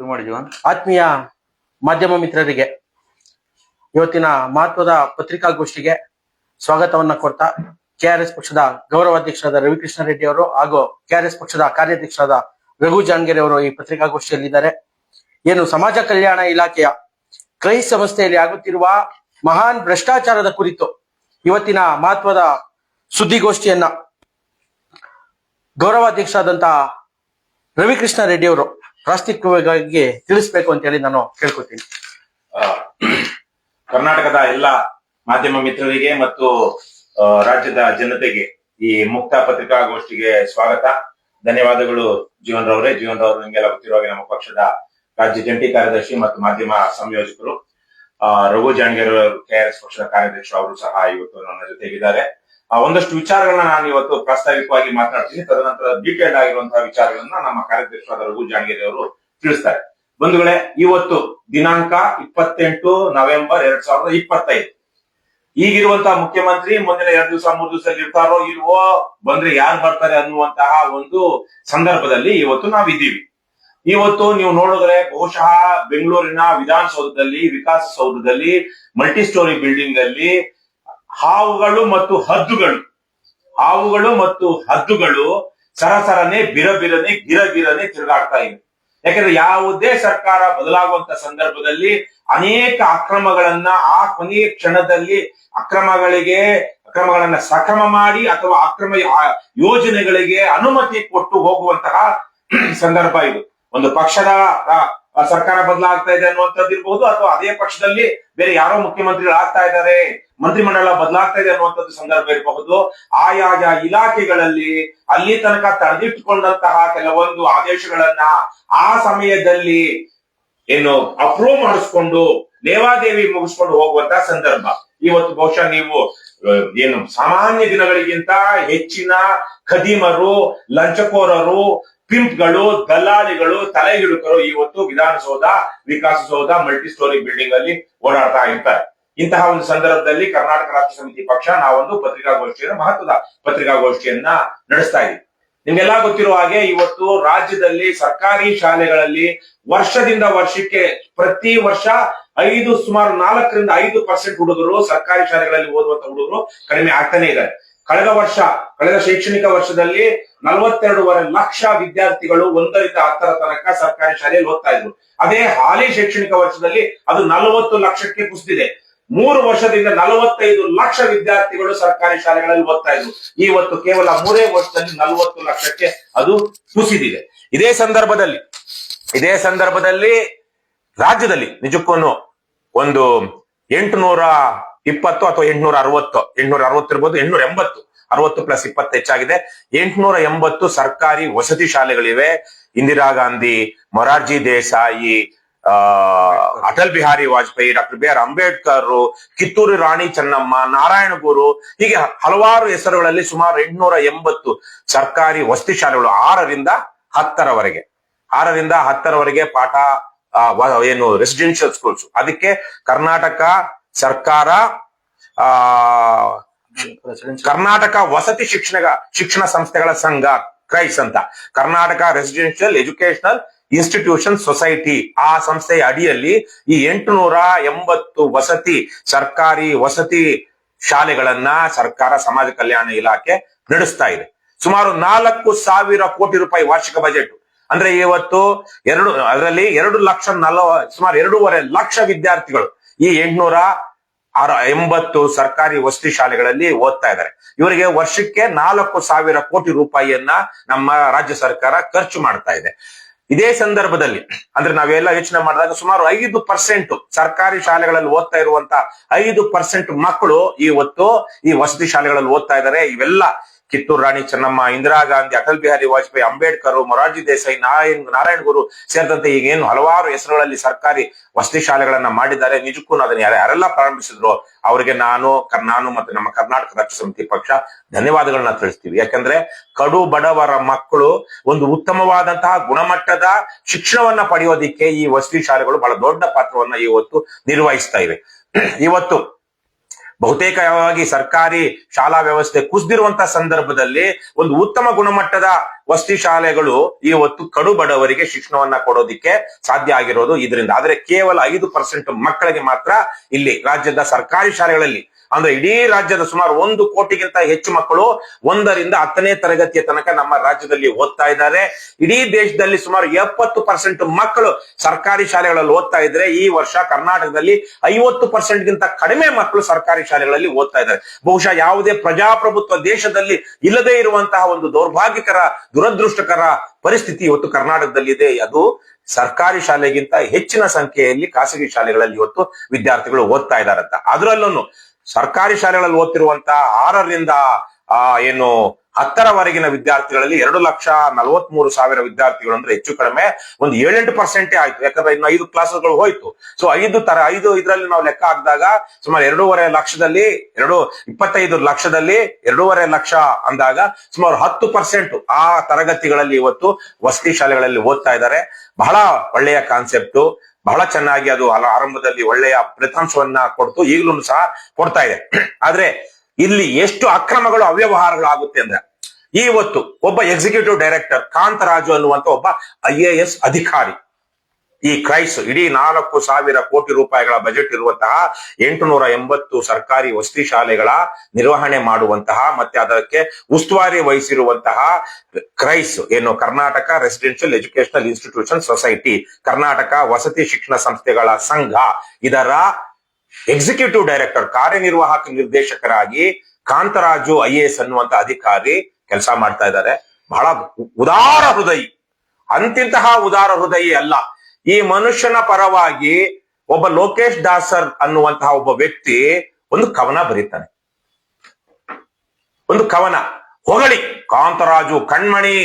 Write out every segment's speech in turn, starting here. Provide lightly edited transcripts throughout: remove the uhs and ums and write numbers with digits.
ಶುರು ಮಾಡಿ ಜೀವನ್. ಆತ್ಮೀಯ ಮಾಧ್ಯಮ ಮಿತ್ರರಿಗೆ ಇವತ್ತಿನ ಮಹತ್ವದ ಪತ್ರಿಕಾಗೋಷ್ಠಿಗೆ ಸ್ವಾಗತವನ್ನ ಕೊಡ್ತಾ ಕೆಆರ್ಎಸ್ ಪಕ್ಷದ ಗೌರವಾಧ್ಯಕ್ಷರಾದ ರವಿಕೃಷ್ಣ ರೆಡ್ಡಿ ಅವರು ಹಾಗೂ ಕೆಆರ್ಎಸ್ ಪಕ್ಷದ ಕಾರ್ಯಾಧ್ಯಕ್ಷರಾದ ರಘು ಜಾಣಗೆರೆ ಅವರು ಈ ಪತ್ರಿಕಾಗೋಷ್ಠಿಯಲ್ಲಿದ್ದಾರೆ. ಏನು ಸಮಾಜ ಕಲ್ಯಾಣ ಇಲಾಖೆಯ ಕ್ರೈ ಸಂಸ್ಥೆಯಲ್ಲಿ ಆಗುತ್ತಿರುವ ಮಹಾನ್ ಭ್ರಷ್ಟಾಚಾರದ ಕುರಿತು ಇವತ್ತಿನ ಮಹತ್ವದ ಸುದ್ದಿಗೋಷ್ಠಿಯನ್ನ ಗೌರವಾಧ್ಯಕ್ಷರಾದಂತಹ ರವಿಕೃಷ್ಣ ರೆಡ್ಡಿ ಅವರು ಪ್ರಾಸ್ತಾವಿಕವಾಗಿ ತಿಳಿಸ್ಬೇಕು ಅಂತ ಹೇಳಿ ನಾನು ಕೇಳ್ಕೊತೀನಿ. ಕರ್ನಾಟಕದ ಎಲ್ಲ ಮಾಧ್ಯಮ ಮಿತ್ರರಿಗೆ ಮತ್ತು ರಾಜ್ಯದ ಜನತೆಗೆ ಈ ಮುಕ್ತ ಪತ್ರಿಕಾಗೋಷ್ಠಿಗೆ ಸ್ವಾಗತ, ಧನ್ಯವಾದಗಳು. ಜೀವನ್ ರವರೇ, ನಿಮಗೆಲ್ಲ ಗೊತ್ತಿರುವಾಗ ನಮ್ಮ ಪಕ್ಷದ ರಾಜ್ಯ ಜಂಟಿ ಕಾರ್ಯದರ್ಶಿ ಮತ್ತು ಮಾಧ್ಯಮ ಸಂಯೋಜಕರು. ರಘು ಜಾಣಗೆರೆ ಕೆಆರ್ಎಸ್ ಪಕ್ಷದ ಕಾರ್ಯದರ್ಶಿ ಅವರು ಸಹ ಇವತ್ತು ನನ್ನ ಜೊತೆಗಿದ್ದಾರೆ. ಒಂದಷ್ಟು ವಿಚಾರಗಳನ್ನ ನಾನು ಇವತ್ತು ಪ್ರಾಸ್ತಾವಿಕವಾಗಿ ಮಾತನಾಡ್ತೀನಿ. ತದನಂತರ ಡೀಟೇಲ್ಡ್ ಆಗಿರುವಂತಹ ವಿಚಾರಗಳನ್ನ ನಮ್ಮ ಕಾರ್ಯದರ್ಶಿಯಾದ ರಘು ಜಾಣಗೆರೆ ಅವರು ತಿಳಿಸ್ತಾರೆ. ಬಂಧುಗಳೇ, ಇವತ್ತು ದಿನಾಂಕ 28 ನವೆಂಬರ್ 2025. ಈಗಿರುವಂತಹ ಮುಖ್ಯಮಂತ್ರಿ ಮುಂದಿನ 2 ದಿವಸ 3 ದಿವಸದಲ್ಲಿ ಇರ್ತಾರೋ ಇಲ್ವೋ, ಬಂದ್ರೆ ಯಾರು ಬರ್ತಾರೆ ಅನ್ನುವಂತಹ ಒಂದು ಸಂದರ್ಭದಲ್ಲಿ ಇವತ್ತು ನಾವಿದ್ದೀವಿ. ಇವತ್ತು ನೀವು ನೋಡಿದ್ರೆ ಬಹುಶಃ ಬೆಂಗಳೂರಿನ ವಿಧಾನಸೌಧದಲ್ಲಿ, ವಿಕಾಸಸೌಧದಲ್ಲಿ, ಮಲ್ಟಿ ಸ್ಟೋರಿ ಬಿಲ್ಡಿಂಗ್ ಅಲ್ಲಿ ಹಾವುಗಳು ಮತ್ತು ಹದ್ದುಗಳು ಸರಸರನೆ ಬಿರಬಿರನೆ ಗಿರಗಿರನೆ ತಿರುಗಾಡ್ತಾ ಇವೆ. ಯಾಕಂದ್ರೆ ಯಾವುದೇ ಸರ್ಕಾರ ಬದಲಾಗುವಂತ ಸಂದರ್ಭದಲ್ಲಿ ಅನೇಕ ಅಕ್ರಮಗಳನ್ನ ಆ ಕೊನೆಯ ಕ್ಷಣದಲ್ಲಿ ಅಕ್ರಮಗಳನ್ನ ಸಕ್ರಮ ಮಾಡಿ ಅಥವಾ ಅಕ್ರಮ ಯೋಜನೆಗಳಿಗೆ ಅನುಮತಿ ಕೊಟ್ಟು ಹೋಗುವಂತಹ ಸಂದರ್ಭ ಇದು. ಒಂದು ಪಕ್ಷದ ಸರ್ಕಾರ ಬದಲಾಗ್ತಾ ಇದೆ ಅನ್ನುವಂಥದ್ದು ಇರಬಹುದು, ಅಥವಾ ಅದೇ ಪಕ್ಷದಲ್ಲಿ ಬೇರೆ ಯಾರೋ ಮುಖ್ಯಮಂತ್ರಿಗಳು ಆಗ್ತಾ ಇದ್ದಾರೆ, ಮಂತ್ರಿಮಂಡಲ ಬದಲಾಗ್ತಾ ಇದೆ ಅನ್ನುವಂಥದ್ದು ಸಂದರ್ಭ ಇರಬಹುದು. ಆಯಾ ಇಲಾಖೆಗಳಲ್ಲಿ ಅಲ್ಲಿ ತನಕ ತಡೆದಿಟ್ಟುಕೊಂಡಂತಹ ಕೆಲವೊಂದು ಆದೇಶಗಳನ್ನ ಆ ಸಮಯದಲ್ಲಿ ಏನು ಅಪ್ರೂವ್ ಮಾಡಿಸ್ಕೊಂಡು ಲೇವಾದೇವಿ ಮುಗಿಸ್ಕೊಂಡು ಹೋಗುವಂತಹ ಸಂದರ್ಭ. ಇವತ್ತು ಬಹುಶಃ ನೀವು ಏನು ಸಾಮಾನ್ಯ ದಿನಗಳಿಗಿಂತ ಹೆಚ್ಚಿನ ಖದೀಮರು, ಲಂಚಕೋರರು, ಪಿಂಪ್ಗಳು, ದಲ್ಲಾಳಿಗಳು, ತಲೆಗಿಡುಕರು ಇವತ್ತು Vidhana Soudha, Vikasa Soudha, multi story building ಅಲ್ಲಿ ಓಡಾಡ್ತಾ ಇರ್ತಾರೆ. ಇಂತಹ ಒಂದು ಸಂದರ್ಭದಲ್ಲಿ ಕರ್ನಾಟಕ ರಾಷ್ಟ್ರ ಸಮಿತಿ ಪಕ್ಷ ನಾವೊಂದು ಮಹತ್ವದ ಪತ್ರಿಕಾಗೋಷ್ಠಿಯನ್ನ ನಡೆಸ್ತಾ ಇದ್ದೀವಿ. ನಿಮ್ಗೆಲ್ಲಾ ಗೊತ್ತಿರುವ ಹಾಗೆ ಇವತ್ತು ರಾಜ್ಯದಲ್ಲಿ ಸರ್ಕಾರಿ ಶಾಲೆಗಳಲ್ಲಿ ವರ್ಷದಿಂದ ವರ್ಷಕ್ಕೆ ಪ್ರತಿ ವರ್ಷ ಸುಮಾರು 4ರಿಂದ 5% ಹುಡುಗರು ಸರ್ಕಾರಿ ಶಾಲೆಗಳಲ್ಲಿ ಓದುವಂತ ಹುಡುಗರು ಕಡಿಮೆ ಆಗ್ತಾನೆ ಇದ್ದಾರೆ. ಕಳೆದ ಶೈಕ್ಷಣಿಕ ವರ್ಷದಲ್ಲಿ 42.5 ಲಕ್ಷ ವಿದ್ಯಾರ್ಥಿಗಳು 1ರಿಂದ 10ರ ತನಕ ಸರ್ಕಾರಿ ಶಾಲೆಯಲ್ಲಿ ಓದ್ತಾ ಇದ್ರು. ಅದೇ ಹಾಲಿ ಶೈಕ್ಷಣಿಕ ವರ್ಷದಲ್ಲಿ ಅದು 40 ಲಕ್ಷಕ್ಕೆ ಕುಸಿದಿದೆ. 3 ವರ್ಷದಿಂದ 45 ಲಕ್ಷ ವಿದ್ಯಾರ್ಥಿಗಳು ಸರ್ಕಾರಿ ಶಾಲೆಗಳಲ್ಲಿ ಓದ್ತಾ ಇದ್ರು. ಇವತ್ತು ಕೇವಲ 3 ವರ್ಷದಲ್ಲಿ 40 ಲಕ್ಷಕ್ಕೆ ಅದು ಕುಸಿದಿದೆ. ಇದೇ ಸಂದರ್ಭದಲ್ಲಿ ರಾಜ್ಯದಲ್ಲಿ ನಿಜಕ್ಕೂ ಒಂದು 820 ಅಥವಾ 860 ಇರ್ಬೋದು, 880, 60+20 ಹೆಚ್ಚಾಗಿದೆ. 880 ಸರ್ಕಾರಿ ವಸತಿ ಶಾಲೆಗಳಿವೆ. Indira Gandhi, Morarji Desai, Atal Bihari Vajpayee, doctor B R Ambedkar, Kittur Rani Chennamma, Narayanaguru, ಹೀಗೆ ಹಲವಾರು ಹೆಸರುಗಳಲ್ಲಿ ಸುಮಾರು 880 ಸರ್ಕಾರಿ ವಸತಿ ಶಾಲೆಗಳು 6ರಿಂದ 10ರವರೆಗೆ ಪಾಠ ಏನು ರೆಸಿಡೆನ್ಷಿಯಲ್ ಸ್ಕೂಲ್ಸ್. ಅದಕ್ಕೆ ಕರ್ನಾಟಕ ಸರ್ಕಾರ ಕರ್ನಾಟಕ ವಸತಿ ಶಿಕ್ಷಣ ಸಂಸ್ಥೆಗಳ ಸಂಘ ಕ್ರೈಸ್ ಅಂತ, Karnataka residential educational institution society, ಆ ಸಂಸ್ಥೆಯ ಅಡಿಯಲ್ಲಿ ಈ 880 ಸರ್ಕಾರಿ ವಸತಿ ಶಾಲೆಗಳನ್ನ ಸರ್ಕಾರ ಸಮಾಜ ಕಲ್ಯಾಣ ಇಲಾಖೆ ನಡೆಸ್ತಾ ಇದೆ. ಸುಮಾರು 4,000 ಕೋಟಿ ರೂಪಾಯಿ ವಾರ್ಷಿಕ ಬಜೆಟ್. ಅಂದ್ರೆ ಇವತ್ತು ಅದರಲ್ಲಿ 2,40,000 ಲಕ್ಷ ವಿದ್ಯಾರ್ಥಿಗಳು ಈ 880 ಸರ್ಕಾರಿ ವಸತಿ ಶಾಲೆಗಳಲ್ಲಿ ಓದ್ತಾ ಇದ್ದಾರೆ. ಇವರಿಗೆ ವರ್ಷಕ್ಕೆ 4,000 ಕೋಟಿ ರೂಪಾಯಿಯನ್ನ ನಮ್ಮ ರಾಜ್ಯ ಸರ್ಕಾರ ಖರ್ಚು ಮಾಡ್ತಾ ಇದೆ. ಇದೇ ಸಂದರ್ಭದಲ್ಲಿ ಅಂದ್ರೆ ನಾವೆಲ್ಲ ಯೋಚನೆ ಮಾಡಿದಾಗ ಸುಮಾರು 5% ಸರ್ಕಾರಿ ಶಾಲೆಗಳಲ್ಲಿ ಓದ್ತಾ ಇರುವಂತ 5% ಮಕ್ಕಳು ಇವತ್ತು ಈ ವಸತಿ ಶಾಲೆಗಳಲ್ಲಿ ಓದ್ತಾ ಇದ್ದಾರೆ. ಇವೆಲ್ಲ ಕಿತ್ತೂರು ರಾಣಿ ಚೆನ್ನಮ್ಮ, ಇಂದಿರಾ ಗಾಂಧಿ, ಅಟಲ್ ಬಿಹಾರಿ ವಾಜಪೇಯಿ, ಅಂಬೇಡ್ಕರ್, ಮೊರಾರ್ಜಿ ದೇಸಾಯಿ, ನಾರಾಯಣಗುರು ಸೇರಿದಂತೆ ಈಗೇನು ಹಲವಾರು ಹೆಸರುಗಳಲ್ಲಿ ಸರ್ಕಾರಿ ವಸತಿ ಶಾಲೆಗಳನ್ನ ಮಾಡಿದ್ದಾರೆ. ನಿಜಕ್ಕೂ ಅದನ್ನ ಯಾರೆಲ್ಲ ಪ್ರಾರಂಭಿಸಿದ್ರು ಅವರಿಗೆ ನಾನು ಮತ್ತು ನಮ್ಮ ಕರ್ನಾಟಕ ರಾಷ್ಟ್ರ ಸಮಿತಿ ಪಕ್ಷ ಧನ್ಯವಾದಗಳನ್ನ ತಿಳಿಸ್ತೀವಿ. ಯಾಕಂದ್ರೆ ಕಡು ಬಡವರ ಮಕ್ಕಳು ಒಂದು ಉತ್ತಮವಾದಂತಹ ಗುಣಮಟ್ಟದ ಶಿಕ್ಷಣವನ್ನ ಪಡೆಯೋದಿಕ್ಕೆ ಈ ವಸತಿ ಶಾಲೆಗಳು ಬಹಳ ದೊಡ್ಡ ಪಾತ್ರವನ್ನ ಇವತ್ತು ನಿರ್ವಹಿಸ್ತಾ ಇವೆ. ಇವತ್ತು ಬಹುತೇಕವಾಗಿ ಸರ್ಕಾರಿ ಶಾಲಾ ವ್ಯವಸ್ಥೆ ಕುಸಿದಿರುವಂತಹ ಸಂದರ್ಭದಲ್ಲಿ ಒಂದು ಉತ್ತಮ ಗುಣಮಟ್ಟದ ವಸತಿ ಶಾಲೆಗಳು ಇವತ್ತು ಕಡು ಬಡವರಿಗೆ ಶಿಕ್ಷಣವನ್ನ ಕೊಡೋದಿಕ್ಕೆ ಸಾಧ್ಯ ಆಗಿರೋದು ಇದರಿಂದ. ಆದ್ರೆ ಕೇವಲ 5% ಮಕ್ಕಳಿಗೆ ಮಾತ್ರ ಇಲ್ಲಿ ರಾಜ್ಯದ ಸರ್ಕಾರಿ ಶಾಲೆಗಳಲ್ಲಿ, ಅಂದ್ರೆ ಇಡೀ ರಾಜ್ಯದ ಸುಮಾರು 1 ಕೋಟಿಗಿಂತ ಹೆಚ್ಚು ಮಕ್ಕಳು 1ರಿಂದ 10ನೇ ತರಗತಿಯ ತನಕ ನಮ್ಮ ರಾಜ್ಯದಲ್ಲಿ ಓದ್ತಾ ಇದ್ದಾರೆ. ಇಡೀ ದೇಶದಲ್ಲಿ ಸುಮಾರು 70% ಮಕ್ಕಳು ಸರ್ಕಾರಿ ಶಾಲೆಗಳಲ್ಲಿ ಓದ್ತಾ ಇದ್ರೆ, ಈ ವರ್ಷ ಕರ್ನಾಟಕದಲ್ಲಿ 50%ಗಿಂತ ಕಡಿಮೆ ಮಕ್ಕಳು ಸರ್ಕಾರಿ ಶಾಲೆಗಳಲ್ಲಿ ಓದ್ತಾ ಇದ್ದಾರೆ. ಬಹುಶಃ ಯಾವುದೇ ಪ್ರಜಾಪ್ರಭುತ್ವ ದೇಶದಲ್ಲಿ ಇಲ್ಲದೆ ಇರುವಂತಹ ಒಂದು ದೌರ್ಭಾಗ್ಯಕರ, ದುರದೃಷ್ಟಕರ ಪರಿಸ್ಥಿತಿ ಇವತ್ತು ಕರ್ನಾಟಕದಲ್ಲಿ ಇದೆ. ಅದು ಸರ್ಕಾರಿ ಶಾಲೆಗಿಂತ ಹೆಚ್ಚಿನ ಸಂಖ್ಯೆಯಲ್ಲಿ ಖಾಸಗಿ ಶಾಲೆಗಳಲ್ಲಿ ಇವತ್ತು ವಿದ್ಯಾರ್ಥಿಗಳು ಓದ್ತಾ ಇದ್ದಾರಂತ. ಅದರಲ್ಲೂ ಸರ್ಕಾರಿ ಶಾಲೆಗಳಲ್ಲಿ ಓದ್ತಿರುವಂತಹ 6ರಿಂದ 10ರವರೆಗಿನ ವಿದ್ಯಾರ್ಥಿಗಳಲ್ಲಿ 2,43,000 ವಿದ್ಯಾರ್ಥಿಗಳು ಅಂದ್ರೆ ಹೆಚ್ಚು ಕಡಿಮೆ ಒಂದು 7-8% ಆಯ್ತು. ಯಾಕಂದ್ರೆ ಇನ್ನು 5 ಕ್ಲಾಸ್ಗಳು ಹೋಯ್ತು. ಸೊ 5 ಇದರಲ್ಲಿ ನಾವು ಲೆಕ್ಕ ಹಾಕಿದಾಗ ಸುಮಾರು 2.5 ಲಕ್ಷದಲ್ಲಿ 25 ಲಕ್ಷದಲ್ಲಿ 2.5 ಲಕ್ಷ ಅಂದಾಗ ಸುಮಾರು 10% ಆ ತರಗತಿಗಳಲ್ಲಿ ಇವತ್ತು ವಸತಿ ಶಾಲೆಗಳಲ್ಲಿ ಓದ್ತಾ ಇದ್ದಾರೆ. ಬಹಳ ಒಳ್ಳೆಯ ಕಾನ್ಸೆಪ್ಟ್, ಬಹಳ ಚೆನ್ನಾಗಿ ಅದು ಆರಂಭದಲ್ಲಿ ಒಳ್ಳೆಯ ಫಲಿತಾಂಶವನ್ನ ಕೊಡ್ತು, ಈಗಲೂ ಸಹ ಕೊಡ್ತಾ ಇದೆ. ಆದ್ರೆ ಇಲ್ಲಿ ಎಷ್ಟು ಅಕ್ರಮಗಳು, ಅವ್ಯವಹಾರಗಳು ಆಗುತ್ತೆ ಅಂದ್ರೆ, ಇವತ್ತು ಒಬ್ಬ ಎಕ್ಸಿಕ್ಯೂಟಿವ್ ಡೈರೆಕ್ಟರ್ ಕಾಂತರಾಜು ಅನ್ನುವಂತ ಒಬ್ಬ IAS ಅಧಿಕಾರಿ ಈ ಕ್ರೈಸ್ ಇಡೀ 4,000 ಕೋಟಿ ರೂಪಾಯಿಗಳ ಬಜೆಟ್ ಇರುವಂತಹ 880 ಸರ್ಕಾರಿ ವಸತಿ ಶಾಲೆಗಳ ನಿರ್ವಹಣೆ ಮಾಡುವಂತಹ ಮತ್ತೆ ಅದಕ್ಕೆ ಉಸ್ತುವಾರಿ ವಹಿಸಿರುವಂತಹ KREIS Karnataka residential educational institution society, Karnataka ವಸತಿ ಶಿಕ್ಷಣ ಸಂಸ್ಥೆಗಳ ಸಂಘ, ಇದರ ಎಕ್ಸಿಕ್ಯೂಟಿವ್ ಡೈರೆಕ್ಟರ್, ಕಾರ್ಯನಿರ್ವಾಹಕ ನಿರ್ದೇಶಕರಾಗಿ ಕಾಂತರಾಜು IAS ಅನ್ನುವಂತ ಅಧಿಕಾರಿ ಕೆಲಸ ಮಾಡ್ತಾ ಇದ್ದಾರೆ. ಬಹಳ ಉದಾರ ಹೃದಯಿ, ಅಂತಿಂತಹ ಉದಾರ ಹೃದಯಿ ಅಲ್ಲ. ಈ ಮನುಷ್ಯನ ಪರವಾಗಿ ಒಬ್ಬ ಲೋಕೇಶ್ ದಾಸರ್ ಅನ್ನುವಂತಹ ಒಬ್ಬ ವ್ಯಕ್ತಿ ಒಂದು ಕವನ ಬರೀತಾನೆ. ಒಂದು ಕವನ ಹೊಗಳಿ, ಕಾಂತರಾಜು ಕಣ್ಮಣಿ,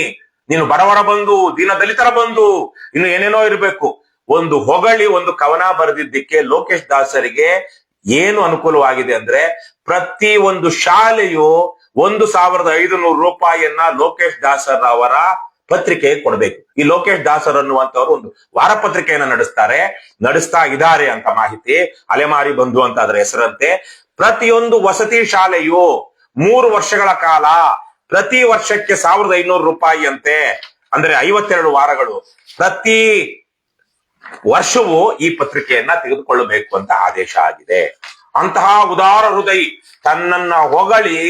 ನೀನು ಬಡವರ ಬಂಧು, ದೀನ ದಲಿತರ ಬಂಧು, ಇನ್ನು ಏನೇನೋ ಇರಬೇಕು, ಒಂದು ಹೊಗಳಿ ಒಂದು ಕವನ ಬರೆದಿದ್ದಕ್ಕೆ ಲೋಕೇಶ್ ದಾಸರಿಗೆ ಏನು ಅನುಕೂಲವಾಗಿದೆ ಅಂದ್ರೆ, ಪ್ರತಿ ಒಂದು ಶಾಲೆಯು 1,500 ರೂಪಾಯಿಯನ್ನ ಲೋಕೇಶ್ ದಾಸರ್ ಅವರ ಪತ್ರಿಕೆ ಕೊಡಬೇಕು. ಈ ಲೋಕೇಶ್ ದಾಸರ್ ಅನ್ನುವಂಥವ್ರು ಒಂದು ವಾರಪತ್ರಿಕೆಯನ್ನ ನಡೆಸ್ತಾ ಇದ್ದಾರೆ ಅಂತ ಮಾಹಿತಿ. ಅಲೆಮಾರಿ ಬಂಧು ಅಂತ ಅದರ ಹೆಸರಂತೆ. ಪ್ರತಿಯೊಂದು ವಸತಿ ಶಾಲೆಯು 3 ವರ್ಷಗಳ ಕಾಲ ಪ್ರತಿ ವರ್ಷಕ್ಕೆ 1,500 ರೂಪಾಯಿ ಅಂತೆ, ಅಂದ್ರೆ 52 ವಾರಗಳು, ಪ್ರತಿ ವರ್ಷವೂ ಈ ಪತ್ರಿಕೆಯನ್ನ ತೆಗೆದುಕೊಳ್ಳಬೇಕು ಅಂತ ಆದೇಶ ಆಗಿದೆ. ಅಂತಹ ಉದಾರ ಹೃದಯಿ ತನ್ನನ್ನ ಹೊಗಳಿ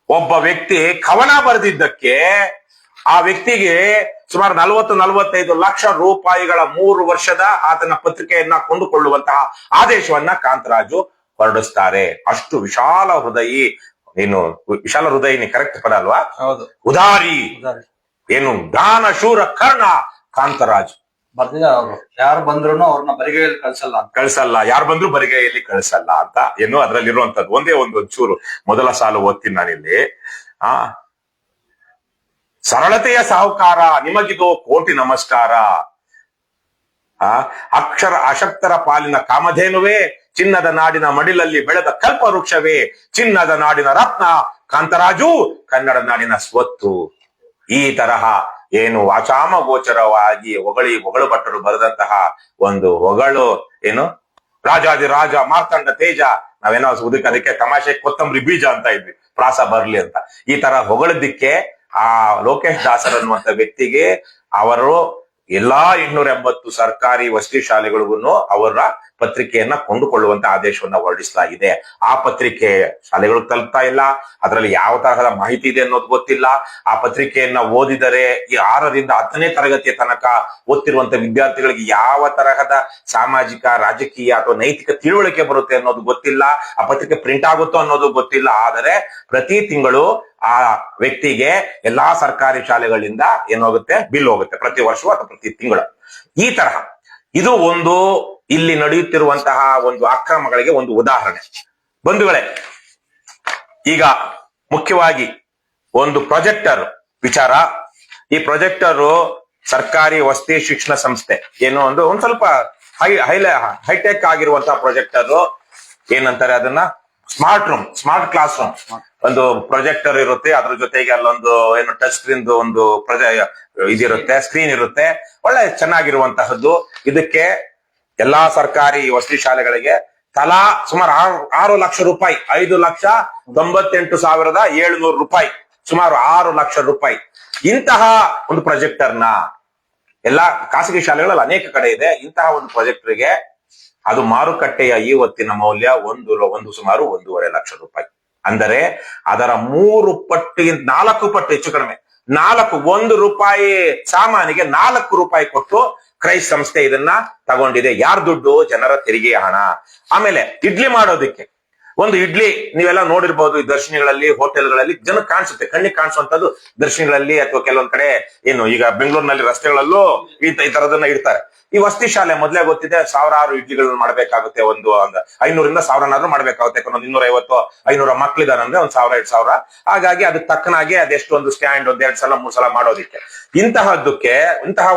ಒಬ್ಬ ವ್ಯಕ್ತಿ ಕವನ ಬರೆದಿದ್ದಕ್ಕೆ ಆ ವ್ಯಕ್ತಿಗೆ ಸುಮಾರು 40-45 ಲಕ್ಷ ರೂಪಾಯಿಗಳ 3 ವರ್ಷದ ಆತನ ಪತ್ರಿಕೆಯನ್ನ ಕೊಂಡುಕೊಳ್ಳುವಂತಹ ಆದೇಶವನ್ನ ಕಾಂತರಾಜು ಹೊರಡಿಸ್ತಾರೆ. ಅಷ್ಟು ವಿಶಾಲ ಹೃದಯಿ. ವಿಶಾಲ ಹೃದಯಿನಿ ಕರೆಕ್ಟ್ ಪದ ಅಲ್ವಾ? ಹೌದು. ಉದಾರಿ, ದಾನ ಶೂರ ಕರ್ಣ ಕಾಂತರಾಜು. ಬರ್ದಿದ್ದಾರೆ ಅವರು. ಯಾರು ಬಂದ್ರು ಅವ್ರನ್ನ ಬರಿಗೈಯಲ್ಲಿ ಕಳ್ಸಲ್ಲ, ಯಾರು ಬಂದ್ರು ಬರಿಗೈಯಲ್ಲಿ ಕಳಿಸಲ್ಲ ಅಂತ ಅದ್ರಲ್ಲಿರುವಂತದ್ದು ಒಂದೇ ಒಂಚೂರು ಮೊದಲ ಸಾಲು ಓದ್ತೀನಿ ನಾನಿಲ್ಲಿ. ಸರಳತೆಯ ಸಾಹುಕಾರ ನಿಮಗಿದು ಕೋಟಿ ನಮಸ್ಕಾರ. ಅಶಕ್ತರ ಪಾಲಿನ ಕಾಮಧೇನುವೆ, ಚಿನ್ನದ ನಾಡಿನ ಮಡಿಲಲ್ಲಿ ಬೆಳೆದ ಕಲ್ಪ ವೃಕ್ಷವೇ, ಚಿನ್ನದ ನಾಡಿನ ರತ್ನ ಕಾಂತರಾಜು, ಕನ್ನಡ ನಾಡಿನ ಸ್ವತ್ತು. ಈ ತರಹ ವಾಚಾಮ ಗೋಚರವಾಗಿ ಹೊಗಳು ಭಟ್ಟರು ಬರೆದಂತಹ ಒಂದು ಹೊಗಳು ರಾಜಾದಿರಾಜ ಮಾರ್ತಂಡ ತೇಜ. ನಾವೇನೋ ಅದಕ್ಕೆ ತಮಾಷೆ ಕೊತ್ತಂಬರಿ ಬೀಜ ಅಂತ ಇದ್ವಿ, ಪ್ರಾಸ ಬರ್ಲಿ ಅಂತ. ಈ ತರ ಹೊಗಳದಿಕ್ಕೆ ಆ ಲೋಕೇಶ್ ದಾಸರ್ ಅನ್ನುವಂತ ವ್ಯಕ್ತಿಗೆ ಅವರು ಎಲ್ಲಾ 880 ಸರ್ಕಾರಿ ವಸತಿ ಶಾಲೆಗಳಿಗೂ ಅವರ ಪತ್ರಿಕೆಯನ್ನ ಕೊಂಡುಕೊಳ್ಳುವಂತ ಆದೇಶವನ್ನ ಹೊರಡಿಸಲಾಗಿದೆ. ಆ ಪತ್ರಿಕೆ ಶಾಲೆಗಳು ತಲುಪ್ತಾ ಇಲ್ಲ, ಅದರಲ್ಲಿ ಯಾವ ತರಹದ ಮಾಹಿತಿ ಇದೆ ಅನ್ನೋದು ಗೊತ್ತಿಲ್ಲ. ಆ ಪತ್ರಿಕೆಯನ್ನ ಓದಿದರೆ ಈ 6ರಿಂದ 10ನೇ ತರಗತಿಯ ತನಕ ಓದ್ತಿರುವಂತ ವಿದ್ಯಾರ್ಥಿಗಳಿಗೆ ಯಾವ ತರಹದ ಸಾಮಾಜಿಕ, ರಾಜಕೀಯ ಅಥವಾ ನೈತಿಕ ತಿಳುವಳಿಕೆ ಬರುತ್ತೆ ಅನ್ನೋದು ಗೊತ್ತಿಲ್ಲ. ಆ ಪತ್ರಿಕೆ ಪ್ರಿಂಟ್ ಆಗುತ್ತೋ ಅನ್ನೋದು ಗೊತ್ತಿಲ್ಲ. ಆದರೆ ಪ್ರತಿ ತಿಂಗಳು ಆ ವ್ಯಕ್ತಿಗೆ ಎಲ್ಲಾ ಸರ್ಕಾರಿ ಶಾಲೆಗಳಿಂದ ಏನಾಗುತ್ತೆ, ಬಿಲ್ ಹೋಗುತ್ತೆ, ಪ್ರತಿ ವರ್ಷವೂ ಅಥವಾ ಪ್ರತಿ ತಿಂಗಳು. ಈ ತರಹ ಇದು ಒಂದು ಇಲ್ಲಿ ನಡೆಯುತ್ತಿರುವಂತಹ ಒಂದು ಅಕ್ರಮಗಳಿಗೆ ಒಂದು ಉದಾಹರಣೆ. ಬಂಧುಗಳೇ, ಈಗ ಮುಖ್ಯವಾಗಿ ಒಂದು ಪ್ರೊಜೆಕ್ಟರ್ ವಿಚಾರ. ಈ ಪ್ರೊಜೆಕ್ಟರ್ ಸರ್ಕಾರಿ ವಸತಿ ಶಿಕ್ಷಣ ಸಂಸ್ಥೆ ಒಂದ್ ಸ್ವಲ್ಪ ಹೈಟೆಕ್ ಆಗಿರುವಂತಹ ಪ್ರೊಜೆಕ್ಟರ್. ಏನಂತಾರೆ ಅದನ್ನ, ಸ್ಮಾರ್ಟ್ ಕ್ಲಾಸ್ ರೂಮ್. ಒಂದು ಪ್ರೊಜೆಕ್ಟರ್ ಇರುತ್ತೆ, ಅದ್ರ ಜೊತೆಗೆ ಅಲ್ಲೊಂದು ಟಚ್ ಸ್ಕ್ರೀನ್ ಒಂದು ಇದಿರುತ್ತೆ, ಸ್ಕ್ರೀನ್ ಇರುತ್ತೆ, ಒಳ್ಳೆ ಚೆನ್ನಾಗಿರುವಂತಹದ್ದು. ಇದಕ್ಕೆ ಎಲ್ಲಾ ಸರ್ಕಾರಿ ವಸತಿ ಶಾಲೆಗಳಿಗೆ ತಲಾ ಸುಮಾರು 6 ಲಕ್ಷ ರೂಪಾಯಿ, 5,98,700 ರೂಪಾಯಿ, ಸುಮಾರು 6 ಲಕ್ಷ ರೂಪಾಯಿ. ಇಂತಹ ಒಂದು ಪ್ರೊಜೆಕ್ಟರ್ನ ಎಲ್ಲಾ ಖಾಸಗಿ ಶಾಲೆಗಳಲ್ಲಿ ಅನೇಕ ಕಡೆ ಇದೆ. ಇಂತಹ ಒಂದು ಪ್ರೊಜೆಕ್ಟರ್ಗೆ ಅದು ಮಾರುಕಟ್ಟೆಯ ಇವತ್ತಿನ ಮೌಲ್ಯ ಸುಮಾರು 1.5 ಲಕ್ಷ ರೂಪಾಯಿ. ಅಂದರೆ ಅದರ 3 ಪಟ್ಟಿಗಿಂತ 4 ಪಟ್ಟು ಹೆಚ್ಚು ಕಡಿಮೆ, 1 ರೂಪಾಯಿ ಸಾಮಾನಿಗೆ 4 ರೂಪಾಯಿ ಕೊಟ್ಟು ಕ್ರೈಸ್ಟ್ ಸಂಸ್ಥೆ ಇದನ್ನ ತಗೊಂಡಿದೆ. ಯಾರ್ ದುಡ್ಡು? ಜನರ ತೆರಿಗೆಯ ಹಣ. ಆಮೇಲೆ ಇಡ್ಲಿ ಮಾಡೋದಿಕ್ಕೆ ಒಂದು ಇಡ್ಲಿ ನೀವೆಲ್ಲ ನೋಡಿರ್ಬಹುದು ಈ ದರ್ಶನಿಗಳಲ್ಲಿ, ಹೋಟೆಲ್ಗಳಲ್ಲಿ ಜನಕ್ಕೆ ಕಾಣಿಸುತ್ತೆ, ಕಣ್ಣಿಗೆ ಕಾಣಿಸುವಂತದ್ದು ದರ್ಶನಿಗಳಲ್ಲಿ ಅಥವಾ ಕೆಲವೊಂದ್ ಕಡೆ ಏನು ಈಗ ಬೆಂಗಳೂರಿನಲ್ಲಿ ರಸ್ತೆಗಳಲ್ಲೂ ಈ ತರದನ್ನ ಇಡ್ತಾರೆ. ಈ ವಸತಿ ಶಾಲೆ ಮೊದಲೇ ಗೊತ್ತಿದೆ, 1000 ಇಡ್ಲಿಗಳನ್ನ ಮಾಡ್ಬೇಕಾಗುತ್ತೆ. ಒಂದು 500ರಿಂದ 1000 ಮಾಡ್ಬೇಕಾಗುತ್ತೆ. ಯಾಕಂದ್ರೆ 250-500 ಮಕ್ಳಿದಾರೆ ಅಂದ್ರೆ 1,000-2,000. ಹಾಗಾಗಿ ಅದಕ್ಕೆ ತಕ್ಕನಾಗೆ ಅದೆಷ್ಟು ಒಂದು ಸ್ಟ್ಯಾಂಡ್ 1-2 ಸಲ 3 ಸಲ ಮಾಡೋದಿಕ್ಕೆ. ಇಂತಹ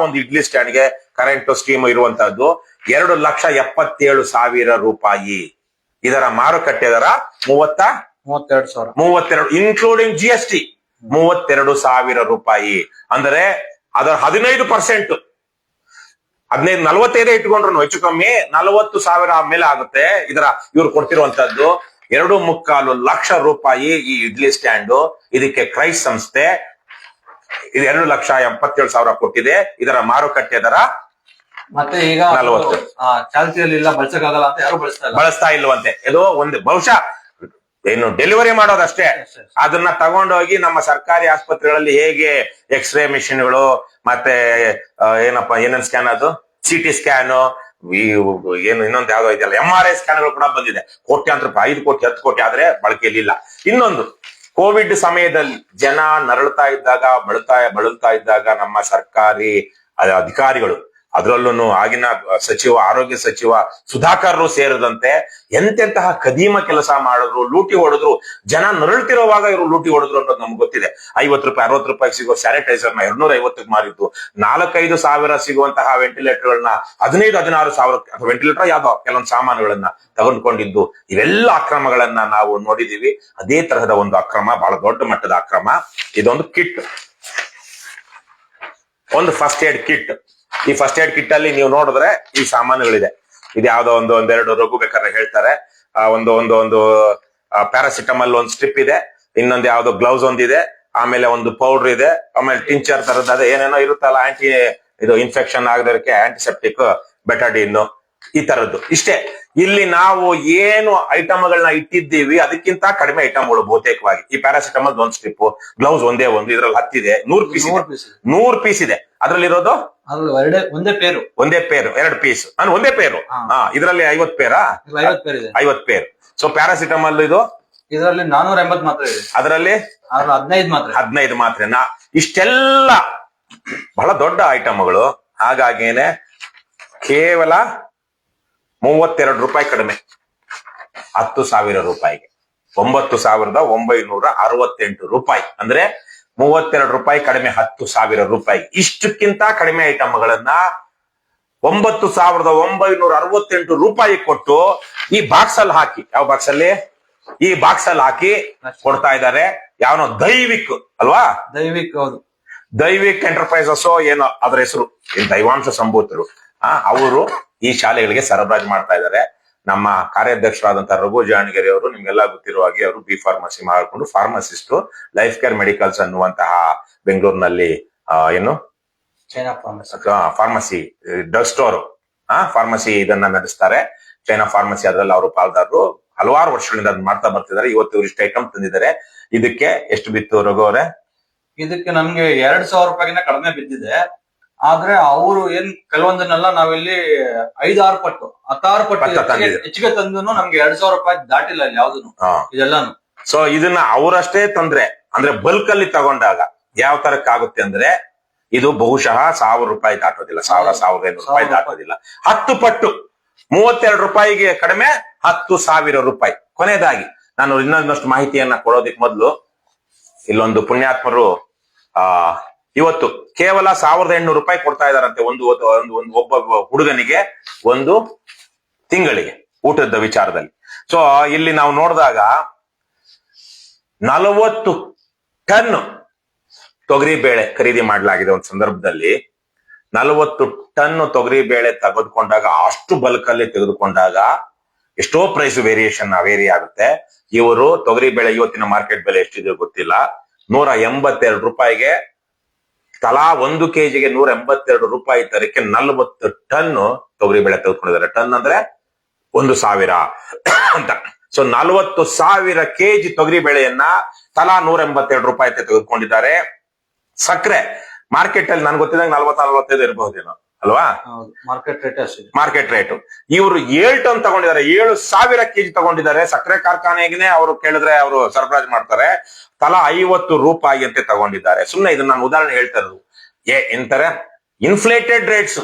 ಒಂದು ಇಡ್ಲಿ ಸ್ಟ್ಯಾಂಡ್ಗೆ ಕರೆಂಟ್ ಸ್ಕೀಮ್ ಇರುವಂತಹದ್ದು 2,77,000 ರೂಪಾಯಿ. ಇದರ ಮಾರುಕಟ್ಟೆ ದರ 32,000 ಇನ್ಕ್ಲೂಡಿಂಗ್ GST 32,000 ರೂಪಾಯಿ. ಅಂದರೆ ಅದರ 15%, 45 ಇಟ್ಕೊಂಡ್ರು ಹೆಚ್ಚು ಕಮ್ಮಿ 40,000 ಮೇಲೆ ಆಗುತ್ತೆ. ಇವ್ರು ಕೊಡ್ತಿರುವಂತದ್ದು 2.25 ಲಕ್ಷ ರೂಪಾಯಿ ಈ ಇಡ್ಲಿ ಸ್ಟ್ಯಾಂಡು. ಇದಕ್ಕೆ ಕ್ರೈಸ್ಟ್ ಸಂಸ್ಥೆ 2,77,000 ಕೊಟ್ಟಿದೆ. ಇದರ ಮಾರುಕಟ್ಟೆ ದರ ಮತ್ತೆ ಈಗ 40. ಚಾಲ್ತಿಯಲ್ಲಿ ಬಳಸಕ್ಕಾಗಲ್ಲ ಅಂತ ಯಾರು ಬಳಸ್ತಾ ಇಲ್ವಂತೆ. ಇದು ಒಂದು ಬಹುಶಃ ಏನು ಡೆಲಿವರಿ ಮಾಡೋದಷ್ಟೇ. ಅದನ್ನ ತಗೊಂಡೋಗಿ ನಮ್ಮ ಸರ್ಕಾರಿ ಆಸ್ಪತ್ರೆಗಳಲ್ಲಿ ಹೇಗೆ ಎಕ್ಸ್ರೇ ಮಿಷಿನ್ಗಳು ಮತ್ತೆ ಏನೇನ್ ಸ್ಕ್ಯಾನ್, ಅದು CT ಸ್ಕ್ಯಾನು, ಏನು ಇನ್ನೊಂದು ಯಾವ್ದೋ ಇದೆಯಲ್ಲ MRI ಸ್ಕ್ಯಾನ್ಗಳು ಕೂಡ ಬಂದಿದೆ. ಕೋಟ್ಯಾಂತರ ರೂಪಾಯಿ, 5 ಕೋಟಿ 10 ಕೋಟಿ ಆದ್ರೆ ಬಳಕೆಯಲ್ಲಿಲ್ಲ. ಇನ್ನೊಂದು ಕೋವಿಡ್ ಸಮಯದಲ್ಲಿ ಜನ ನರಳುತ್ತಾ ಇದ್ದಾಗ, ಬಳಲ್ತಾ ಇದ್ದಾಗ ನಮ್ಮ ಸರ್ಕಾರಿ ಅಧಿಕಾರಿಗಳು, ಅದರಲ್ಲೂ ಆಗಿನ ಆರೋಗ್ಯ ಸಚಿವ ಸುಧಾಕರ್ರು ಸೇರಿದಂತೆ ಎಂತೆಂತಹ ಕದೀಮ ಕೆಲಸ ಮಾಡಿದ್ರು, ಲೂಟಿ ಹೊಡೆದ್ರು. ಜನ ನರಳ್ತಿರುವಾಗ ಇವರು ಲೂಟಿ ಹೊಡೆದ್ರು ಅನ್ನೋದು ನಮ್ಗೆ ಗೊತ್ತಿದೆ. 50 ರೂಪಾಯಿ 60 ರೂಪಾಯಿ ಸಿಗೋ ಸ್ಯಾನಿಟೈಸರ್ನ 250ಕ್ಕೆ ಮಾರಿದ್ದು, 4-5 ಸಾವಿರ ಸಿಗುವಂತಹ ವೆಂಟಿಲೇಟರ್ಗಳನ್ನ 15-16 ಸಾವಿರ ವೆಂಟಿಲೇಟರ್ ಯಾವ್ದೋ ಕೆಲವೊಂದು ಸಾಮಾನುಗಳನ್ನ ತಗೊಂಡ್ಕೊಂಡಿದ್ದು. ಇವೆಲ್ಲ ಅಕ್ರಮಗಳನ್ನ ನಾವು ನೋಡಿದೀವಿ. ಅದೇ ತರಹದ ಒಂದು ಅಕ್ರಮ, ಬಹಳ ದೊಡ್ಡ ಮಟ್ಟದ ಅಕ್ರಮ. ಇದೊಂದು ಕಿಟ್, ಒಂದು ಫಸ್ಟ್ ಏಡ್ ಕಿಟ್. ಈ ಫಸ್ಟ್ ಏಡ್ ಕಿಟ್ ಅಲ್ಲಿ ನೀವು ನೋಡಿದ್ರೆ ಈ ಸಾಮಾನುಗಳಿದೆ. ಇದು ಯಾವ್ದೋ ಒಂದೆರಡು ರಘು ಬೇಕಾದ್ರೆ ಹೇಳ್ತಾರೆ. ಒಂದು ಪ್ಯಾರಾಸಿಟಮಲ್ ಒಂದು ಸ್ಟ್ರಿಪ್ ಇದೆ, ಇನ್ನೊಂದು ಯಾವ್ದೋ ಗ್ಲೌಸ್ ಒಂದಿದೆ, ಆಮೇಲೆ ಒಂದು ಪೌಡರ್ ಇದೆ, ಆಮೇಲೆ ಟಿಂಚರ್ ತರದ್ ಅದೇ ಏನೇನೋ ಇರುತ್ತಲ್ಲ, ಇನ್ಫೆಕ್ಷನ್ ಆಗದಕ್ಕೆ ಆಂಟಿಸೆಪ್ಟಿಕ್, ಬೆಟಾಡಿನ್, ಈ ತರದ್ದು. ಇಷ್ಟೇ. ಇಲ್ಲಿ ನಾವು ಏನು ಐಟಮ್ಗಳನ್ನ ಇಟ್ಟಿದ್ದೀವಿ ಅದಕ್ಕಿಂತ ಕಡಿಮೆ ಐಟಮ್ಗಳು ಬಹುತೇಕವಾಗಿ. ಈ ಪ್ಯಾರಾಸಿಟಮಲ್ ಒಂದು ಸ್ಟ್ರಿಪ್, ಗ್ಲೌಸ್ ಒಂದೇ ಒಂದು, ಇದ್ರಲ್ಲಿ 10 ಇದೆ, 100 ಪೀಸ್ ಇದೆ. ಅದ್ರಲ್ಲಿರೋದು ಒಂದೇ ಪೇರು 2 ಪೀಸ್, ಒಂದೇ ಪೇರು. ಇದರಲ್ಲಿ 50 ಪೇರಾ? 50 ಪೇರು. ಸೊ ಪ್ಯಾರಾಸಿಟಮಲ್ ಇದರಲ್ಲಿ 480 ಮಾತ್ರ ಇದೆ, ಅದರಲ್ಲಿ 15 ಮಾತ್ರ. ಇಷ್ಟೆಲ್ಲ ಬಹಳ ದೊಡ್ಡ ಐಟಮ್ಗಳು. ಹಾಗಾಗೇನೆ ಕೇವಲ 32 ರೂಪಾಯಿ ಕಡಿಮೆ, 10,000 ರೂಪಾಯಿಗೆ 9,968 ರೂಪಾಯಿ. ಅಂದ್ರೆ 32 ರೂಪಾಯಿ ಕಡಿಮೆ, 10,000 ರೂಪಾಯಿ. ಇಷ್ಟಕ್ಕಿಂತ ಕಡಿಮೆ ಐಟಮ್ಗಳನ್ನ 9,968 ರೂಪಾಯಿ ಕೊಟ್ಟು ಈ ಬಾಕ್ಸ್ ಅಲ್ಲಿ ಹಾಕಿ, ಯಾವ ಬಾಕ್ಸ್ ಅಲ್ಲಿ? ಈ ಬಾಕ್ಸ್ ಅಲ್ಲಿ ಹಾಕಿ ಕೊಡ್ತಾ ಇದ್ದಾರೆ. ಯಾವನೋ ದೈವಿಕ್ ಅಲ್ವಾ? ಹೌದು, ದೈವಿಕ್ ಎಂಟರ್ಪ್ರೈಸಸ್ ಏನೋ ಅದ್ರ ಹೆಸರು, ದೈವಾಂಶ ಸಂಭೂತರು. ಅವರು ಈ ಶಾಲೆಗಳಿಗೆ ಸರಬರಾಜು ಮಾಡ್ತಾ ಇದ್ದಾರೆ. ನಮ್ಮ ಕಾರ್ಯಾಧ್ಯಕ್ಷರಾದಂತಹ ರಘು ಜಾಣಗೆರೆ ಅವರು, ನಿಮ್ಗೆಲ್ಲ ಗೊತ್ತಿರುವ ಹಾಗೆ, ಅವರು B ಫಾರ್ಮಸಿ ಮಾಡಿಕೊಂಡು ಫಾರ್ಮಸಿಸ್ಟ್, ಲೈಫ್ ಕೇರ್ ಮೆಡಿಕಲ್ಸ್ ಅನ್ನುವಂತಹ ಬೆಂಗಳೂರಿನಲ್ಲಿ ಫಾರ್ಮಸಿ ಡ್ರಗ್ ಸ್ಟೋರ್, ಫಾರ್ಮಸಿ ಇದನ್ನ ನಡೆಸ್ತಾರೆ. ಚೈನಾ ಫಾರ್ಮಸಿ, ಅದರಲ್ಲಿ ಅವರು ಪಾಲ್ದಾರರು. ಹಲವಾರು ವರ್ಷಗಳಿಂದ ಅದನ್ನ ಮಾಡ್ತಾ ಬರ್ತಿದ್ದಾರೆ. ಇವತ್ತು ಇವರು ಇಷ್ಟು ಐಟಮ್ ತಂದಿದ್ದಾರೆ. ಇದಕ್ಕೆ ಎಷ್ಟು ಬಿತ್ತು ರಘು ಅವರೇ? ಇದಕ್ಕೆ ನಮ್ಗೆ 2,000 ರೂಪಾಯಿಗಿಂತ ಕಡಿಮೆ ಬಿದ್ದಿದೆ. ಆದ್ರೆ ಅವರು ಕೆಲವೊಂದನ್ನೆಲ್ಲ ನಾವಿಲ್ಲಿ 5-6 ಪಟ್ಟು 16 ಪಟ್ಟು ಹೆಚ್ಚಿಗೆ ತಂದು ನಮ್ಗೆ 2,000 ರೂಪಾಯಿ ದಾಟಿಲ್ಲ ಇಲ್ಲಿ ಯಾವ್ದು ಇದೆಲ್ಲಾನು. ಸೊ ಇದನ್ನ ಅವರಷ್ಟೇ ತಂದ್ರೆ, ಅಂದ್ರೆ ಬಲ್ಕ್ ಅಲ್ಲಿ ತಗೊಂಡಾಗ ಯಾವ ತರಕ್ಕಾಗುತ್ತೆ ಅಂದ್ರೆ, ಇದು ಬಹುಶಃ 1,000 ರೂಪಾಯಿ ದಾಟೋದಿಲ್ಲ, 1,500 ರೂಪಾಯಿ ದಾಟೋದಿಲ್ಲ. 10 ಪಟ್ಟು 32 ರೂಪಾಯಿಗೆ ಕಡಿಮೆ, 10,000 ರೂಪಾಯಿ. ಕೊನೆಯದಾಗಿ ನಾನು ಇನ್ನೊಂದಷ್ಟು ಮಾಹಿತಿಯನ್ನ ಕೊಡೋದಕ್ಕೆ ಮೊದಲು, ಇಲ್ಲೊಂದು ಪುಣ್ಯಾತ್ಮರು ಇವತ್ತು ಕೇವಲ 1,800 ರೂಪಾಯಿ ಕೊಡ್ತಾ ಇದಾರಂತೆ ಒಬ್ಬ ಹುಡುಗನಿಗೆ ಒಂದು ತಿಂಗಳಿಗೆ ಊಟದ ವಿಚಾರದಲ್ಲಿ. ಸೊ ಇಲ್ಲಿ ನಾವು ನೋಡಿದಾಗ 40 ಟನ್ ತೊಗರಿ ಬೇಳೆ ಖರೀದಿ ಮಾಡಲಾಗಿದೆ. ಒಂದು ಸಂದರ್ಭದಲ್ಲಿ 40 ಟನ್ ತೊಗರಿ ಬೇಳೆ ತೆಗೆದುಕೊಂಡಾಗ, ಅಷ್ಟು ಬಲ್ಕಲ್ಲಿ ತೆಗೆದುಕೊಂಡಾಗ ಎಷ್ಟೋ ಪ್ರೈಸ್ ವೇರಿ ಆಗುತ್ತೆ. ಇವರು ತೊಗರಿ ಬೆಳೆ ಇವತ್ತಿನ ಮಾರ್ಕೆಟ್ ಬೆಲೆ ಎಷ್ಟಿದೆ ಗೊತ್ತಿಲ್ಲ, 182 ರೂಪಾಯಿಗೆ ತಲಾ 1 ಕೆಜಿಗೆ 182 ರೂಪಾಯಿ ತರಕ್ಕೆ 40 ಟನ್ ತೊಗರಿ ಬೆಳೆ ತೆಗೆದುಕೊಂಡಿದ್ದಾರೆ. ಟನ್ ಅಂದ್ರೆ 1,000 ಅಂತ. ಸೊ 40,000 ಕೆಜಿ ತೊಗರಿ ಬೆಳೆಯನ್ನ ತಲಾ 182 ರೂಪಾಯಿ ತೆಗೆದುಕೊಂಡಿದ್ದಾರೆ. ಸಕ್ಕರೆ ಮಾರ್ಕೆಟ್ ಅಲ್ಲಿ ನನ್ಗೆ ಗೊತ್ತಿದ್ದಂಗೆ 40-45 ಇರಬಹುದೇನೋ ಅಲ್ವಾ ಮಾರ್ಕೆಟ್ ರೇಟ್ ಅಷ್ಟಿದೆ. Market rate. ಇವರು 7 ಟನ್ ತಗೊಂಡಿದ್ದಾರೆ, 7,000 ಕೆಜಿ ತಗೊಂಡಿದ್ದಾರೆ. ಸಕ್ಕರೆ ಕಾರ್ಖಾನೆಗೆ ಅವರು ಕೇಳಿದ್ರೆ ಅವರು ಸರಬರಾಜು ಮಾಡ್ತಾರೆ. ತಲಾ 50 ರೂಪಾಯಿ ಅಂತೆ ತಗೊಂಡಿದ್ದಾರೆ. ಸುಮ್ಮನೆ ಇದನ್ನ ನಾನು ಉದಾಹರಣೆ ಹೇಳ್ತಾ ಇರೋದು. ಎಂತಾರೆ ಇನ್ಫ್ಲೇಟೆಡ್ ರೇಟ್ಸ್.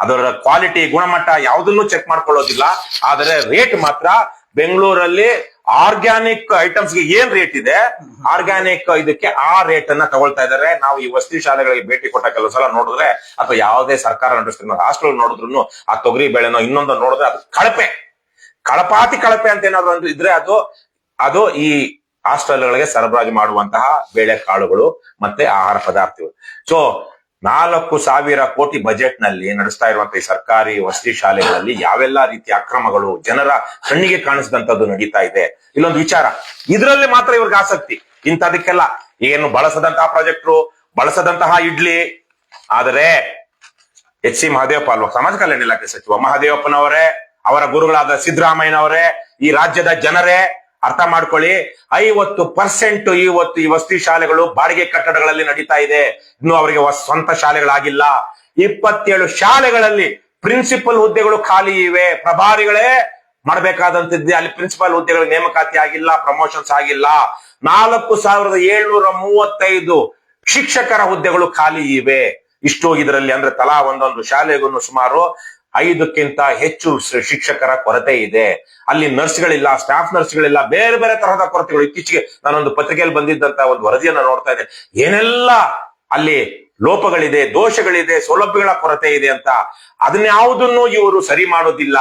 ಅದರ ಕ್ವಾಲಿಟಿ ಗುಣಮಟ್ಟ ಯಾವುದನ್ನು ಚೆಕ್ ಮಾಡ್ಕೊಳ್ಳೋದಿಲ್ಲ. ಆದರೆ ರೇಟ್ ಮಾತ್ರ ಬೆಂಗಳೂರಲ್ಲಿ ಆರ್ಗ್ಯಾನಿಕ್ ಐಟಮ್ಸ್ಗೆ ಏನ್ ರೇಟ್ ಇದೆ, ಆರ್ಗ್ಯಾನಿಕ್ ಇದಕ್ಕೆ ಆ ರೇಟ್ ಅನ್ನ ತಗೊಳ್ತಾ ಇದ್ದಾರೆ. ನಾವು ಈ ವಸತಿ ಶಾಲೆಗಳಿಗೆ ಭೇಟಿ ಕೊಟ್ಟ ಕೆಲವು ಸಲ ನೋಡಿದ್ರೆ, ಅಥವಾ ಯಾವುದೇ ಸರ್ಕಾರ ನಡೆಸ್ತಿರೋ ಹಾಸ್ಟೆಲ್ ನೋಡಿದ್ರು ಆ ತೊಗರಿ ಬೆಳೆನೋ ಇನ್ನೊಂದು ನೋಡಿದ್ರೆ ಅದು ಕಳಪೆ ಅಂತ ಏನಾದ್ರು ಇದ್ರೆ ಅದು ಈ ಹಾಸ್ಟೆಲ್ಗಳಿಗೆ ಸರಬರಾಜು ಮಾಡುವಂತಹ ಬೇಳೆ ಕಾಳುಗಳು ಮತ್ತೆ ಆಹಾರ ಪದಾರ್ಥಗಳು. ಸೊ 4,000 ಕೋಟಿ ಬಜೆಟ್ ನಲ್ಲಿ ನಡೆಸ್ತಾ ಇರುವಂತಹ ಈ ಸರ್ಕಾರಿ ವಸತಿ ಶಾಲೆಗಳಲ್ಲಿ ಯಾವೆಲ್ಲಾ ರೀತಿಯ ಅಕ್ರಮಗಳು ಜನರ ಕಣ್ಣಿಗೆ ಕಾಣಿಸಿದಂತದ್ದು ನಡೀತಾ ಇದೆ. ಇಲ್ಲೊಂದು ವಿಚಾರ, ಇದರಲ್ಲಿ ಮಾತ್ರ ಇವ್ರಿಗೆ ಆಸಕ್ತಿ. ಇಂಥದಕ್ಕೆಲ್ಲ ಏನು ಬಳಸದಂತಹ ಪ್ರಾಜೆಕ್ಟ್ರು, ಬಳಸದಂತಹ ಇಡ್ಲಿ. ಆದರೆ ಎಚ್ ಸಿ ಮಹದೇವಪ್ಪ ಅಲ್ವಾ ಸಮಾಜ ಕಲ್ಯಾಣ ಇಲಾಖೆ ಸಚಿವ ಮಹದೇವಪ್ಪನವರೇ, ಅವರ ಗುರುಗಳಾದ ಸಿದ್ದರಾಮಯ್ಯನವರೇ, ಈ ರಾಜ್ಯದ ಜನರೇ ಅರ್ಥ ಮಾಡ್ಕೊಳ್ಳಿ. 50% ಇವತ್ತು ಈ ವಸತಿ ಶಾಲೆಗಳು ಬಾಡಿಗೆ ಕಟ್ಟಡಗಳಲ್ಲಿ ನಡೀತಾ ಇದೆ. ಇನ್ನು ಅವರಿಗೆ ಸ್ವಂತ ಶಾಲೆಗಳಾಗಿಲ್ಲ. 27 ಶಾಲೆಗಳಲ್ಲಿ ಪ್ರಿನ್ಸಿಪಲ್ ಹುದ್ದೆಗಳು ಖಾಲಿ ಇವೆ. ಪ್ರಭಾರಿಗಳೇ ಮಾಡಬೇಕಾದಂತಿದ್ದೆ, ಅಲ್ಲಿ ಪ್ರಿನ್ಸಿಪಲ್ ಹುದ್ದೆಗಳ ನೇಮಕಾತಿ ಆಗಿಲ್ಲ, ಪ್ರಮೋಷನ್ಸ್ ಆಗಿಲ್ಲ. 4,735 ಶಿಕ್ಷಕರ ಹುದ್ದೆಗಳು ಖಾಲಿ ಇವೆ. ಇಷ್ಟು ಇದರಲ್ಲಿ ಅಂದ್ರೆ ತಲಾ ಒಂದೊಂದು ಶಾಲೆಗೂ ಸುಮಾರು 5ಕ್ಕಿಂತ ಹೆಚ್ಚು ಶಿಕ್ಷಕರ ಕೊರತೆ ಇದೆ. ಅಲ್ಲಿ ನರ್ಸ್ಗಳಿಲ್ಲ, ಸ್ಟಾಫ್ ನರ್ಸ್ಗಳಿಲ್ಲ, ಬೇರೆ ಬೇರೆ ತರಹದ ಕೊರತೆಗಳು. ಇತ್ತೀಚೆಗೆ ನಾನೊಂದು ಪತ್ರಿಕೆಯಲ್ಲಿ ಬಂದಿದ್ದಂತ ಒಂದು ವರದಿಯನ್ನ ನೋಡ್ತಾ ಇದ್ದೆ. ಏನೆಲ್ಲ ಅಲ್ಲಿ ಲೋಪಗಳಿದೆ, ದೋಷಗಳಿದೆ, ಸೌಲಭ್ಯಗಳ ಕೊರತೆ ಇದೆ ಅಂತ. ಅದನ್ಯಾವುದನ್ನು ಇವರು ಸರಿ ಮಾಡೋದಿಲ್ಲ.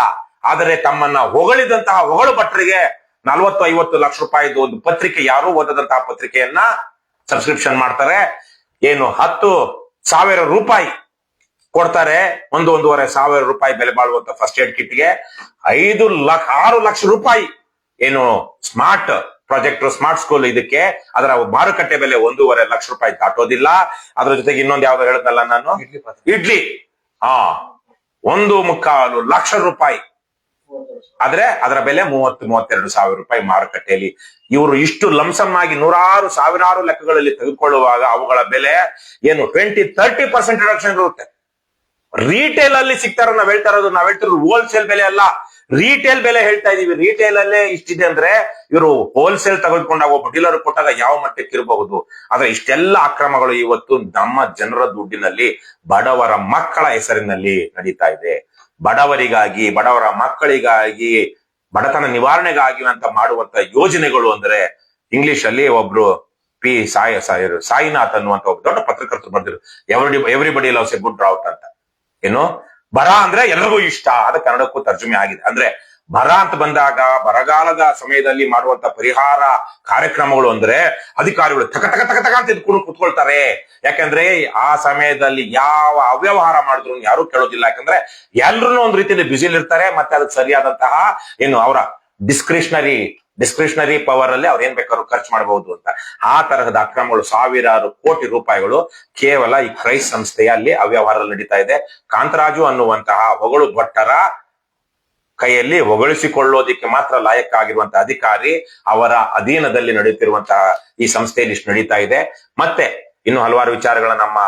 ಆದರೆ ತಮ್ಮನ್ನ ಹೊಗಳಿದಂತಹ ಹೊಗಳು ಭಟ್ರಿಗೆ 40-50 ಲಕ್ಷ ರೂಪಾಯಿದು ಒಂದು ಪತ್ರಿಕೆ, ಯಾರು ಓದದಂತಹ ಪತ್ರಿಕೆಯನ್ನ ಸಬ್ಸ್ಕ್ರಿಪ್ಷನ್ ಮಾಡ್ತಾರೆ. ಏನು 10,000 ರೂಪಾಯಿ ಕೊಡ್ತಾರೆ. 1,500 ರೂಪಾಯಿ ಬೆಲೆ ಬಾಳುವಂತ ಫಸ್ಟ್ ಏಡ್ ಕಿಟ್ಗೆ 6 ಲಕ್ಷ ರೂಪಾಯಿ ಏನು ಸ್ಮಾರ್ಟ್ ಪ್ರಾಜೆಕ್ಟ್, ಸ್ಮಾರ್ಟ್ ಸ್ಕೂಲ್ ಇದಕ್ಕೆ ಅದರ ಮಾರುಕಟ್ಟೆ ಬೆಲೆ 1.5 ಲಕ್ಷ ರೂಪಾಯಿ ದಾಟೋದಿಲ್ಲ. ಅದ್ರ ಜೊತೆಗೆ ಇನ್ನೊಂದು ಯಾವ್ದು ಹೇಳಿದ್ನಲ್ಲ ನಾನು, ಇಡ್ಲಿ 1.25 ಲಕ್ಷ ರೂಪಾಯಿ. ಆದ್ರೆ ಅದರ ಬೆಲೆ 30-32 ಸಾವಿರ ರೂಪಾಯಿ ಮಾರುಕಟ್ಟೆಯಲ್ಲಿ. ಇವರು ಇಷ್ಟು ಲಂಸಮ್ ಆಗಿ ಸಾವಿರಾರು ಲೆಕ್ಕಗಳಲ್ಲಿ ತೆಗೆದುಕೊಳ್ಳುವಾಗ ಅವುಗಳ ಬೆಲೆ ಏನು 20-30% ರಿಡಕ್ಷನ್ ಇರುತ್ತೆ. ರಿಟೇಲ್ ಅಲ್ಲಿ ಸಿಗ್ತಾರ. ನಾವ್ ಹೇಳ್ತಿರೋದು ಹೋಲ್ಸೇಲ್ ಬೆಲೆ ಅಲ್ಲ, ರಿಟೇಲ್ ಬೆಲೆ ಹೇಳ್ತಾ ಇದೀವಿ. ರಿಟೇಲ್ ಅಲ್ಲೇ ಇಷ್ಟಿದೆ ಅಂದ್ರೆ ಇವರು ಹೋಲ್ಸೇಲ್ ತೆಗೆದುಕೊಂಡಾಗ ಒಬ್ಬ ಡೀಲರ್ ಕೊಟ್ಟಾಗ ಯಾವ ಮಟ್ಟಕ್ಕೆ ಇರಬಹುದು. ಆದ್ರೆ ಇಷ್ಟೆಲ್ಲ ಅಕ್ರಮಗಳು ಇವತ್ತು ನಮ್ಮ ಜನರ ದುಡ್ಡಿನಲ್ಲಿ ಬಡವರ ಮಕ್ಕಳ ಹೆಸರಿನಲ್ಲಿ ನಡೀತಾ ಇದೆ. ಬಡವರಿಗಾಗಿ, ಬಡವರ ಮಕ್ಕಳಿಗಾಗಿ, ಬಡತನ ನಿವಾರಣೆಗಾಗಿ ಅಂತ ಮಾಡುವಂತ ಯೋಜನೆಗಳು ಅಂದ್ರೆ, ಇಂಗ್ಲಿಷ್ ಅಲ್ಲಿ ಒಬ್ರು ಸಾಯಿನಾಥ್ ಅನ್ನುವಂತ ಒಬ್ಬ ದೊಡ್ಡ ಪತ್ರಕರ್ತರು ಬರ್ದಿರು, everybody loves a good drought ಅಂತ. ಏನು ಬರ ಅಂದ್ರೆ ಎಲ್ಲರಿಗೂ ಇಷ್ಟ, ಅದು ಕನ್ನಡಕ್ಕೂ ತರ್ಜುಮೆ ಆಗಿದೆ. ಅಂದ್ರೆ ಬರ ಅಂತ ಬಂದಾಗ ಬರಗಾಲದ ಸಮಯದಲ್ಲಿ ಮಾಡುವಂತ ಪರಿಹಾರ ಕಾರ್ಯಕ್ರಮಗಳು ಅಂದ್ರೆ ಅಧಿಕಾರಿಗಳು ತಕ ಅಂತ ಎದ್ಕೊಂಡು ಕುತ್ಕೊಳ್ತಾರೆ. ಯಾಕಂದ್ರೆ ಆ ಸಮಯದಲ್ಲಿ ಯಾವ ಅವ್ಯವಹಾರ ಮಾಡಿದ್ರು ಯಾರು ಕೇಳೋದಿಲ್ಲ. ಯಾಕಂದ್ರೆ ಎಲ್ರು ಒಂದ್ ರೀತಿಯಲ್ಲಿ ಬ್ಯುಸಿಲಿ ಇರ್ತಾರೆ. ಮತ್ತೆ ಅದಕ್ಕೆ ಸರಿಯಾದಂತಹ ಏನು ಅವರ ಡಿಸ್ಕ್ರಿಷನರಿ ಪವರ್ ಅಲ್ಲಿ ಅವ್ರು ಏನ್ ಬೇಕಾದ್ರೂ ಖರ್ಚು ಮಾಡಬಹುದು ಅಂತ. ಆ ತರಹದ ಅಕ್ರಮಗಳು ಸಾವಿರಾರು ಕೋಟಿ ರೂಪಾಯಿಗಳು ಕೇವಲ ಈ ಕ್ರೈಸ್ಟ್ ಸಂಸ್ಥೆಯಲ್ಲಿ ಅವ್ಯವಹಾರ ನಡೀತಾ ಇದೆ. ಕಾಂತರಾಜು ಅನ್ನುವಂತಹ ಹೊಗಳು ಭಟ್ಟರ ಕೈಯಲ್ಲಿ ಹೊಗಳಿಸಿಕೊಳ್ಳೋದಿಕ್ಕೆ ಮಾತ್ರ ಲಾಯಕ್ಕಾಗಿರುವಂತಹ ಅಧಿಕಾರಿ, ಅವರ ಅಧೀನದಲ್ಲಿ ನಡೆಯುತ್ತಿರುವಂತಹ ಈ ಸಂಸ್ಥೆಯಲ್ಲಿ ಇಷ್ಟು ನಡೀತಾ ಇದೆ. ಮತ್ತೆ ಇನ್ನು ಹಲವಾರು ವಿಚಾರಗಳ ನಮ್ಮ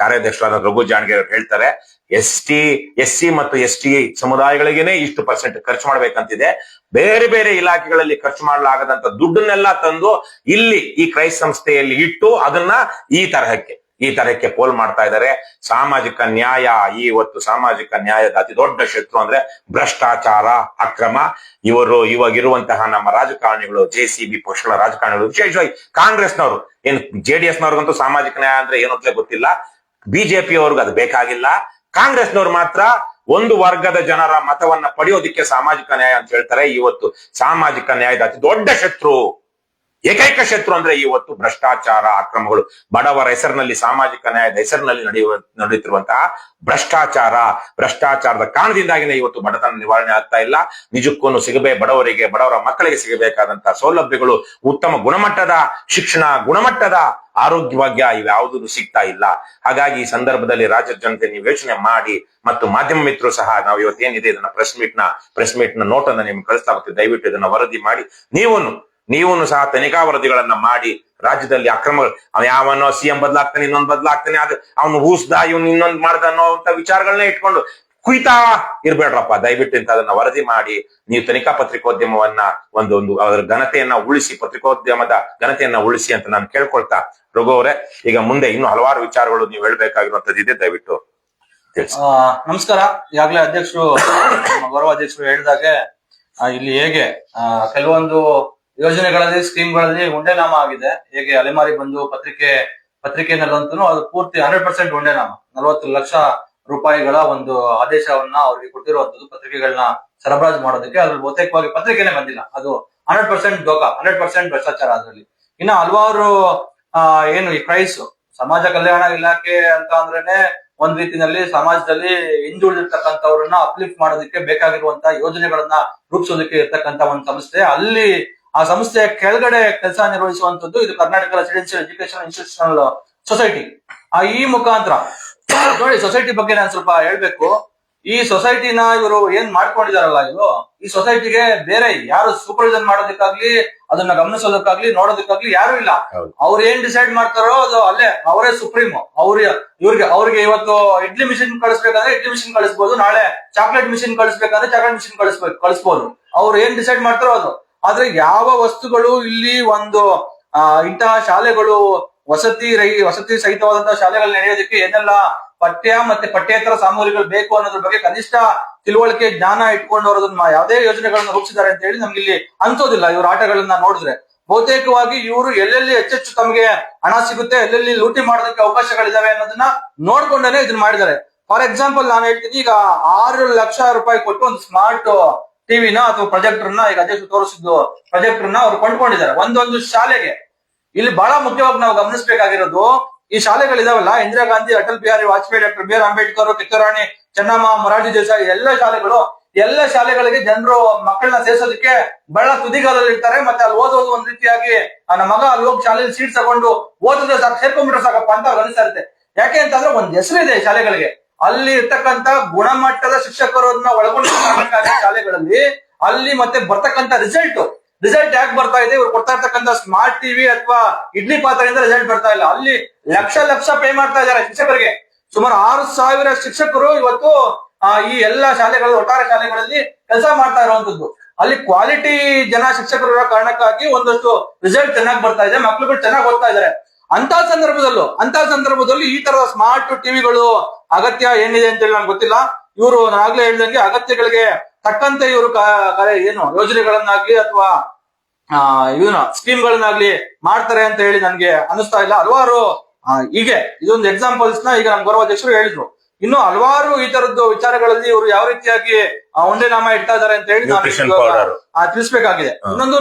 ಕಾರ್ಯಾಧ್ಯಕ್ಷರಾದ ರಘು ಜಾಣಗೆ ಹೇಳ್ತಾರೆ. ಎಸ್ಸಿ ಮತ್ತು ಎಸ್ಟಿ ಸಮುದಾಯಗಳಿಗೇನೆ ಇಷ್ಟು ಪರ್ಸೆಂಟ್ ಖರ್ಚು ಮಾಡ್ಬೇಕಂತಿದೆ. ಬೇರೆ ಬೇರೆ ಇಲಾಖೆಗಳಲ್ಲಿ ಖರ್ಚು ಮಾಡಲಾಗದಂತ ದುಡ್ಡನ್ನೆಲ್ಲ ತಂದು ಇಲ್ಲಿ ಈ ಕ್ರೈಸ್ಟ್ ಸಂಸ್ಥೆಯಲ್ಲಿ ಇಟ್ಟು ಅದನ್ನ ಈ ತರಹಕ್ಕೆ ಪೋಲ್ ಮಾಡ್ತಾ ಇದ್ದಾರೆ. ಸಾಮಾಜಿಕ ನ್ಯಾಯ, ಇವತ್ತು ಸಾಮಾಜಿಕ ನ್ಯಾಯದ ಅತಿ ದೊಡ್ಡ ಶತ್ರು ಅಂದ್ರೆ ಭ್ರಷ್ಟಾಚಾರ, ಅಕ್ರಮ. ಇವಾಗಿರುವಂತಹ ನಮ್ಮ ರಾಜಕಾರಣಿಗಳು, JCB ಪಕ್ಷಗಳ ರಾಜಕಾರಣಿಗಳು, ವಿಶೇಷವಾಗಿ ಕಾಂಗ್ರೆಸ್ನವರು, ಏನು JDS ನವ್ರಿಗಂತೂ ಸಾಮಾಜಿಕ ನ್ಯಾಯ ಅಂದ್ರೆ ಏನು ಅಂತಲೇ ಗೊತ್ತಿಲ್ಲ. ಬಿಜೆಪಿ ಅವ್ರಿಗೂ ಅದು ಬೇಕಾಗಿಲ್ಲ. ಕಾಂಗ್ರೆಸ್ನವ್ರು ಮಾತ್ರ ಒಂದು ವರ್ಗದ ಜನರ ಮತವನ್ನ ಪಡೆಯೋದಿಕ್ಕೆ ಸಾಮಾಜಿಕ ನ್ಯಾಯ ಅಂತ ಹೇಳ್ತಾರೆ. ಇವತ್ತು ಸಾಮಾಜಿಕ ನ್ಯಾಯದ ಅತಿ ದೊಡ್ಡ ಶತ್ರು ಏಕೈಕ ಶತ್ರು ಅಂದ್ರೆ ಇವತ್ತು ಭ್ರಷ್ಟಾಚಾರ, ಅಕ್ರಮಗಳು, ಬಡವರ ಹೆಸರಿನಲ್ಲಿ, ಸಾಮಾಜಿಕ ನ್ಯಾಯದ ಹೆಸರಿನಲ್ಲಿ ನಡೆಯುತ್ತಿರುವಂತಹ ಭ್ರಷ್ಟಾಚಾರದ ಕಾರಣದಿಂದಾಗಿನೇ ಇವತ್ತು ಬಡತನ ನಿವಾರಣೆ ಆಗ್ತಾ ಇಲ್ಲ. ನಿಜಕ್ಕೂ ಬಡವರಿಗೆ, ಬಡವರ ಮಕ್ಕಳಿಗೆ ಸಿಗಬೇಕಾದಂತಹ ಸೌಲಭ್ಯಗಳು, ಉತ್ತಮ ಗುಣಮಟ್ಟದ ಶಿಕ್ಷಣ, ಗುಣಮಟ್ಟದ ಆರೋಗ್ಯ ಭಾಗ್ಯ ಇವ್ಯಾವುದೂ ಸಿಗ್ತಾ ಇಲ್ಲ. ಹಾಗಾಗಿ ಈ ಸಂದರ್ಭದಲ್ಲಿ ರಾಜ್ಯದ ಜನತೆ ನೀವು ಯೋಚನೆ ಮಾಡಿ, ಮತ್ತು ಮಾಧ್ಯಮ ಮಿತ್ರರು ಸಹ ನಾವು ಇವತ್ತೇನಿದೆ ಇದನ್ನ ಪ್ರೆಸ್ ಮೀಟ್ ನ ನೋಟ್ ಅನ್ನ ನಿಮ್ಗೆ ಕಳಿಸ್ತಾ ಹೋಗ್ತೀವಿ. ದಯವಿಟ್ಟು ಇದನ್ನ ವರದಿ ಮಾಡಿ, ನೀವು ಸಹ ತನಿಖಾ ವರದಿಗಳನ್ನ ಮಾಡಿ. ರಾಜ್ಯದಲ್ಲಿ ಅಕ್ರಮಗಳು, ಯಾವನೋ ಸಿಎಂ ಬದಲಾಗ್ತಾನೆ, ಇನ್ನೊಂದು ಬದಲಾಗ್ತಾನೆ, ಅದು ಅವನು ಹೂಸ್ದ, ಇವನು ಇನ್ನೊಂದು ಮಾಡ್ದ ಅನ್ನೋ ವಿಚಾರಗಳನ್ನ ಇಟ್ಕೊಂಡು ಕುಯ್ತಾ ಇರ್ಬೇಡ್ರಪ್ಪ. ದಯವಿಟ್ಟು ಅದನ್ನ ವರದಿ ಮಾಡಿ. ನೀವು ತನಿಖಾ ಪತ್ರಿಕೋದ್ಯಮವನ್ನ ಒಂದು ಅದರ ಘನತೆಯನ್ನ ಉಳಿಸಿ, ಪತ್ರಿಕೋದ್ಯಮದ ಘನತೆಯನ್ನ ಉಳಿಸಿ ಅಂತ ನಾನು ಕೇಳ್ಕೊಳ್ತಾ, ರಘು ಅವರೇ, ಈಗ ಮುಂದೆ ಇನ್ನು ಹಲವಾರು ವಿಚಾರಗಳು ನೀವು ಹೇಳ್ಬೇಕಾಗಿರುವಂತದ್ದಿದೆ, ದಯವಿಟ್ಟು ತಿಳಿಸಿ. ನಮಸ್ಕಾರ. ಈಗಾಗಲೇ ಅಧ್ಯಕ್ಷರು, ಗೌರವ ಅಧ್ಯಕ್ಷರು ಹೇಳಿದಾಗೆ ಇಲ್ಲಿ ಹೇಗೆ ಕೆಲವೊಂದು ಯೋಜನೆಗಳಲ್ಲಿ, ಸ್ಕೀಮ್ಗಳಲ್ಲಿ ಉಂಡೆನಾಮ ಆಗಿದೆ. ಹೇಗೆ ಅಲೆಮಾರಿ ಬಂದು ಪತ್ರಿಕೆನಲ್ಲಂತೂ ಅದು ಪೂರ್ತಿ 100% ಉಂಡೆನಾಮ, 40 ಲಕ್ಷ ರೂಪಾಯಿಗಳ ಒಂದು ಆದೇಶವನ್ನ ಅವ್ರಿಗೆ ಕೊಟ್ಟಿರುವಂತದ್ದು ಪತ್ರಿಕೆಗಳನ್ನ ಸರಬರಾಜು ಮಾಡೋದಕ್ಕೆ. ಅದ್ರಲ್ಲಿ ಬಹುತೇಕವಾಗಿ ಪತ್ರಿಕೆನೆ ಬಂದಿಲ್ಲ. ಅದು 100% ದೋಖ, 100% ಭ್ರಷ್ಟಾಚಾರ. ಅದರಲ್ಲಿ ಇನ್ನ ಹಲವಾರು ಏನು ಈ ಪ್ರೈಸ್ ಸಮಾಜ ಕಲ್ಯಾಣ ಇಲಾಖೆ ಅಂತ ಅಂದ್ರೇನೆ ಒಂದ್ ರೀತಿನಲ್ಲಿ ಸಮಾಜದಲ್ಲಿ ಹಿಂದುಳಿದಿರ್ತಕ್ಕಂಥವ್ರನ್ನ ಅಪ್ಲಿಫ್ಟ್ ಮಾಡೋದಕ್ಕೆ ಬೇಕಾಗಿರುವಂತಹ ಯೋಜನೆಗಳನ್ನ ರೂಪಿಸೋದಕ್ಕೆ ಇರ್ತಕ್ಕಂಥ ಒಂದು ಸಂಸ್ಥೆ. ಅಲ್ಲಿ ಆ ಸಂಸ್ಥೆಯ ಕೆಳಗಡೆ ಕೆಲಸ ನಿರ್ವಹಿಸುವಂತದ್ದು ಇದು Karnataka residential education institutional society. ಈ ಮುಖಾಂತರ ನೋಡಿ, ಸೊಸೈಟಿ ಬಗ್ಗೆ ನಾನು ಸ್ವಲ್ಪ ಹೇಳ್ಬೇಕು. ಈ ಸೊಸೈಟಿನ ಇವರು ಏನ್ ಮಾಡ್ಕೊಂಡಿದಾರಲ್ಲ, ಈ ಸೊಸೈಟಿಗೆ ಬೇರೆ ಯಾರು ಸೂಪರ್ವಿಷನ್ ಮಾಡೋದಕ್ಕಾಗ್ಲಿ, ಅದನ್ನ ಗಮನಿಸೋದಕ್ಕಾಗ್ಲಿ, ನೋಡೋದಕ್ಕಾಗ್ಲಿ ಯಾರು ಇಲ್ಲ. ಅವ್ರು ಏನ್ ಡಿಸೈಡ್ ಮಾಡ್ತಾರೋ ಅದು ಅಲ್ಲೇ ಅವರೇ ಸುಪ್ರೀಮ್. ಅವ್ರಿಗೆ ಇವತ್ತು ಇಡ್ಲಿ ಮಿಷಿನ್ ಕಳಿಸ್ಬೇಕಂದ್ರೆ ಇಡ್ಲಿ ಮಿಷಿನ್ ಕಳಿಸ್ಬೋದು, ನಾಳೆ ಚಾಕ್ಲೇಟ್ ಮಿಷಿನ್ ಕಳಿಸ್ಬೇಕಂದ್ರೆ ಚಾಕ್ಲೇಟ್ ಮಿಷಿನ್ ಕಳಿಸ್ಬೋದು. ಅವ್ರು ಏನ್ ಡಿಸೈಡ್ ಮಾಡ್ತಾರೋ ಅದು. ಆದ್ರೆ ಯಾವ ವಸ್ತುಗಳು ಇಲ್ಲಿ ಒಂದು ಇಂತಹ ಶಾಲೆಗಳು, ವಸತಿ ಸಹಿತವಾದಂತಹ ಶಾಲೆಗಳು ನಡೆಯೋದಕ್ಕೆ ಏನೆಲ್ಲ ಪಠ್ಯ ಮತ್ತೆ ಪಠ್ಯೇತರ ಸಾಮಗ್ರಿಗಳು ಬೇಕು ಅನ್ನೋದ್ರ ಬಗ್ಗೆ ಕನಿಷ್ಠ ತಿಳುವಳಿಕೆ, ಜ್ಞಾನ ಇಟ್ಕೊಂಡವರು ಅದನ್ನ ಯಾವುದೇ ಯೋಜನೆಗಳನ್ನ ರೂಪಿಸಿದ್ದಾರೆ ಅಂತ ಹೇಳಿ ನಮ್ಗೆ ಇಲ್ಲಿ ಅನ್ಸೋದಿಲ್ಲ. ಇವ್ರ ಆಟಗಳನ್ನ ನೋಡಿದ್ರೆ ಬಹುತೇಕವಾಗಿ ಇವರು ಎಲ್ಲೆಲ್ಲಿ ಹೆಚ್ಚೆಚ್ಚು ತಮಗೆ ಹಣ ಸಿಗುತ್ತೆ, ಎಲ್ಲೆಲ್ಲಿ ಲೂಟಿ ಮಾಡೋದಕ್ಕೆ ಅವಕಾಶಗಳಿದಾವೆ ಅನ್ನೋದನ್ನ ನೋಡ್ಕೊಂಡೇನೆ ಇದನ್ನ ಮಾಡಿದ್ದಾರೆ. ಫಾರ್ ಎಕ್ಸಾಂಪಲ್ ನಾನು ಹೇಳ್ತೀನಿ, ಈಗ 6 ಲಕ್ಷ ರೂಪಾಯಿ ಕೊಟ್ಟು ಒಂದು ಸ್ಮಾರ್ಟ್ ಟಿವಿನ ಅಥವಾ ಪ್ರೊಜೆಕ್ಟರ್ನ, ಈಗ ಅಧ್ಯಕ್ಷ ತೋರಿಸಿದ್ದು ಪ್ರೊಜೆಕ್ಟರ್ನ ಅವ್ರು ಕೊಂಡ್ಕೊಂಡಿದ್ದಾರೆ ಒಂದೊಂದು ಶಾಲೆಗೆ. ಇಲ್ಲಿ ಬಹಳ ಮುಖ್ಯವಾಗಿ ನಾವು ಗಮನಿಸಬೇಕಾಗಿರೋದು, ಈ ಶಾಲೆಗಳಿದಾವಲ್ಲ, Indira Gandhi, Atal Bihari Vajpayee, doctor B R Ambedkar, Kittur Rani Chennamma, Morarji Desai, ಎಲ್ಲ ಶಾಲೆಗಳಿಗೆ ಜನರು ಮಕ್ಕಳನ್ನ ಸೇರ್ಸೋದಕ್ಕೆ ಬಹಳ ತುದಿಗಾಲಲ್ಲಿ ಇರ್ತಾರೆ. ಮತ್ತೆ ಅಲ್ಲಿ ಓದೋದು ಒಂದ್ ರೀತಿಯಾಗಿ ನನ್ನ ಮಗ ಅಲ್ಲಿ ಹೋಗಿ ಶಾಲೆಯಲ್ಲಿ ಸೀಟ್ ತಗೊಂಡು ಓದಿದ್ರೆ ಸಾಕು, ಸೇರ್ಕೊಂಡ್ಬಿಟ್ರೆ ಸಾಕಪ್ಪ ಅಂತ ಅವ್ರು ಅನಿಸ್ತಾ ಇರುತ್ತೆ. ಯಾಕೆ ಅಂತಂದ್ರೆ ಒಂದ್ ಹೆಸರಿದೆ ಶಾಲೆಗಳಿಗೆ. ಅಲ್ಲಿ ಇರ್ತಕ್ಕಂತ ಗುಣಮಟ್ಟದ ಶಿಕ್ಷಕರನ್ನ ಒಳಗೊಂಡಿರ್ತಕ್ಕಂಥ ಶಾಲೆಗಳಲ್ಲಿ ಅಲ್ಲಿ ಮತ್ತೆ ಬರ್ತಕ್ಕಂಥ ರಿಸಲ್ಟ್ ಯಾಕೆ ಬರ್ತಾ ಇದೆ? ಇವ್ರು ಕೊಡ್ತಾ ಇರ್ತಕ್ಕಂಥ ಸ್ಮಾರ್ಟ್ ಟಿವಿ ಅಥವಾ ಇಡ್ಲಿ ಪಾತ್ರೆಯಿಂದ ರಿಸಲ್ಟ್ ಬರ್ತಾ ಇಲ್ಲ. ಅಲ್ಲಿ ಲಕ್ಷ ಪೇ ಮಾಡ್ತಾ ಇದ್ದಾರೆ ಶಿಕ್ಷಕರಿಗೆ. ಸುಮಾರು 6,000 ಶಿಕ್ಷಕರು ಇವತ್ತು ಈ ಎಲ್ಲಾ ಶಾಲೆಗಳು, ಒಟ್ಟಾರೆ ಶಾಲೆಗಳಲ್ಲಿ ಕೆಲಸ ಮಾಡ್ತಾ ಇರುವಂತದ್ದು. ಅಲ್ಲಿ ಕ್ವಾಲಿಟಿ ಶಿಕ್ಷಕರು ಇರೋ ಕಾರಣಕ್ಕಾಗಿ ಒಂದಷ್ಟು ರಿಸಲ್ಟ್ ಚೆನ್ನಾಗಿ ಬರ್ತಾ ಇದೆ, ಮಕ್ಳುಗಳು ಚೆನ್ನಾಗಿ ಓದ್ತಾ ಇದ್ದಾರೆ. ಅಂತ ಸಂದರ್ಭದಲ್ಲಿ ಈ ತರದ ಸ್ಮಾರ್ಟ್ ಟಿವಿಗಳು ಅಗತ್ಯ ಏನಿದೆ ಅಂತೇಳಿ ನನ್ಗೆ ಗೊತ್ತಿಲ್ಲ. ಇವರು ನಾಗ್ಲೇ ಹೇಳ್ದಂಗೆ ಅಗತ್ಯಗಳಿಗೆ ತಕ್ಕಂತೆ ಇವರು ಏನು ಯೋಜನೆಗಳನ್ನಾಗ್ಲಿ ಅಥವಾ ಸ್ಕೀಮ್ಗಳನ್ನಾಗ್ಲಿ ಮಾಡ್ತಾರೆ ಅಂತ ಹೇಳಿ ನನ್ಗೆ ಅನಿಸ್ತಾ ಇಲ್ಲ. ಹಲವಾರು ಹೀಗೆ ಇದೊಂದು ಎಕ್ಸಾಂಪಲ್ಸ್ ನ ಈಗ ನಮ್ಮ ಗೌರವ ಅಧ್ಯಕ್ಷರು ಹೇಳಿದ್ರು. ಇನ್ನು ಹಲವಾರು ಈ ತರದ್ದು ವಿಚಾರಗಳಲ್ಲಿ ಇವರು ಯಾವ ರೀತಿಯಾಗಿ ಉಂಡೆನಾಮ ಇಡ್ತಾ ಇದಾರೆ ಅಂತ ಹೇಳಿ ನಾವು ತಿಳಿಸ್ಬೇಕಾಗಿದೆ. ಇನ್ನೊಂದು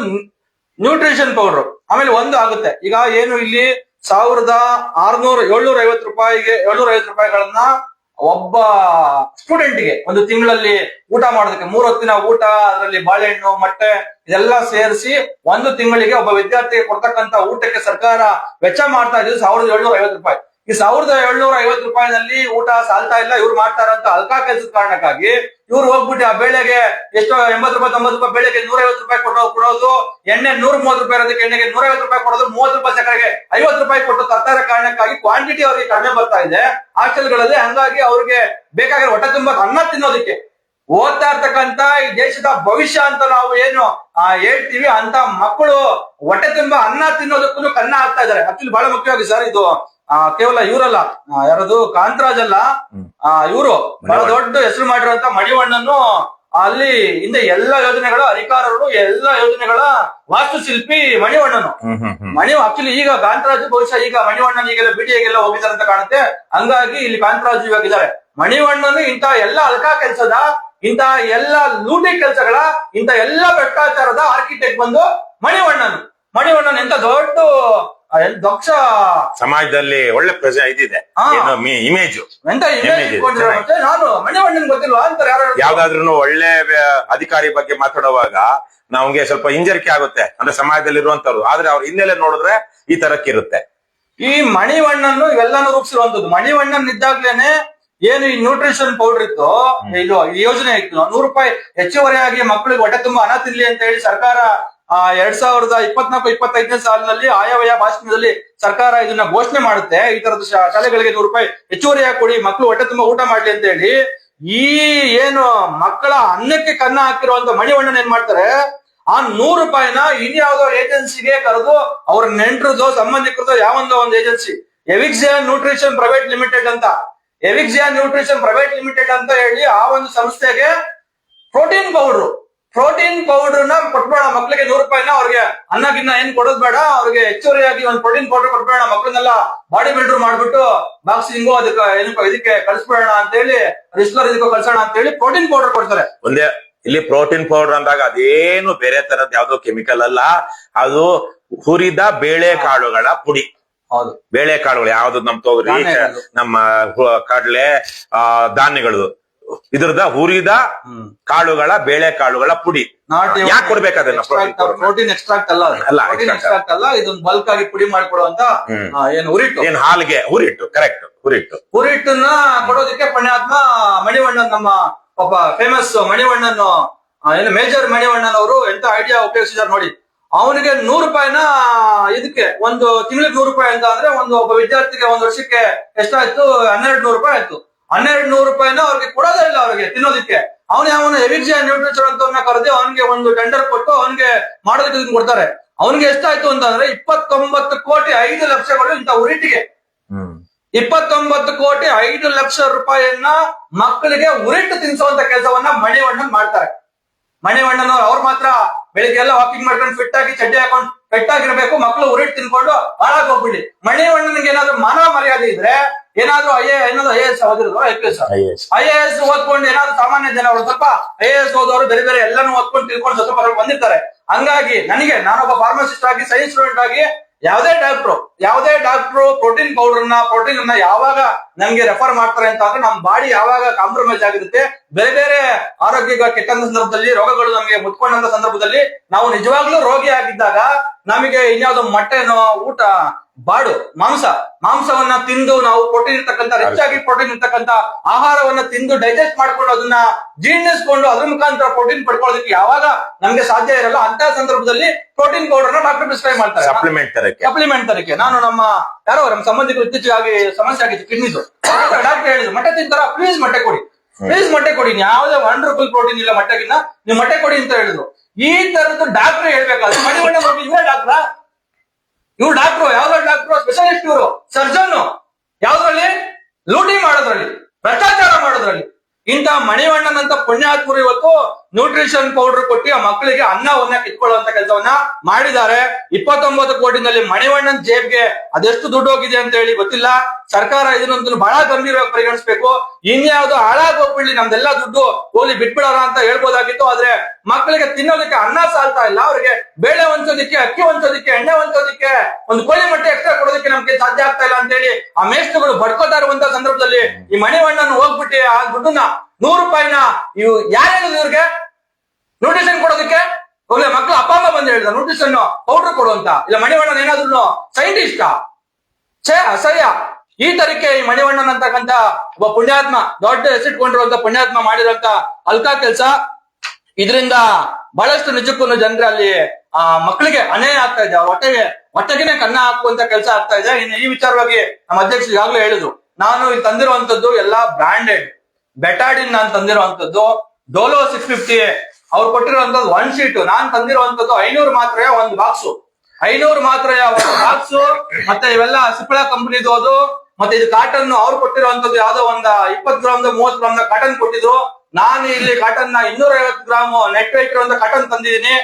ನ್ಯೂಟ್ರಿಷನ್ ಪೌಡರ್. ಆಮೇಲೆ ಒಂದು ಆಗುತ್ತೆ, ಈಗ ಏನು ಇಲ್ಲಿ 750 ರೂಪಾಯಿಗಳನ್ನ ಒಬ್ಬ ಸ್ಟೂಡೆಂಟ್ಗೆ ಒಂದು ತಿಂಗಳಲ್ಲಿ ಊಟ ಮಾಡೋದಕ್ಕೆ 3 ಹೊತ್ತಿನ ಊಟ, ಅದರಲ್ಲಿ ಬಾಳೆಹಣ್ಣು, ಮೊಟ್ಟೆ ಇದೆಲ್ಲ ಸೇರಿಸಿ ಒಂದು ತಿಂಗಳಿಗೆ ಒಬ್ಬ ವಿದ್ಯಾರ್ಥಿಗೆ ಕೊಡ್ತಕ್ಕಂತ ಊಟಕ್ಕೆ ಸರ್ಕಾರ ವೆಚ್ಚ ಮಾಡ್ತಾ ಇದ್ದು 1,750 ರೂಪಾಯಿ. ಈ 1,750 ರೂಪಾಯಿನಲ್ಲಿ ಊಟ ಸಾಲ್ತಾ ಇಲ್ಲ. ಇವ್ರು ಮಾಡ್ತಾರಂತ ಅಲ್ಕಾ ಕೆಲಸದ ಕಾರಣಕ್ಕಾಗಿ ಇವ್ರು ಹೋಗ್ಬಿಟ್ಟು ಆ ಬೇಳೆಗೆ ಎಷ್ಟೋ 80 ರೂಪಾಯಿ 90 ರೂಪಾಯಿ ಬೇಳೆಗೆ 150 ರೂಪಾಯಿ ಕೊಡೋದು, ಎಣ್ಣೆ 130 ರೂಪಾಯಿ ಇರೋದಕ್ಕೆ ಎಣ್ಣೆಗೆ 150 ರೂಪಾಯಿ ಕೊಡೋದು, 30 ರೂಪಾಯಿ ಸಕ್ಕರೆಗೆ 50 ರೂಪಾಯಿ ಕೊಟ್ಟು ತರ್ತಾ ಇರೋ ಕಾರಣಕ್ಕಾಗಿ ಕ್ವಾಂಟಿಟಿ ಅವ್ರಿಗೆ ಕಡಿಮೆ ಬರ್ತಾ ಇದೆ ಹಾಸ್ಟೆಲ್ಗಳಲ್ಲಿ. ಹಂಗಾಗಿ ಅವ್ರಿಗೆ ಬೇಕಾಗಿರೋ ಹೊಟ್ಟೆ ತುಂಬ ಅನ್ನ ತಿನ್ನೋದಕ್ಕೆ, ಓದ್ತಾ ಇರ್ತಕ್ಕಂತ ಈ ದೇಶದ ಭವಿಷ್ಯ ಅಂತ ನಾವು ಏನು ಹೇಳ್ತೀವಿ, ಅಂತ ಮಕ್ಕಳು ಹೊಟ್ಟೆ ತುಂಬ ಅನ್ನ ತಿನ್ನೋದಕ್ಕೂ ಕನ್ನ ಆಗ್ತಾ ಇದಾರೆ. ಆಕ್ಚುಲಿ ಬಹಳ ಮುಖ್ಯವಾಗಿ ಸರ್, ಇದು ಕೇವಲ ಇವರಲ್ಲ, ಯಾರದು ಕಾಂತರಾಜ್ ಅಲ್ಲ, ಇವರು ಬಹಳ ದೊಡ್ಡ ಹೆಸರು ಮಾಡಿರುವಂತ ಮಣಿವಣ್ಣನು ಅಲ್ಲಿ ಹಿಂದೆ ಎಲ್ಲಾ ಯೋಜನೆಗಳ ಅಧಿಕಾರರು, ಎಲ್ಲಾ ಯೋಜನೆಗಳ ವಾಸ್ತುಶಿಲ್ಪಿ ಮಣಿವಣ್ಣನು. ಆಕ್ಚುಲಿ ಈಗ ಕಾಂತರಾಜು ಬಹುಶಃ ಈಗ ಮಣಿವಣ್ಣನ ಈಗೆಲ್ಲ ಬಿಡಿಎಗೆಲ್ಲ ಹೋಗಿದ್ದಾರೆ ಅಂತ ಕಾಣುತ್ತೆ. ಹಂಗಾಗಿ ಇಲ್ಲಿ ಕಾಂತರಾಜು ಇವಾಗಿದ್ದಾರೆ. ಮಣಿವಣ್ಣನು ಇಂತಹ ಎಲ್ಲಾ ಅಲ್ಕಾ ಕೆಲಸದ, ಇಂತಹ ಎಲ್ಲಾ ಲೂಟಿ ಕೆಲಸಗಳ, ಇಂತಹ ಎಲ್ಲಾ ಭ್ರಷ್ಟಾಚಾರದ ಆರ್ಕಿಟೆಕ್ಟ್ ಬಂದು ಮಣಿವಣ್ಣನು. ಮಣಿವಣ್ಣನ್ ಎಂತ ದೊಡ್ಡ ದಕ್ಷ ಸಮಾಜದಲ್ಲಿ ಒಳ್ಳೆ ಇದಿದೆ, ಇಮೇಜ್ ಎಂತ ಇಮೇಜ್ ಇಟ್ಕೊಂಡಿರೋ. ಮತ್ತೆ ನಾನು ಮಣಿವಣ್ಣನ್ ಗೊತ್ತಿಲ್ವಾ ಅಂತಾರೆ ಯಾರು. ಯಾವ್ದಾದ್ರು ಒಳ್ಳೆ ಅಧಿಕಾರಿ ಬಗ್ಗೆ ಮಾತಾಡುವಾಗ ನಮ್ಗೆ ಸ್ವಲ್ಪ ಹಿಂಜರಿಕೆ ಆಗುತ್ತೆ, ಅಂದ್ರೆ ಸಮಾಜದಲ್ಲಿ ಇರುವಂತವ್ರು. ಆದ್ರೆ ಅವ್ರ ಹಿನ್ನೆಲೆ ನೋಡಿದ್ರೆ ಈ ತರಕ್ಕಿರುತ್ತೆ. ಈ ಮಣಿವಣ್ಣನ್ನು ಇವೆಲ್ಲಾನು ರೂಪಿಸಿರುವಂತದ್ದು. ಮಣಿವಣ್ಣನ್ ಇದ್ದಾಗ್ಲೇನೆ ಏನು ಈ ನ್ಯೂಟ್ರಿಷನ್ ಪೌಡರ್ ಇತ್ತು, ಇದು ಯೋಜನೆ ಇತ್ತು, 100 ರೂಪಾಯಿ ಹೆಚ್ಚುವರಿಯಾಗಿ ಮಕ್ಕಳಿಗೆ ಹೊಟ್ಟೆ ತುಂಬಾ ಅನ್ನ ತಿನ್ಲಿ ಅಂತ ಹೇಳಿ ಸರ್ಕಾರ 2024-25ನೇ ಸಾಲಿನಲ್ಲಿ ಆಯವ್ಯಯ ಭಾಷಣದಲ್ಲಿ ಸರ್ಕಾರ ಇದನ್ನ ಘೋಷಣೆ ಮಾಡುತ್ತೆ. ಈ ತರದ ಶಾಲೆಗಳಿಗೆ 100 ರೂಪಾಯಿ ಹೆಚ್ಚುವರಿಯಾಗಿ ಕೊಡಿ, ಮಕ್ಕಳು ಹೊಟ್ಟೆ ತುಂಬಾ ಊಟ ಮಾಡ್ಲಿ ಅಂತ ಹೇಳಿ. ಈ ಏನು ಮಕ್ಕಳ ಅನ್ನಕ್ಕೆ ಕನ್ನ ಹಾಕಿರುವಂತ ಮಣಿವಣ್ಣನ್ ಏನ್ ಮಾಡ್ತಾರೆ, ಆ 100 ರೂಪಾಯಿನ ಇನ್ಯಾವುದೋ ಏಜೆನ್ಸಿಗೆ ಕರೆದು ಅವ್ರ ನೆಂಟ್ರದೋ ಸಂಬಂಧಿಕರದೋ ಯಾವೊಂದೋ ಒಂದು ಏಜೆನ್ಸಿ, ಎವಿಕ್ಸಿಯಾ ನ್ಯೂಟ್ರಿಷನ್ ಪ್ರೈವೇಟ್ ಲಿಮಿಟೆಡ್ ಅಂತ, ಎವಿಕ್ಸಿಯಾ ನ್ಯೂಟ್ರಿಷನ್ ಪ್ರೈವೇಟ್ ಲಿಮಿಟೆಡ್ ಅಂತ ಹೇಳಿ ಆ ಒಂದು ಸಂಸ್ಥೆಗೆ ಪ್ರೋಟೀನ್ ಪೌಡರ್ ನ ಕೊಟ್ಬೇಡ ಮಕ್ಳಿಗೆ 100 ರೂಪಾಯಿನ. ಅವ್ರಿಗೆ ಅನ್ನಗಿನ್ನ ಏನ್ ಕೊಡೋದ್ ಬೇಡ, ಅವ್ರಿಗೆ ಹೆಚ್ಚುವರಿಯಾಗಿ ಒಂದು ಪ್ರೋಟೀನ್ ಪೌಡರ್ ಕೊಟ್ಬೇಡ, ಮಕ್ಕಳನ್ನೆಲ್ಲ ಬಾಡಿ ಬಿಲ್ಡರ್ ಮಾಡ್ಬಿಟ್ಟು ಬಾಕ್ಸಿಂಗು ಇದಕ್ಕೆ ಕಳಿಸ್ಬೇಡ ಅಂತ ಹೇಳಿ, ರಿಸ್ಲರ್ ಇದಕ್ಕೂ ಕಳ್ಸೋಣ ಅಂತ ಹೇಳಿ ಪ್ರೋಟೀನ್ ಪೌಡರ್ ಕೊಡ್ತಾರೆ. ಒಂದೇ ಇಲ್ಲಿ ಪ್ರೋಟೀನ್ ಪೌಡರ್ ಅಂದಾಗ ಅದೇನು ಬೇರೆ ತರದ್ ಯಾವ್ದೋ ಕೆಮಿಕಲ್ ಅಲ್ಲ, ಅದು ಹುರಿದ ಬೇಳೆಕಾಳುಗಳ ಪುಡಿ. ಹೌದು, ಬೇಳೆಕಾಳುಗಳು ಯಾವ್ದು ನಮ್ ತೊಗರಿ, ನಮ್ಮ ಕಡಲೆ, ಧಾನ್ಯಗಳು, ಇದ್ರದ ಹುರಿದ ಕಾಳುಗಳ ಬೇಳೆಕಾಳುಗಳ ಪುಡಿ. ಯಾಕೆ ಕೊಡ್ಬೇಕಾದ್ರೆ ಪ್ರೋಟೀನ್ ಎಕ್ಸ್ಟ್ರಾಕ್ಟ್ ಅಲ್ಲ, ಎಕ್ಸ್ಟ್ರಾಕ್ಟ್ ಅಲ್ಲ, ಇದೊಂದು ಬಲ್ಕ್ ಆಗಿ ಪುಡಿ ಮಾಡ್ಕೊಡುವಂತ ಏನು ಹುರಿಟ್ಟು, ಏನ್ ಹಾಲ್ಗೆ ಹುರಿಟ್ಟು, ಕರೆಕ್ಟ್, ಹುರಿಟ್ಟನ್ನ ಕೊಡೋದಕ್ಕೆ ಪುಣ್ಯಾತ್ಮ ಮಣಿವಣ್ಣನ್, ನಮ್ಮ ಒಬ್ಬ ಫೇಮಸ್ ಮಣಿವಣ್ಣನ್ ಏನು ಮೇಜರ್ ಮಣಿವಣ್ಣನ್ ಅವರು ಎಂತ ಐಡಿಯಾ ಉಪಯೋಗಿಸಿದಾರೆ ನೋಡಿ. ಅವನಿಗೆ 100 ರೂಪಾಯಿನ ಇದಕ್ಕೆ ಒಂದು ತಿಂಗಳಿಗೆ 100 ರೂಪಾಯಿ ಅಂತ ಅಂದ್ರೆ ಒಬ್ಬ ವಿದ್ಯಾರ್ಥಿಗೆ ಒಂದು ವರ್ಷಕ್ಕೆ ಎಷ್ಟಾಯ್ತು, 1200 ರೂಪಾಯಿ ಆಯ್ತು. 1200 ರೂಪಾಯಿನ ಅವ್ರಿಗೆ ಕೊಡೋದೇ ಇಲ್ಲ, ಅವ್ರಿಗೆ ತಿನ್ನೋದಕ್ಕೆ. ಅವನ ಎವಿಕ್ಸಿಯಾ ನ್ಯೂಟ್ರಿಷನ್ ಅಂತವ್ರನ್ನ ಕರೆದು ಅವನಿಗೆ ಒಂದು ಟೆಂಡರ್ ಕೊಟ್ಟು ಅವನಿಗೆ ಮಾಡೋದಕ್ಕೆ ಕೊಡ್ತಾರೆ. ಅವನಿಗೆ ಎಷ್ಟಾಯ್ತು ಅಂತಂದ್ರೆ 29 ಕೋಟಿ 5 ಲಕ್ಷಗಳು ಇಂಥ ಉರಿಟಿಗೆ. 29 ಕೋಟಿ 5 ಲಕ್ಷ ರೂಪಾಯಿಯನ್ನ ಮಕ್ಕಳಿಗೆ ಉರಿಟ್ಟು ತಿನ್ಸುವಂತ ಕೆಲಸವನ್ನ ಮಣಿವಣ್ಣನ್ ಮಾಡ್ತಾರೆ. ಮಣಿವಣ್ಣನ್ ಅವ್ರು ಮಾತ್ರ ಬೆಳಿಗ್ಗೆ ಎಲ್ಲ ವಾಕಿಂಗ್ ಮಾಡ್ಕೊಂಡು ಫಿಟ್ ಆಗಿ ಚಡ್ಡಿ ಹಾಕೊಂಡು ಫಿಟ್ ಆಗಿರ್ಬೇಕು, ಮಕ್ಕಳು ಉರಿಟ್ಟು ತಿನ್ಕೊಂಡು ಹಾಳಾಗಿ ಹೋಗ್ಬಿಡಿ. ಮಣಿವಣ್ಣನಿಗೆ ಏನಾದ್ರು ಮಾನ ಮರ್ಯಾದೆ ಇದ್ರೆ, ಏನಾದ್ರು IAS ಓದಿರೋದು, IAS ಓದ್ಕೊಂಡು ಏನಾದ್ರು ಸಾಮಾನ್ಯ ಜನ ಅವರು ಸ್ವಲ್ಪ IAS ಓದೋರು ಬೇರೆ ಬೇರೆ ಎಲ್ಲಾನು ಓದ್ಕೊಂಡು ತಿಳ್ಕೊಂಡು ಸ್ವಲ್ಪ ಬಂದಿರ್ತಾರೆ. ಹಂಗಾಗಿ ನಾನೊಬ್ಬ ಫಾರ್ಮಸಿಸ್ಟ್ ಆಗಿ, ಸೈನ್ಸ್ ಸ್ಟೂಡೆಂಟ್ ಆಗಿ, ಯಾವುದೇ ಡಾಕ್ಟ್ರು ಪ್ರೋಟೀನ್ ಅನ್ನ ಯಾವಾಗ ನಮ್ಗೆ ರೆಫರ್ ಮಾಡ್ತಾರೆ ಅಂತ ಅಂದ್ರೆ ನಮ್ ಬಾಡಿ ಯಾವಾಗ ಕಾಂಪ್ರಮೈಸ್ ಆಗಿರುತ್ತೆ, ಬೇರೆ ಬೇರೆ ಆರೋಗ್ಯ ಕೆಟ್ಟಂತ ಸಂದರ್ಭದಲ್ಲಿ, ರೋಗಗಳು ನಮಗೆ ಮುತ್ಕೊಂಡಂತ ಸಂದರ್ಭದಲ್ಲಿ, ನಾವು ನಿಜವಾಗ್ಲೂ ರೋಗಿ ಆಗಿದ್ದಾಗ ನಮಗೆ ಇನ್ಯಾವುದೋ ಮೊಟ್ಟೆನೋ ಊಟ ಬಾಡು ಮಾಂಸವನ್ನ ತಿಂದು ನಾವು ಪ್ರೋಟೀನ್ ಇರ್ತಕ್ಕಂಥ, ರಿಚ್ ಆಗಿ ಪ್ರೋಟೀನ್ ಇರ್ತಕ್ಕಂಥ ಆಹಾರವನ್ನ ತಿಂದು ಡೈಜೆಸ್ಟ್ ಮಾಡ್ಕೊಂಡು ಅದನ್ನ ಜೀರ್ಣಿಸ್ಕೊಂಡು ಅದ್ರ ಮುಖಾಂತರ ಪ್ರೋಟೀನ್ ಪಡ್ಕೊಳ್ಳೋದಕ್ಕೆ ಯಾವಾಗ ನಮ್ಗೆ ಸಾಧ್ಯ ಇರಲ್ಲ, ಅಂತ ಸಂದರ್ಭದಲ್ಲಿ ಪ್ರೋಟೀನ್ ಪೌಡರ್ ನ ಡಾಕ್ಟರ್ ಪ್ರಿಸ್ಕ್ರೈಬ್ ಮಾಡ್ತಾರೆ ಸಪ್ಲಿಮೆಂಟ್ ತರಕ್ಕೆ. ನಾನು ನಮ್ಮ ಸಂಬಂಧಿಕರು ಇತ್ತೀಚೆಗಾಗಿ ಸಮಸ್ಯೆ ಆಗಿತ್ತು ಕಿಡ್ನಿದು, ಡಾಕ್ಟರ್ ಹೇಳಿದ್ರು ಮೊಟ್ಟೆ ತಿಂತಾರ, ಪ್ಲೀಸ್ ಮೊಟ್ಟೆ ಕೊಡಿ, ಯಾವುದೇ 1 ರೂಪಾಯಿ ಪ್ರೋಟೀನ್ ಇಲ್ಲ ಮೊಟ್ಟೆಗಿನ್ನ, ನೀವು ಮೊಟ್ಟೆ ಕೊಡಿ ಅಂತ ಹೇಳಿದ್ರು. ಈ ತರದ್ದು ಡಾಕ್ಟರ್ ಹೇಳ್ಬೇಕಾದ್ರೆ ಮಣಿವಣ್ಣ ಇವರೇ ಇವ್ರು ಡಾಕ್ಟ್ರು, ಯಾವ್ದ್ರಲ್ಲಿ ಡಾಕ್ಟ್ರು, ಸ್ಪೆಷಲಿಸ್ಟ್, ಇವರು ಸರ್ಜನ್, ಯಾವ್ದ್ರಲ್ಲಿ ಲೂಟಿ ಮಾಡೋದ್ರಲ್ಲಿ, ಭ್ರಷ್ಟಾಚಾರ ಮಾಡೋದ್ರಲ್ಲಿ. ಇಂತ ಮಣಿವಣ್ಣನಂತ ಪುಣ್ಯಾತ್ಮರು ಇವತ್ತು ನ್ಯೂಟ್ರಿಷನ್ ಪೌಡರ್ ಕೊಟ್ಟು ಆ ಮಕ್ಕಳಿಗೆ ಅನ್ನವನ್ನ ಕಿತ್ಕೊಳ್ಳುವಂತ ಕೆಲಸವನ್ನ ಮಾಡಿದ್ದಾರೆ. 29 ಕೋಟಿನಲ್ಲಿ ಮಣಿವಣ್ಣನ್ ಜೇಬ್ಗೆ ಅದೆಷ್ಟು ದುಡ್ಡು ಹೋಗಿದೆ ಅಂತ ಹೇಳಿ ಗೊತ್ತಿಲ್ಲ. ಸರ್ಕಾರ ಇದನ್ನೊಂದು ಬಹಳ ಗಂಭೀರವಾಗಿ ಪರಿಗಣಿಸಬೇಕು. ಇನ್ಯಾವುದೋ ಹಾಳಾಗಿ ಹೋಗ್ಬಿಡ್ಲಿ, ನಮ್ದೆಲ್ಲ ದುಡ್ಡು ಹೋಗ್ಲಿ ಬಿಟ್ಬಿಡೋಣ ಅಂತ ಹೇಳ್ಬೋದಾಗಿತ್ತು. ಆದ್ರೆ ಮಕ್ಕಳಿಗೆ ತಿನ್ನೋದಕ್ಕೆ ಅನ್ನ ಸಾಲ್ತಾ ಇಲ್ಲ, ಅವ್ರಿಗೆ ಬೇಳೆ ಹೊಂಚೋದಿಕ್ಕೆ, ಅಕ್ಕಿ ಹೊಂಚೋದಿಕ್ಕೆ, ಎಣ್ಣೆ ಹೊಂಚೋದಿಕ್ಕೆ, ಒಂದು ಕೋಳಿ ಮೊಟ್ಟೆ ಎಕ್ಸ್ಟ್ರಾ ಕೊಡೋದಕ್ಕೆ ನಮ್ಗೆ ಸಾಧ್ಯ ಆಗ್ತಾ ಇಲ್ಲ ಅಂತ ಹೇಳಿ ಆ ಮೇಷ್ಟ್ರುಗಳು ಬಡ್ಕೋತಾ ಇರುವಂತ ಸಂದರ್ಭದಲ್ಲಿ ಈ ಮಣಿವಣ್ಣನ್ ಹೋಗ್ಬಿಟ್ಟು ಆ ದುಡ್ಡನ್ನ 100 ರೂಪಾಯಿನ ಇವು ಯಾರು ಹೇಳಿದ್ರು ಇವ್ರಿಗೆ ನ್ಯೂಟ್ರಿಷನ್ ಕೊಡೋದಕ್ಕೆ? ಒಳ್ಳೆ ಮಕ್ಕಳು ಅಪ್ಪ ಅಮ್ಮ ಬಂದು ಹೇಳಿದ ನ್ಯೂಟ್ರಿಷನ್ ಪೌಡರ್ ಕೊಡುವಂತ. ಇಲ್ಲ ಮಣಿವಣ್ಣನ್ ಏನಾದ್ರು ಸೈಂಟಿಸ್ಟ್ ಅಸಹ್ಯ. ಈ ತರಕ್ಕೆ ಈ ಮಣಿವಣ್ಣನ್ ಅಂತಕ್ಕಂತ ಒಬ್ಬ ಪುಣ್ಯಾತ್ಮ, ದೊಡ್ಡ ಹೆಸರಿಟ್ಕೊಂಡಿರುವಂತ ಪುಣ್ಯಾತ್ಮ ಮಾಡಿರುವಂತ ಅಲ್ಕಾ ಕೆಲಸ. ಇದರಿಂದ ಬಹಳಷ್ಟು ನಿಜಕ್ಕೂ ಜನರು ಅಲ್ಲಿ ಮಕ್ಕಳಿಗೆ ಅನ್ಯಾಯ ಆಗ್ತಾ ಇದೆ, ಅವ್ರ ಹೊಟ್ಟೆಗೆನೆ ಕನ್ನ ಹಾಕುವಂತ ಕೆಲಸ ಆಗ್ತಾ ಇದೆ. ಇನ್ನು ಈ ವಿಚಾರವಾಗಿ ನಮ್ಮ ಅಧ್ಯಕ್ಷರು ಈಗಾಗಲೇ ಹೇಳಿದ್ರು, ನಾನು ಇಲ್ಲಿ ತಂದಿರುವಂತದ್ದು ಎಲ್ಲಾ ಬ್ರಾಂಡೆಡ್. ಬೆಟಾಡಿನ್ ನಾನು ತಂದಿರುವಂತದ್ದು, ಡೋಲೋ 650 ಅವ್ರು ಕೊಟ್ಟಿರುವಂತದ್ದು 1 ಶೀಟ್, ನಾನ್ ತಂದಿರುವಂತದ್ದು 500 ಮಾತ್ರೆಯ ಒಂದು ಬಾಕ್ಸು, 500 ಮಾತ್ರೆಯ ಒಂದು ಬಾಕ್ಸು. ಮತ್ತೆ ಇವೆಲ್ಲ ಸಿಪ್ಲಾ ಕಂಪನಿದು ಅದು. ಮತ್ತೆ ಇದು ಕಾಟನ್ ಅವ್ರು ಕೊಟ್ಟಿರುವಂತದ್ದು ಯಾವ್ದೋ ಒಂದು 20 ಗ್ರಾಮ್ 30 ಗ್ರಾಮ್ ಕಾಟನ್ ಕೊಟ್ಟಿದ್ರು. ನಾನು ಇಲ್ಲಿ ಕಾಟನ್ 250 ಗ್ರಾಮ್ ನೆಟ್ ವೇಟ್ ಇರುವಂತ ಕಾಟನ್ ತಂದಿದ್ದೀನಿ.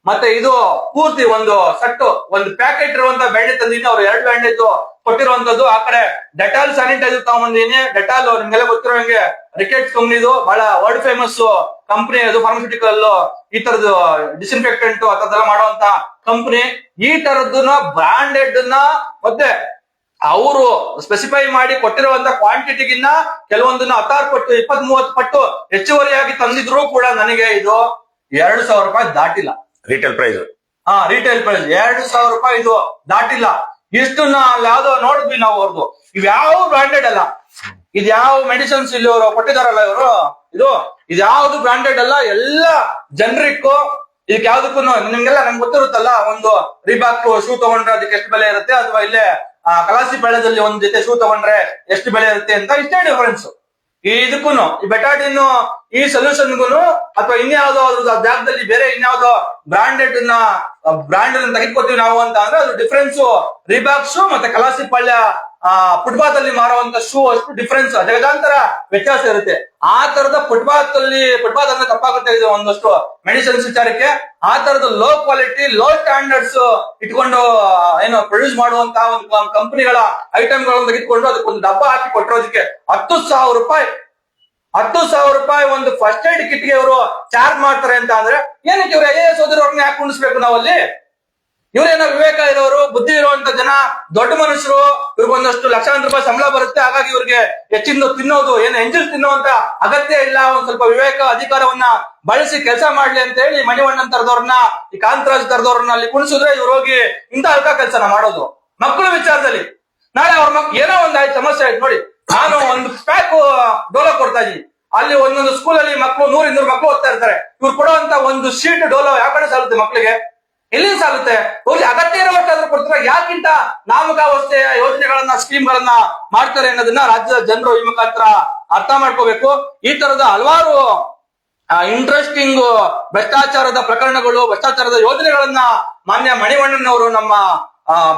ಮತ್ತೆ ಇದು ಪೂರ್ತಿ ಒಂದು ಸೆಟ್, ಒಂದು ಪ್ಯಾಕೆಟ್ ಇರುವಂತ ಬ್ಯಾಂಡೇಜ್ ತಂದಿದ್ದೀನಿ. ಅವ್ರು 2 ಬ್ಯಾಂಡೇಜ್ ಕೊಟ್ಟಿರುವಂತದ್ದು. ಆ ಕಡೆ ಡೆಟಾಲ್ ಸ್ಯಾನಿಟೈಸರ್ ತಗೊಂಡ್ಬಂದಿದ್ದೀನಿ. ಡೆಟಾಲ್ ನಿಮ್ಗೆಲ್ಲ ಗೊತ್ತಿರೋ ಹಂಗೆ ರಿಕೆಟ್ಸ್ ಕಂಪ್ನಿದು ಬಹಳ ವರ್ಲ್ಡ್ ಫೇಮಸ್ ಕಂಪನಿ, ಅದು ಫಾರ್ಮಸ್ಯೂಟಿಕಲ್ ಈ ತರದ್ದು ಡಿಸ್ಇನ್ಫೆಕ್ಟೆಂಟ್ ಅದೆಲ್ಲ ಮಾಡುವಂತ ಕಂಪನಿ ಈ ತರದ್ದನ್ನ ಬ್ರಾಂಡೆಡ್ ಮತ್ತೆ ಅವರು ಸ್ಪೆಸಿಫೈ ಮಾಡಿ ಕೊಟ್ಟಿರುವಂತ ಕ್ವಾಂಟಿಟಿಗಿನ್ನ ಕೆಲವೊಂದನ್ನ 16 ಪಟ್ಟು 20-30 ಪಟ್ಟು ಹೆಚ್ಚುವರಿಯಾಗಿ ತಂದಿದ್ರು ಕೂಡ ನನಗೆ ಇದು 2,000 ರೂಪಾಯಿ ದಾಟಿಲ್ಲ. ರಿಟೇಲ್ ಪ್ರೈಸ್ ರಿಟೇಲ್ ಪ್ರೈಸ್ 2,000 ರೂಪಾಯಿ ಇದು ದಾಟಿಲ್ಲ. ಇಷ್ಟನ್ನ ಅಲ್ಲಿ ಯಾವ್ದೋ ನೋಡಿದ್ವಿ ನಾವು ಅವ್ರದ್ದು. ಇವ್ಯಾವ ಬ್ರಾಂಡೆಡ್ ಅಲ್ಲ, ಇದ್ಯಾವ ಮೆಡಿಸಿನ್ಸ್ ಇಲ್ಲಿ ಅವರು ಕೊಟ್ಟಿದಾರಲ್ಲ ಇವರು, ಇದ್ಯಾವ್ದು ಬ್ರಾಂಡೆಡ್ ಅಲ್ಲ, ಎಲ್ಲ ಜನರಿಕ್. ಇದಕ್ಕೆ ಯಾವ್ದಕ್ಕೂ ನಿಮ್ಗೆಲ್ಲ ನಮ್ಗೆ ಗೊತ್ತಿರುತ್ತಲ್ಲ, ಒಂದು ರಿಬಾಕ್ ಶೂ ತಗೊಂಡ್ರೆ ಅದಕ್ಕೆ ಎಷ್ಟು ಬೆಲೆ ಇರುತ್ತೆ, ಅಥವಾ ಇಲ್ಲೇ ಕಲಾಸಿ ಬೆಳೆದಲ್ಲಿ ಒಂದ್ ಜೊತೆ ಶೂ ತಗೊಂಡ್ರೆ ಎಷ್ಟು ಬೆಲೆ ಇರುತ್ತೆ ಅಂತ ಇಷ್ಟೇ ಡಿಫರೆನ್ಸ್. ಇದಕ್ಕೂ ಈ ಬೆಟಾಡಿನ್ ಈ ಸೊಲ್ಯೂಷನ್ಗೂ ಅಥವಾ ಇನ್ಯಾವುದೋ ಅದ್ರ ಜಾಗದಲ್ಲಿ ಬೇರೆ ಇನ್ಯಾವುದೋ ಬ್ರಾಂಡ್ ತೆಗೆದುಕೊತೀವಿ ನಾವು ಅಂತ ಅಂದ್ರೆ ಅದು ಡಿಫರೆನ್ಸ್ ರಿಬಾಕ್ ಶೂ ಮತ್ತೆ ಕಲಾಸಿ ಪಳ್ಯ ಫುಟ್ಪಾತ್ ಅಲ್ಲಿ ಮಾರುವಂತ ಶೂ ಅಷ್ಟು ಡಿಫರೆನ್ಸ್ ಜಗದಾಂತರ ವ್ಯತ್ಯಾಸ ಇರುತ್ತೆ. ಆ ತರದ ಫುಟ್ಪಾತ್ ಅಂದ್ರೆ ತಪ್ಪಾಗುತ್ತೆ ಇದು ಒಂದಷ್ಟು ಮೆಡಿಸಿನ್ಸ್ ವಿಚಾರಕ್ಕೆ. ಆ ತರದ ಲೋ ಕ್ವಾಲಿಟಿ ಲೋ ಸ್ಟ್ಯಾಂಡರ್ಡ್ಸ್ ಇಟ್ಕೊಂಡು ಏನು ಪ್ರೊಡ್ಯೂಸ್ ಮಾಡುವಂತಹ ಒಂದು ಕಂಪನಿಗಳ ಐಟಮ್ಗಳನ್ನು ತೆಗೆದುಕೊಂಡು ಅದಕ್ಕೊಂದು ಡಬ್ಬ ಹಾಕಿ ಕೊಟ್ಟಿರೋದಕ್ಕೆ 10,000 ರೂಪಾಯಿ 10,000 ರೂಪಾಯಿ ಒಂದು ಫಸ್ಟ್ ಏಡ್ ಕಿಟ್ಗೆ ಇವರು ಚಾರ್ಜ್ ಮಾಡ್ತಾರೆ ಅಂತ ಅಂದ್ರೆ ಏನಕ್ಕೆ ಇವ್ರು IAS ಓದಿರೋರ್ನ ಯಾಕೆ ಕುಣಿಸ್ಬೇಕು ನಾವಲ್ಲಿ? ಇವ್ರೇನೋ ವಿವೇಕ ಇರೋರು, ಬುದ್ಧಿ ಇರುವಂತ ಜನ, ದೊಡ್ಡ ಮನುಷ್ಯರು, ಇವ್ರಿಗೊಂದಷ್ಟು ಲಕ್ಷಾಂತರ ರೂಪಾಯಿ ಸಂಬಳ ಬರುತ್ತೆ, ಹಾಗಾಗಿ ಇವ್ರಿಗೆ ಹೆಚ್ಚಿನ ತಿನ್ನೋದು ಏನು ಎಂಜಿಲ್ ತಿನ್ನುವಂತ ಅಗತ್ಯ ಇಲ್ಲ, ಒಂದ್ ಸ್ವಲ್ಪ ವಿವೇಕ ಅಧಿಕಾರವನ್ನ ಬಳಸಿ ಕೆಲಸ ಮಾಡ್ಲಿ ಅಂತ ಹೇಳಿ ಮಣಿವಣ್ಣನ್ ತರದವ್ರನ್ನ, ಈ ಕಾಂತರಾಜ್ ತರದವ್ರನ್ನ ಅಲ್ಲಿ ಕುಣಿಸಿದ್ರೆ ಇವ್ರು ಹೋಗಿ ಇಂತ ಅಲ್ಕ ಕೆಲಸನ ಮಾಡೋದು. ಮಕ್ಕಳ ವಿಚಾರದಲ್ಲಿ ನಾಳೆ ಅವ್ರ ಏನೋ ಒಂದ್ ಸಮಸ್ಯೆ ಆಯ್ತು ನೋಡಿ, ನಾನು ಒಂದು ಪ್ಯಾಕ್ ಡೋಲೋ ಕೊಡ್ತಾ ಇದೀನಿ, ಅಲ್ಲಿ ಒಂದೊಂದು ಸ್ಕೂಲಲ್ಲಿ ಮಕ್ಕಳು 100-200 ಮಕ್ಕಳು ಓದ್ತಾ ಇರ್ತಾರೆ, ಇವ್ರು ಕೊಡುವಂತ ಒಂದು ಶೀಟ್ ಡೋಲೋ ಯಾವ ಕಡೆ ಸಾಲುತ್ತೆ ಮಕ್ಕಳಿಗೆ? ಎಲ್ಲಿ ಸಾಗುತ್ತೆ? ಹೋಗಿ ಅಗತ್ಯ ಇರುವಷ್ಟಾದ್ರೂ ಕೊಡ್ತಾರೆ. ಯಾಕಿಂತ ನಾಮಕಾವಸ್ಥೆಯ ಯೋಜನೆಗಳನ್ನ ಸ್ಕೀಮ್ಗಳನ್ನ ಮಾಡ್ತಾರೆ ಅನ್ನೋದನ್ನ ರಾಜ್ಯದ ಜನರು ಈ ಮುಖಾಂತರ ಅರ್ಥ ಮಾಡ್ಕೋಬೇಕು. ಈ ತರದ ಹಲವಾರು ಇಂಟ್ರೆಸ್ಟಿಂಗ್ ಭ್ರಷ್ಟಾಚಾರದ ಪ್ರಕರಣಗಳು, ಭ್ರಷ್ಟಾಚಾರದ ಯೋಜನೆಗಳನ್ನ ಮಾನ್ಯ ಮಣಿವಣ್ಣನವರು, ನಮ್ಮ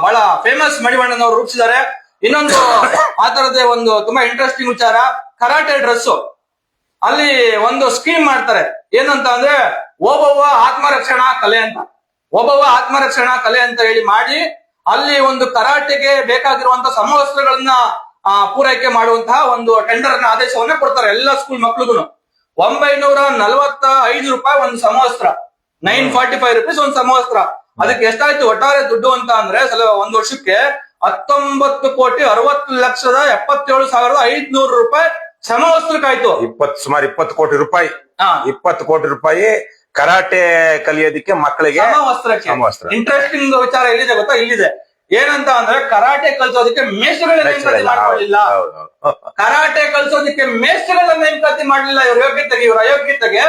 ಬಹಳ ಫೇಮಸ್ ಮಣಿವಣ್ಣನವರು ರೂಪಿಸಿದ್ದಾರೆ. ಇನ್ನೊಂದು ಆ ತರದೇ ಒಂದು ತುಂಬಾ ಇಂಟ್ರೆಸ್ಟಿಂಗ್ ವಿಚಾರ, ಕರಾಟೆ ಡ್ರೆಸ್ ಅಲ್ಲಿ ಒಂದು ಸ್ಕೀಮ್ ಮಾಡ್ತಾರೆ. ಏನಂತ ಅಂದ್ರೆ ಓಬವ್ವ ಆತ್ಮರಕ್ಷಣಾ ಕಲೆ ಅಂತ, ಒಬ್ಬವ ಆತ್ಮರಕ್ಷಣಾ ಕಲೆ ಅಂತ ಹೇಳಿ ಮಾಡಿ ಅಲ್ಲಿ ಒಂದು ಕರಾಟೆಗೆ ಬೇಕಾಗಿರುವಂತ ಸಮವಸ್ತ್ರಗಳನ್ನ ಪೂರೈಕೆ ಮಾಡುವಂತಹ ಒಂದು ಟೆಂಡರ್ ಆದೇಶವನ್ನ ಕೊಡ್ತಾರೆ ಎಲ್ಲ ಸ್ಕೂಲ್ ಮಕ್ಳಿಗೂ. 945 ರೂಪಾಯಿ ಒಂದು ಸಮವಸ್ತ್ರ, 945 rupees ಒಂದು ಸಮವಸ್ತ್ರ. ಅದಕ್ಕೆ ಎಷ್ಟಾಯ್ತು ಒಟ್ಟಾರೆ ದುಡ್ಡು ಅಂತ ಅಂದ್ರೆ ಒಂದು ವರ್ಷಕ್ಕೆ 19,60,77,500 ರೂಪಾಯಿ ಸಮವಸ್ತ್ರಕ್ಕಾಯ್ತು. ಸುಮಾರು 20 ಕೋಟಿ ರೂಪಾಯಿ 20 ಕೋಟಿ ರೂಪಾಯಿ ಕರಾಟೆ ಕಲಿಯೋದಿಕ್ಕೆ ಮಕ್ಕಳಿಗೆ ಸಮವಸ್ತ್ರ. ಇಂಟ್ರೆಸ್ಟಿಂಗ್ ವಿಚಾರ ಎಲ್ಲಿದೆ ಗೊತ್ತಾ? ಇಲ್ಲಿದೆ. ಏನಂತ ಅಂದ್ರೆ ಕರಾಟೆ ಕಲ್ಸೋದಕ್ಕೆ ಮೇಷ್ಟ್ರುಗಳನ್ನ ನೇಮಕಾತಿ ಮಾಡಲಿಲ್ಲ, ಕರಾಟೆ ಕಲ್ಸೋದಕ್ಕೆ ಮೇಷ್ಟ್ರುಗಳನ್ನ ನೇಮಕಾತಿ ಮಾಡಲಿಲ್ಲ. ಇವ್ರ ಅಯೋಗ್ಯತೆಗೆ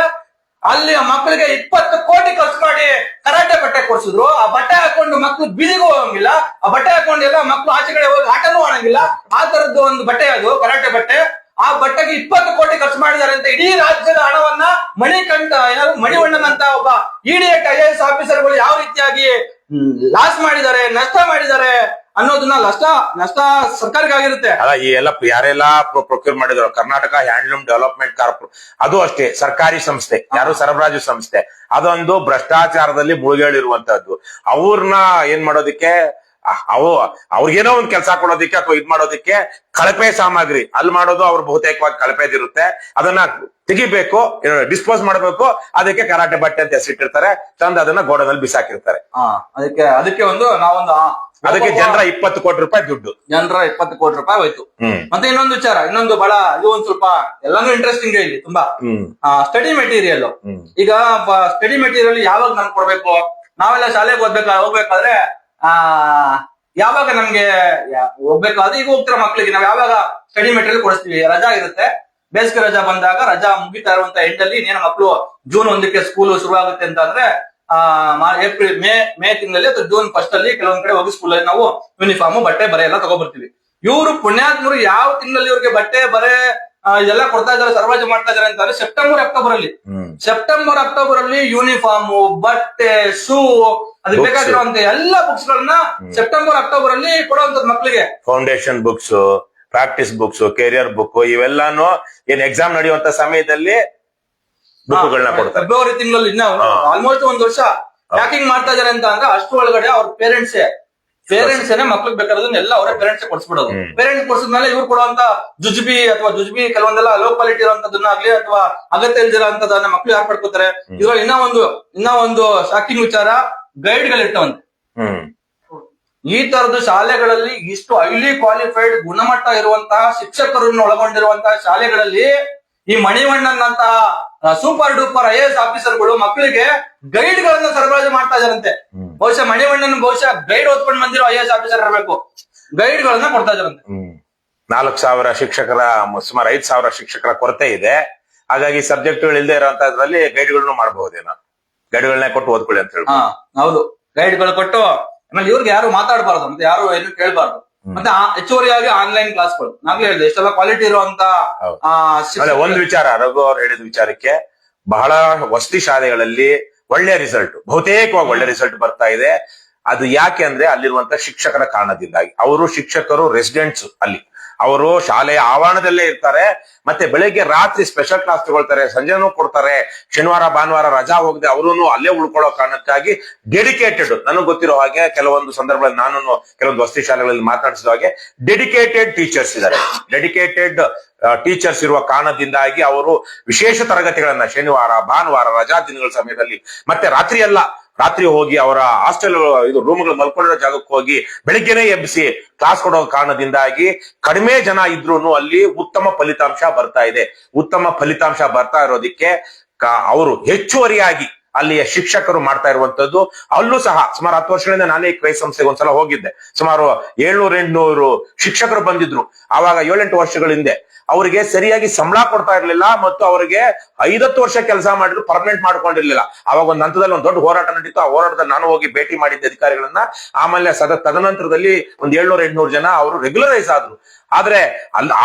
ಅಲ್ಲಿ ಮಕ್ಕಳಿಗೆ 20 ಕೋಟಿ ಖರ್ಚು ಮಾಡಿ ಕರಾಟೆ ಬಟ್ಟೆ ಕೊಡ್ಸಿದ್ರು. ಆ ಬಟ್ಟೆ ಹಾಕೊಂಡು ಮಕ್ಳು ಬೀದಿಗೂ ಹೋಗಂಗಿಲ್ಲ, ಆ ಬಟ್ಟೆ ಹಾಕೊಂಡು ಎಲ್ಲ ಮಕ್ಳು ಆಚೆ ಕಡೆ ಹೋಗಿ ಆಟನೂ ಆಡಂಗಿಲ್ಲ. ಆ ತರದ್ದು ಒಂದು ಬಟ್ಟೆ ಅದು ಕರಾಟೆ ಬಟ್ಟೆ. ಆ ಬಟ್ಟೆಗೆ 20 ಕೋಟಿ ಖರ್ಚು ಮಾಡಿದ್ದಾರೆ ಅಂತ ಇಡೀ ರಾಜ್ಯದ ಹಣವನ್ನ ಮಣಿವಣ್ಣನ್ ಅಂತ ಒಬ್ಬ ಇಡಿಯಟ್ IAS ಆಫೀಸರ್ಗಳು ಯಾವ ರೀತಿಯಾಗಿ ಲಾಸ್ ಮಾಡಿದ್ದಾರೆ, ನಷ್ಟ ಮಾಡಿದ್ದಾರೆ ಅನ್ನೋದನ್ನ ನಷ್ಟ ಸರ್ಕಾರಕ್ಕೆ ಆಗಿರುತ್ತೆ. ಅಲ್ಲ, ಈ ಎಲ್ಲ ಯಾರೆಲ್ಲ ಪ್ರೊಕ್ಯೂರ್ ಮಾಡಿದ್ರು, ಕರ್ನಾಟಕ ಹ್ಯಾಂಡ್ಲೂಮ್ ಡೆವಲಪ್ಮೆಂಟ್ ಅದು ಅಷ್ಟೇ ಸರ್ಕಾರಿ ಸಂಸ್ಥೆ, ಯಾರು ಸರಬರಾಜು ಸಂಸ್ಥೆ, ಅದೊಂದು ಭ್ರಷ್ಟಾಚಾರದಲ್ಲಿ ಮುಳುಗೇಳಿರುವಂತಹದ್ದು. ಅವ್ರನ್ನ ಏನ್ ಮಾಡೋದಿಕ್ಕೆ, ಅವ್ರಿಗೇನೋ ಒಂದ್ ಕೆಲಸ ಕೊಡೋದಿಕ್ಕೆ ಅಥವಾ ಇದ್ ಮಾಡೋದಿಕ್ಕೆ ಕಳಪೆ ಸಾಮಗ್ರಿ ಅಲ್ಲಿ ಮಾಡೋದು, ಅವ್ರು ಬಹುತೇಕವಾಗಿ ಕಳಪೆದಿರುತ್ತೆ, ಅದನ್ನ ತೆಗಿಬೇಕು, ಡಿಸ್ಪೋಸ್ ಮಾಡಬೇಕು. ಅದಕ್ಕೆ ಕರಾಟೆ ಬಟ್ಟೆ ಅಂತ ಹೆಸರಿಟ್ಟಿರ್ತಾರೆ, ತಂದು ಅದನ್ನ ಗೋಡನಲ್ಲಿ ಬಿಸಾಕಿರ್ತಾರೆ. ಅದಕ್ಕೆ ಅದಕ್ಕೆ ಜನರ 20 ಕೋಟಿ ರೂಪಾಯಿ ದುಡ್ಡು, ಜನರ 20 ಕೋಟಿ ರೂಪಾಯಿ ಹೋಯ್ತು. ಮತ್ತೆ ಇನ್ನೊಂದು ವಿಚಾರ, ಇನ್ನೊಂದು ಬಹಳ ಇದು ಒಂದ್ ಸ್ವಲ್ಪ ಎಲ್ಲಾನು ಇಂಟ್ರೆಸ್ಟಿಂಗ್ ಇಲ್ಲಿ ತುಂಬಾ ಸ್ಟಡಿ ಮೆಟೀರಿಯಲ್. ಈಗ ಸ್ಟಡಿ ಮೆಟೀರಿಯಲ್ ಯಾವಾಗ ನಮ್ಗೆ ಕೊಡ್ಬೇಕು? ನಾವೆಲ್ಲ ಶಾಲೆಗೆ ಹೋಗ್ಬೇಕಾದ್ರೆ ಯಾವಾಗ ನಮ್ಗೆ ಹೋಗ್ಬೇಕಾದ್ರೆ ಈಗ ಹೋಗ್ತಿರೋ ಮಕ್ಳಿಗೆ ನಾವ್ ಯಾವಾಗ ಸ್ಟಡಿ ಮೆಟೀರಿಯಲ್ ಕೊಡಿಸ್ತೀವಿ? ರಜಾ ಇರುತ್ತೆ, ಬೇಸಿಗೆ ರಜಾ ಬಂದಾಗ ರಜಾ ಮುಗಿತಾ ಇರುವಂತ ಎಂಡ್ ಅಲ್ಲಿ ಇನ್ನೇನು ಮಕ್ಕಳು June 1ಕ್ಕೆ ಸ್ಕೂಲ್ ಶುರುವಾಗುತ್ತೆ ಅಂತ ಅಂದ್ರೆ ಏಪ್ರಿಲ್ ಮೇ ತಿಂಗಳಲ್ಲಿ ಅಥವಾ June 1st ಅಲ್ಲಿ ಕೆಲವೊಂದ್ ಕಡೆ ಹೋಗಿ ಸ್ಕೂಲಲ್ಲಿ ನಾವು ಯೂನಿಫಾರ್ಮ್ ಬಟ್ಟೆ ಬರೆ ಎಲ್ಲ ತಗೊಬರ್ತೀವಿ. ಇವ್ರು ಪುಣ್ಯಾತ್ಮರು ಯಾವ ತಿಂಗಳಲ್ಲಿ ಇವ್ರಿಗೆ ಬಟ್ಟೆ ಬರೆ ಇದೆಲ್ಲ ಕೊಡ್ತಾ ಇದಾರೆ, ಸರಬರಾಜು ಮಾಡ್ತಾ ಇದಾರೆ ಅಂತಂದ್ರೆ ಸೆಪ್ಟೆಂಬರ್ ಅಕ್ಟೋಬರ್ ಅಲ್ಲಿ ಯೂನಿಫಾರ್ಮ್, ಬಟ್ಟೆ, ಶೂ, ಅದಕ್ಕೆ ಬೇಕಾಗಿರುವಂತ ಎಲ್ಲಾ ಬುಕ್ಸ್ ಗಳನ್ನ ಸೆಪ್ಟೆಂಬರ್ ಅಕ್ಟೋಬರ್ ಅಲ್ಲಿ ಕೊಡುವಂತದ್ ಮಕ್ಳಿಗೆ. Foundation books, practice books, career book ಇವೆಲ್ಲಾನು ಏನ್ ಎಕ್ಸಾಮ್ ನಡೆಯುವಂತ ಸಮಯದಲ್ಲಿ ಬುಕ್ಗಳನ್ನ ಕೊಡ್ತಾರೆ. ಫೆಬ್ರವರಿ ತಿಂಗಳಲ್ಲಿ ಆಲ್ಮೋಸ್ಟ್ ಒಂದ್ ವರ್ಷ ಪ್ಯಾಕಿಂಗ್ ಮಾಡ್ತಾ ಇದಾರೆ ಅಂತ ಅಂದ್ರೆ ಅಷ್ಟು ಒಳಗಡೆ ಅವ್ರ ಪೇರೆಂಟ್ಸ್ ಪೇರೆಂಟ್ಸ್ ಏನೇ ಮಕ್ಳಿಗೆ ಬೇಕಾದ್ರೆ ಎಲ್ಲ ಅವರೇ ಪೇರೆಂಟ್ಸ್ ಕೊಡ್ಸ್ಬಿಡೋದು. ಪೇರೆಂಟ್ಸ್ ಕೊಡ್ಸಿದ್ಮೇಲೆ ಇವ್ರು ಕೊಡುವಂತ ಜುಜುಬಿ ಕೆಲವೊಂದೆಲ್ಲ ಲೋ ಕ್ವಾಲಿಟಿ ಇರುವಂತದನ್ನಾಗ್ಲಿ ಅಥವಾ ಅಗತ್ಯ ಇಲ್ದಿರೋಂಥದನ್ನ ಮಕ್ಳು ಯಾರು ಪಡ್ಕೋತಾರೆ. ಇದ್ರಲ್ಲಿ ಇನ್ನ ಒಂದು ಶಾಕಿಂಗ್ ವಿಚಾರ, ಗೈಡ್ಗಳಿರ್ತಾವಂತೆ. ಈ ತರದ ಶಾಲೆಗಳಲ್ಲಿ ಇಷ್ಟು ಹೈಲಿ ಕ್ವಾಲಿಫೈಡ್ ಗುಣಮಟ್ಟ ಇರುವಂತಹ ಶಿಕ್ಷಕರನ್ನು ಒಳಗೊಂಡಿರುವಂತಹ ಶಾಲೆಗಳಲ್ಲಿ ಈ ಮಣಿವಣ್ಣನಂತಹ ಸೂಪರ್ ಡೂಪರ್ IAS ಆಫೀಸರ್ಗಳು ಮಕ್ಕಳಿಗೆ ಗೈಡ್ ಗಳನ್ನ ಸರಬರಾಜು ಮಾಡ್ತಾ ಇದಾರಂತೆ. ಬಹುಶಃ ಮಣಿವಣ್ಣನ ಗೈಡ್ ಓದ್ಕೊಂಡು ಬಂದಿರೋ IAS ಆಫೀಸರ್ ಇರಬೇಕು, ಗೈಡ್ ಗಳನ್ನ ಕೊಡ್ತಾ ಇದಾರಂತೆ. 4,000 ಶಿಕ್ಷಕರ ಸುಮಾರು 5,000 ಶಿಕ್ಷಕರ ಕೊರತೆ ಇದೆ. ಹಾಗಾಗಿ ಸಬ್ಜೆಕ್ಟ್ಗಳು ಇಲ್ಲದೆ ಇರೋಂತದ್ರಲ್ಲಿ ಗೈಡ್ಗಳನ್ನು ಮಾಡಬಹುದೇನೋ, ಗೈಡ್ಗಳನ್ನೇ ಕೊಟ್ಟು ಓದ್ಕೊಳ್ಳಿ ಅಂತ ಹೇಳಿ. ಹೌದು, ಗೈಡ್ಗಳು ಕೊಟ್ಟು ಆಮೇಲೆ ಇವ್ರಿಗೆ ಯಾರು ಮಾತಾಡಬಾರ್ದು, ಮತ್ತೆ ಯಾರು ಏನು ಕೇಳಬಾರ್ದು. ಮತ್ತೆ ಹೆಚ್ಚುವರಿಯಾಗಿ ಆನ್ಲೈನ್ ಕ್ಲಾಸ್ಗಳು ನಾವೇ ಹೇಳಿದೆ ಇಷ್ಟೆಲ್ಲ ಕ್ವಾಲಿಟಿ ಇರುವಂತ. ಒಂದು ವಿಚಾರ ರಘು ಅವ್ರು ಹೇಳಿದ ವಿಚಾರಕ್ಕೆ, ಬಹಳ ವಸತಿ ಶಾಲೆಗಳಲ್ಲಿ ಒಳ್ಳೆ ರಿಸಲ್ಟ್, ಬಹುತೇಕವಾಗಿ ಒಳ್ಳೆ ರಿಸಲ್ಟ್ ಬರ್ತಾ ಇದೆ. ಅದು ಯಾಕೆ ಅಂದ್ರೆ ಅಲ್ಲಿರುವಂತ ಶಿಕ್ಷಕರ ಕಾರಣದಿಂದಾಗಿ. ಅವರು ಶಿಕ್ಷಕರು ರೆಸಿಡೆಂಟ್ಸ್ ಅಲ್ಲಿ, ಅವರು ಶಾಲೆಯ ಆವರಣದಲ್ಲೇ ಇರ್ತಾರೆ. ಮತ್ತೆ ಬೆಳಿಗ್ಗೆ ರಾತ್ರಿ ಸ್ಪೆಷಲ್ ಕ್ಲಾಸ್ ತಗೊಳ್ತಾರೆ, ಸಂಜೆನೂ ಕೊಡ್ತಾರೆ. ಶನಿವಾರ ಭಾನುವಾರ ರಜಾ ಹೋಗದೆ ಅವರು ಅಲ್ಲೇ ಉಳ್ಕೊಳ್ಳೋ ಕಾರಣಕ್ಕಾಗಿ ಡೆಡಿಕೇಟೆಡ್, ನನಗೆ ಗೊತ್ತಿರೋ ಹಾಗೆ ಕೆಲವೊಂದು ಸಂದರ್ಭಗಳಲ್ಲಿ ನಾನು ಕೆಲವೊಂದು ವಸತಿ ಶಾಲೆಗಳಲ್ಲಿ ಮಾತನಾಡಿಸಿದ ಹಾಗೆ ಡೆಡಿಕೇಟೆಡ್ ಟೀಚರ್ಸ್ ಇದ್ದಾರೆ. ಡೆಡಿಕೇಟೆಡ್ ಟೀಚರ್ಸ್ ಇರುವ ಕಾರಣದಿಂದಾಗಿ ಅವರು ವಿಶೇಷ ತರಗತಿಗಳನ್ನ ಶನಿವಾರ ಭಾನುವಾರ ರಜಾ ದಿನಗಳ ಸಮಯದಲ್ಲಿ ಮತ್ತೆ ರಾತ್ರಿ ಹೋಗಿ ಅವರ ಹಾಸ್ಟೆಲ್ ರೂಮ್ಗಳು ಮಲ್ಕೊಂಡಿರೋ ಜಾಗಕ್ಕೆ ಹೋಗಿ ಬೆಳಿಗ್ಗೆನೆ ಎಬ್ಬಿಸಿ ಕ್ಲಾಸ್ ಕೊಡೋ ಕಾರಣದಿಂದಾಗಿ ಕಡಿಮೆ ಜನ ಇದ್ರೂನು ಅಲ್ಲಿ ಉತ್ತಮ ಫಲಿತಾಂಶ ಬರ್ತಾ ಇದೆ. ಉತ್ತಮ ಫಲಿತಾಂಶ ಬರ್ತಾ ಇರೋದಕ್ಕೆ ಅವರು ಹೆಚ್ಚುವರಿಯಾಗಿ ಅಲ್ಲಿಯ ಶಿಕ್ಷಕರು ಮಾಡ್ತಾ ಇರುವಂತದ್ದು. ಅಲ್ಲೂ ಸಹ ಸುಮಾರು 10 ವರ್ಷಗಳಿಂದ ನಾನೇ ಈ ಕ್ರೈ ಸಂಸ್ಥೆಗೆ ಒಂದ್ಸಲ ಹೋಗಿದ್ದೆ. ಸುಮಾರು 700-800 ಶಿಕ್ಷಕರು ಬಂದಿದ್ರು. ಆವಾಗ 7-8 ವರ್ಷಗಳ ಹಿಂದೆ ಅವರಿಗೆ ಸರಿಯಾಗಿ ಸಂಬಳ ಕೊಡ್ತಾ ಇರ್ಲಿಲ್ಲ ಮತ್ತು ಅವರಿಗೆ 5-10 ವರ್ಷ ಕೆಲಸ ಮಾಡಿದ್ರು ಪರ್ಮನೆಂಟ್ ಮಾಡ್ಕೊಂಡಿರ್ಲಿಲ್ಲ. ಅವಾಗ ಒಂದು ಹಂತದಲ್ಲಿ ಒಂದು ದೊಡ್ಡ ಹೋರಾಟ ನಡೀತು. ಆ ಹೋರಾಟದಲ್ಲಿ ನಾನು ಹೋಗಿ ಭೇಟಿ ಮಾಡಿದ್ದೆ ಅಧಿಕಾರಿಗಳನ್ನ. ಆಮೇಲೆ ತದನಂತರದಲ್ಲಿ ಒಂದು 700-800 ಜನ ಅವರು ರೆಗ್ಯುಲರೈಸ್ ಆದ್ರು. ಆದ್ರೆ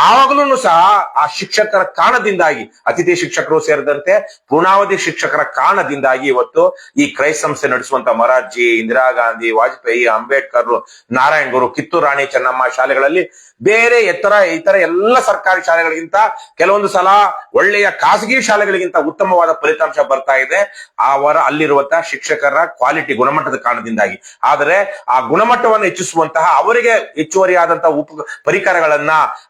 ಆವಾಗಲೂ ಸಹ ಆ ಶಿಕ್ಷಕರ ಕಾರಣದಿಂದಾಗಿ, ಅತಿಥಿ ಶಿಕ್ಷಕರು ಸೇರಿದಂತೆ ಪೂರ್ಣಾವಧಿ ಶಿಕ್ಷಕರ ಕಾರಣದಿಂದಾಗಿ ಇವತ್ತು ಈ ಕ್ರೈ ಸಂಸ್ಥೆ ನಡೆಸುವಂತ ಮೊರಾರ್ಜಿ, ಇಂದಿರಾ ಗಾಂಧಿ, ವಾಜಪೇಯಿ, ಅಂಬೇಡ್ಕರ್, ನಾರಾಯಣ್ ಗುರು, ಕಿತ್ತೂರು ರಾಣಿ ಚೆನ್ನಮ್ಮ ಶಾಲೆಗಳಲ್ಲಿ ಬೇರೆ ಇತರ ಎಲ್ಲ ಸರ್ಕಾರಿ ಶಾಲೆಗಳಿಗಿಂತ ಕೆಲವೊಂದು ಸಲ ಒಳ್ಳೆಯ ಖಾಸಗಿ ಶಾಲೆಗಳಿಗಿಂತ ಉತ್ತಮವಾದ ಫಲಿತಾಂಶ ಬರ್ತಾ ಇದೆ ಅಲ್ಲಿರುವಂತಹ ಶಿಕ್ಷಕರ ಕ್ವಾಲಿಟಿ, ಗುಣಮಟ್ಟದ ಕಾರಣದಿಂದಾಗಿ. ಆದರೆ ಆ ಗುಣಮಟ್ಟವನ್ನು ಹೆಚ್ಚಿಸುವಂತಹ, ಅವರಿಗೆ ಹೆಚ್ಚುವರಿಯಾದಂತಹ ಪರಿಕರಗಳನ್ನ